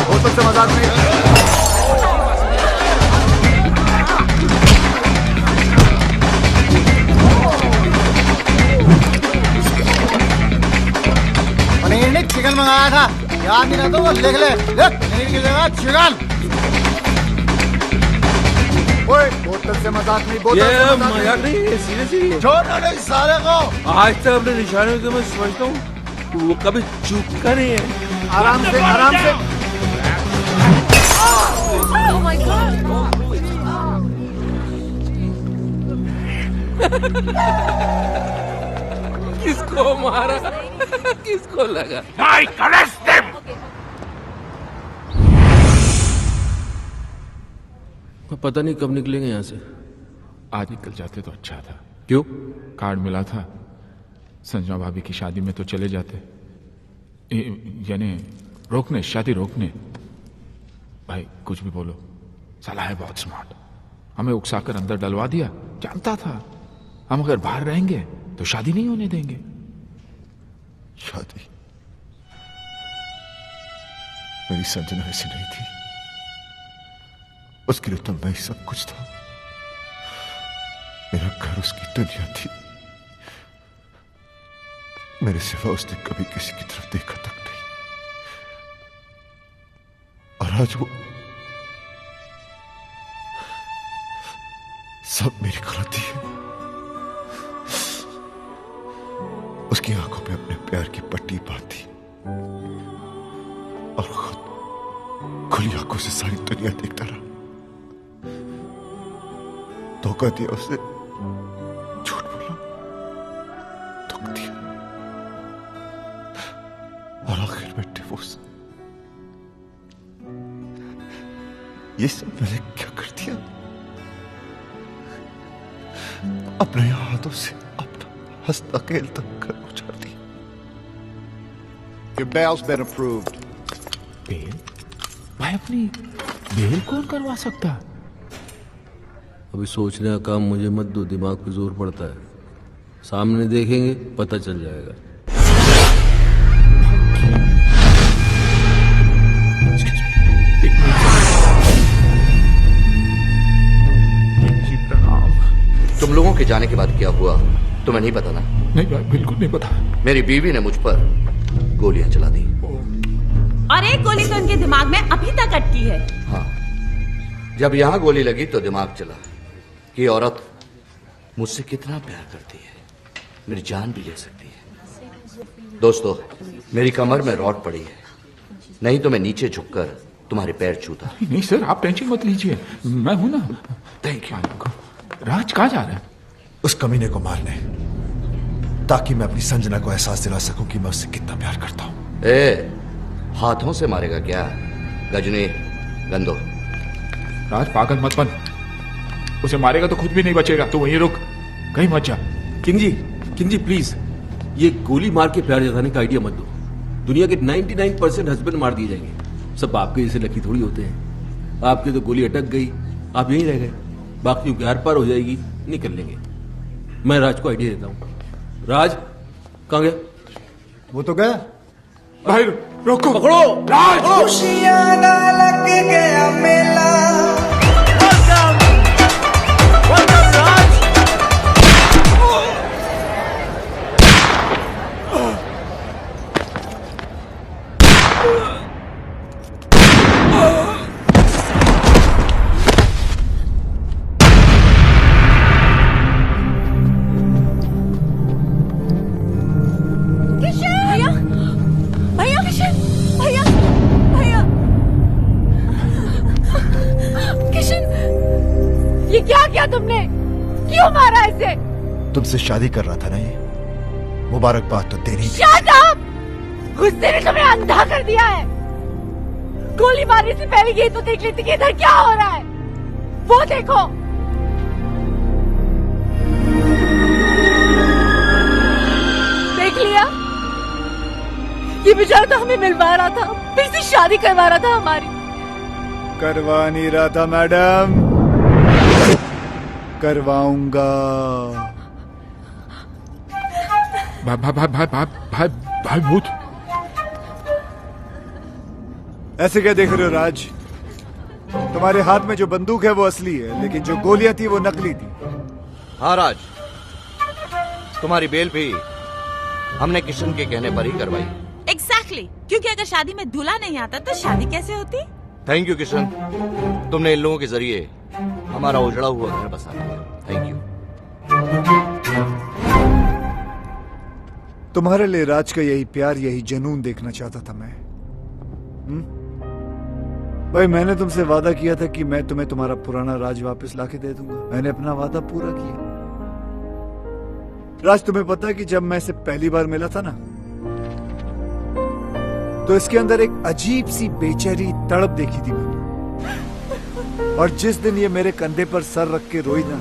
बोतल से मजाक नहीं। पनीर ने चिकन मंगाया था, याद नहीं तो वो लिख ले। पनीर की जगह चिकन। ओए, बोतल से मजाक नहीं। बोतल से मजाक नहीं, सीरियसली। छोड़ो नहीं साले को। आज तक अपने निशाने को मैं समझता हूँ, वो कभी चूका नहीं है। आराम से, आराम से। Oh my God! किसको मारा? किसको लगा? Mike, arrest them! पता नहीं कब निकलेंगे यहाँ से। आज निकल जाते तो अच्छा था। क्यों? कार्ड मिला था, संजना भाभी की शादी में तो चले जाते। यानी रोकने, शादी रोकने। भाई कुछ भी बोलो, साला है बहुत स्मार्ट। हमें उकसाकर अंदर डलवा दिया। जानता था हम अगर बाहर रहेंगे तो शादी नहीं होने देंगे। शादी? मेरी संजना ऐसी नहीं थी। उसके लिए तो मैं ही सब कुछ था। मेरा घर उसकी दुनिया थी। मेरे सिवा उसने कभी किसी की तरफ देखा तक नहीं। और आज वो सब मेरी गलती है। उसकी आंखों पे अपने प्यार की पट्टी बांधी और खुद खुली आंखों से सारी दुनिया देखता रहा। धोखा दिया उसे, झूठ बोला, दुख दिया और आखिर में डिवोर्स। ये सब मैंने क्या कर दिया? अपने हाथों से अपना हंसता खेलता घर उजाड़ दिया। Your bail's been approved. Bail? भाई अपनी बेल कौन करवा सकता? अभी सोचने का काम मुझे मत दो, दिमाग पे जोर पड़ता है। सामने देखेंगे पता चल जाएगा। तुम लोगों के जाने के बाद क्या हुआ तुम्हें नहीं पता ना? नहीं भाई, बिल्कुल नहीं पता। मेरी बीवी ने मुझ पर गोलियां चला दी। और एक गोली तो उनके दिमाग में अभी तक अटकी है। हाँ, जब यहाँ गोली लगी तो दिमाग चला कि औरत मुझसे कितना प्यार करती है, मेरी जान भी ले सकती है। दोस्तों, मेरी कमर में रॉड पड़ी है, नहीं तो मैं नीचे झुककर तुम्हारे पैर छूता। नहीं सर, आप टेंशन मत लीजिए, मैं हूं ना। Thank you. राज कहाँ जा रहा है? उस कमीने को मारने, ताकि मैं अपनी संजना को एहसास दिला सकूं कि मैं उससे कितना प्यार करता हूं। ए, हाथों से मारेगा क्या? गजनी, गंदो। राज पागल मत बन, उसे मारेगा तो खुद भी नहीं बचेगा। तो वहीं रुक। कहीं मत जा। किंग जी प्लीज, ये गोली मार के प्यार जताने का आइडिया मत दो। दुनिया के 99% हस्बैंड मार दिए जाएंगे। सब आपके जैसे लकी थोड़ी होते हैं। आपके तो गोली अटक गई, आप यहीं रह गए, बाकी की आर पार हो जाएगी, निकल लेंगे। मैं राज को आइडिया देता हूँ। राज कहाँ गया? वो तो गया। भाई रोको, पकड़ो राज। खुशियां ना लग गया मेला। ये क्या किया तुमने? क्यों मारा इसे? तुमसे शादी कर रहा था ना ये, मुबारकबाद तो देनी थी। Shut up! गुस्से ने तुम्हें अंधा कर दिया है। गोली मारने से पहले ये तो देख लेती कि इधर क्या हो रहा है। वो देखो। देख लिया? ये बेचारा तो हमें मिलवा रहा था, फिर से शादी करवा रहा था हमारी। करवा नहीं रहा था मैडम, करवाऊंगा। भाई भूत। ऐसे क्या देख रहे हो राज? तुम्हारे हाथ में जो बंदूक है वो असली है, लेकिन जो गोलियां थी वो नकली थी। हाँ राज, तुम्हारी बेल भी हमने किशन के कहने पर ही करवाई। एग्जैक्टली, क्योंकि अगर शादी में दूल्हा नहीं आता तो शादी कैसे होती? थैंक यू किशन, तुमने इन लोगों के जरिए हमारा उजड़ा हुआ घर बसा दिया। Thank you. तुम्हारे लिए राज का यही प्यार, यही जुनून देखना चाहता था मैं। भाई मैंने तुमसे वादा किया था कि मैं तुम्हें तुम्हारा पुराना राज वापस लाके दे दूंगा। मैंने अपना वादा पूरा किया। राज, तुम्हें पता है कि जब मैं इसे पहली बार मिला था ना, तो इसके अंदर एक अजीब सी बेचैनी तड़प देखी थी मैंने। और जिस दिन ये मेरे कंधे पर सर रख के रोई ना,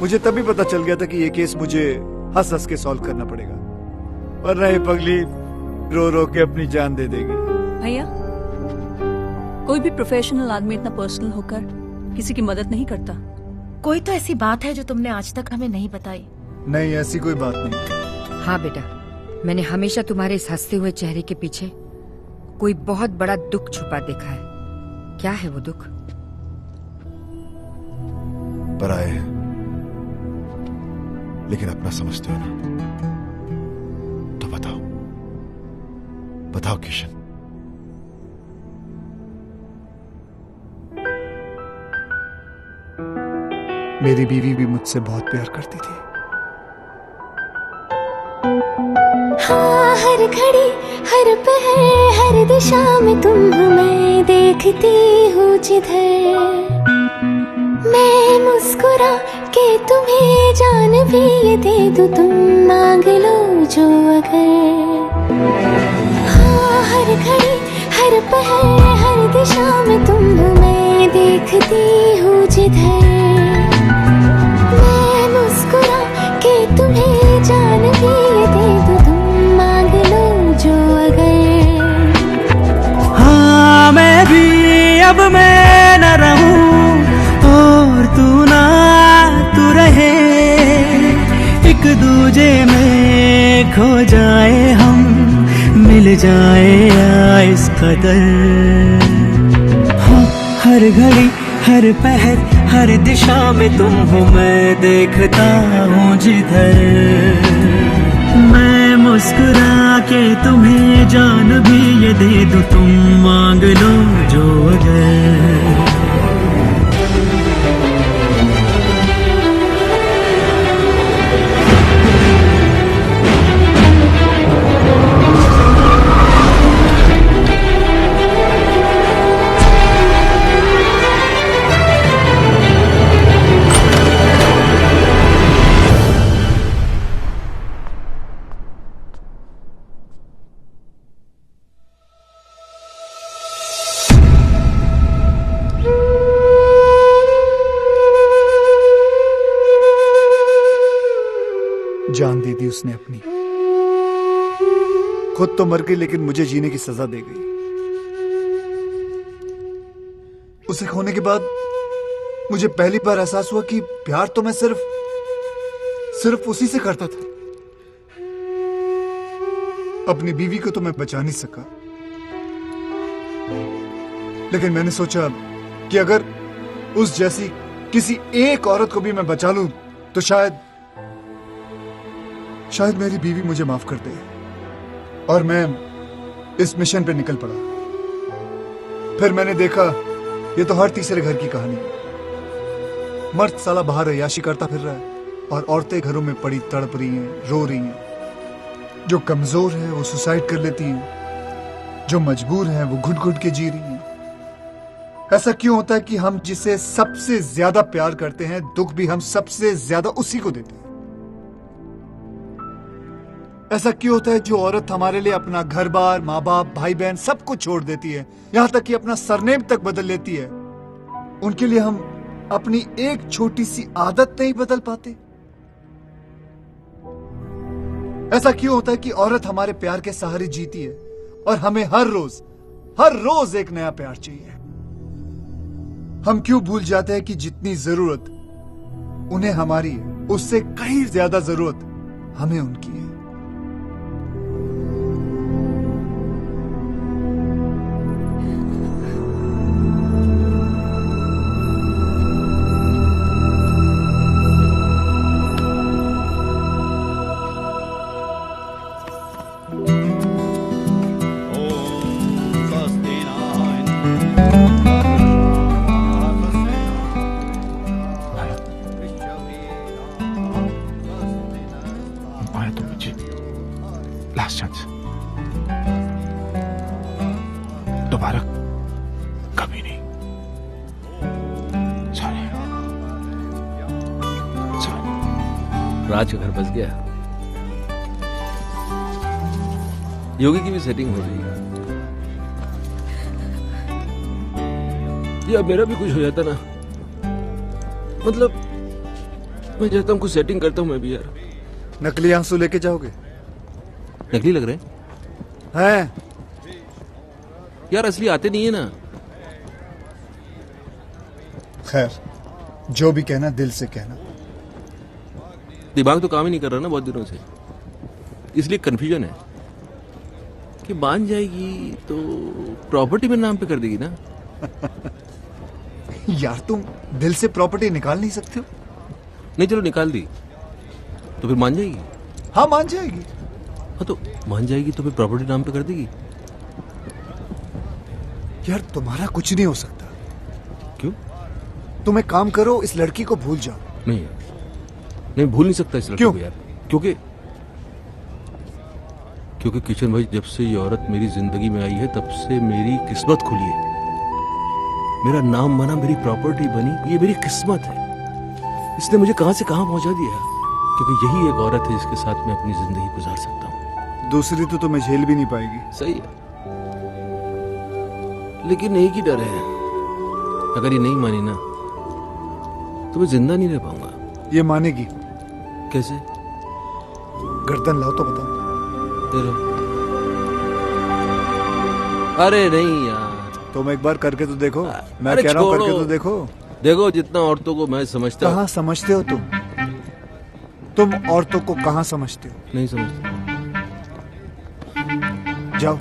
मुझे तभी पता चल गया था कि ये केस मुझे हंस हंस के सॉल्व करना पड़ेगा, वरना ये पगली रो रो के अपनी जान दे देगी। भैया, कोई भी प्रोफेशनल आदमी इतना पर्सनल होकर किसी की मदद नहीं करता। कोई तो ऐसी बात है जो तुमने आज तक हमें नहीं बताई। नहीं, ऐसी कोई बात नहीं। हाँ बेटा, मैंने हमेशा तुम्हारे इस हंसते हुए चेहरे के पीछे कोई बहुत बड़ा दुख छुपा देखा है। क्या है वो दुख? पराए है, लेकिन अपना समझते हो ना, तो बताओ, बताओ किशन। मेरी बीवी भी मुझसे बहुत प्यार करती थी। हाँ, हर घड़ी हर पहर हर दिशा में तुम हमें देखती हूँ। जिधर मैं मुस्कुरा के तुम्हें जान भी ये दे दूँ, तुम मांग लो जो अगर। हाँ, हर घड़ी हर पहर हर दिशा में तुम हमें देखती हूँ। जिधर मैं मुस्कुरा के तुम्हें जान भी ये दे दूँ, तुम मांग लो जो अगर। हाँ, मैं भी अब मैं न रहूं और तू ना तू रहे, एक दूजे में खो जाए हम, मिल जाए या इस कदर। हाँ, हर घड़ी हर पहर हर दिशा में तुम हो, मैं देखता हूँ जिधर। मैं मुस्कुरा के तुम्हें जान भी ये दे दूँ, तुम मांग लो जो अगर। जान दे दी उसने अपनी। खुद तो मर गई लेकिन मुझे जीने की सजा दे गई। उसे खोने के बाद मुझे पहली बार एहसास हुआ कि प्यार तो मैं सिर्फ उसी से करता था। अपनी बीवी को तो मैं बचा नहीं सका, लेकिन मैंने सोचा कि अगर उस जैसी किसी एक औरत को भी मैं बचा लूं तो शायद मेरी बीवी मुझे माफ कर दे। और मैं इस मिशन पे निकल पड़ा। फिर मैंने देखा ये तो हर तीसरे घर की कहानी है। मर्द साला बाहर अय्याशी करता फिर रहा है और औरतें घरों में पड़ी तड़प रही हैं, रो रही हैं। जो कमजोर है वो सुसाइड कर लेती हैं, जो मजबूर है वो घुट घुट के जी रही हैं। ऐसा क्यों होता है कि हम जिसे सबसे ज्यादा प्यार करते हैं, दुख भी हम सबसे ज्यादा उसी को देते हैं? ऐसा क्यों होता है जो औरत हमारे लिए अपना घर बार, माँ बाप, भाई बहन सब कुछ छोड़ देती है, यहां तक कि अपना सरनेम तक बदल लेती है, उनके लिए हम अपनी एक छोटी सी आदत नहीं बदल पाते? ऐसा क्यों होता है कि औरत हमारे प्यार के सहारे जीती है और हमें हर रोज एक नया प्यार चाहिए? हम क्यों भूल जाते हैं कि जितनी जरूरत उन्हें हमारी है, उससे कहीं ज्यादा जरूरत हमें उनकी है? लास्ट चांस, दोबारा कभी नहीं। सॉरी। राज का घर बस गया। योगी की भी सेटिंग हो रही है। या मेरा भी कुछ हो जाता ना, मतलब मैं चाहता हूँ कुछ सेटिंग करता हूँ मैं भी यार। नकली आंसू लेके जाओगे? नकली लग रहे हैं यार, असली आते नहीं है ना। खैर, जो भी कहना दिल से कहना। दिमाग तो काम ही नहीं कर रहा ना बहुत दिनों से, इसलिए कंफ्यूजन है कि मान जाएगी तो प्रॉपर्टी में नाम पे कर देगी ना। यार तुम दिल से प्रॉपर्टी निकाल नहीं सकते हो? नहीं चलो निकाल दी तो फिर मान जाएगी। हाँ मान जाएगी। हाँ तो मान जाएगी तो फिर प्रॉपर्टी नाम पे कर देगी। यार तुम्हारा कुछ नहीं हो सकता। क्यों? तुम एक काम करो, इस लड़की को भूल जाओ। नहीं भूल नहीं सकता इस लड़की को यार, क्योंकि किशन भाई जब से ये औरत मेरी जिंदगी में आई है तब से मेरी किस्मत खुली है। मेरा नाम बना, मेरी प्रॉपर्टी बनी, ये मेरी किस्मत है। इसने मुझे कहां से कहां पहुंचा दिया, क्योंकि यही एक औरत है जिसके साथ मैं अपनी जिंदगी गुजार सकता हूँ। दूसरी तो तुम्हें झेल भी नहीं पाएगी। सही है, लेकिन एक ही डर है, अगर ये नहीं मानी ना तो मैं जिंदा नहीं रह पाऊंगा। ये मानेगी। कैसे? गर्दन लाओ तो बताओ। अरे नहीं यार, तुम एक बार करके तो देखो। मैं कह रहा हूँ करके तो देखो। देखो जितना औरतों को मैं समझता। कहाँ समझते हो तुम औरतों को कहाँ समझते हो? नहीं समझते। जाओ।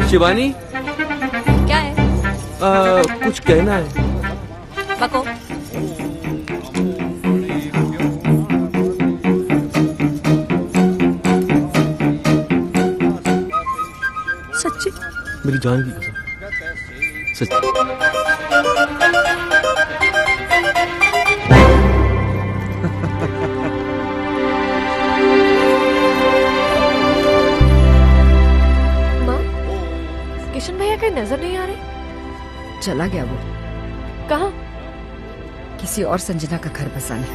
शिवानी क्या है? कुछ कहना है। बको। सच्ची मेरी जान की कसम, सच्ची। किशन भैया कहीं नजर नहीं आ रहे? चला गया वो। कहाँ? किसी और संजना का घर बसाने।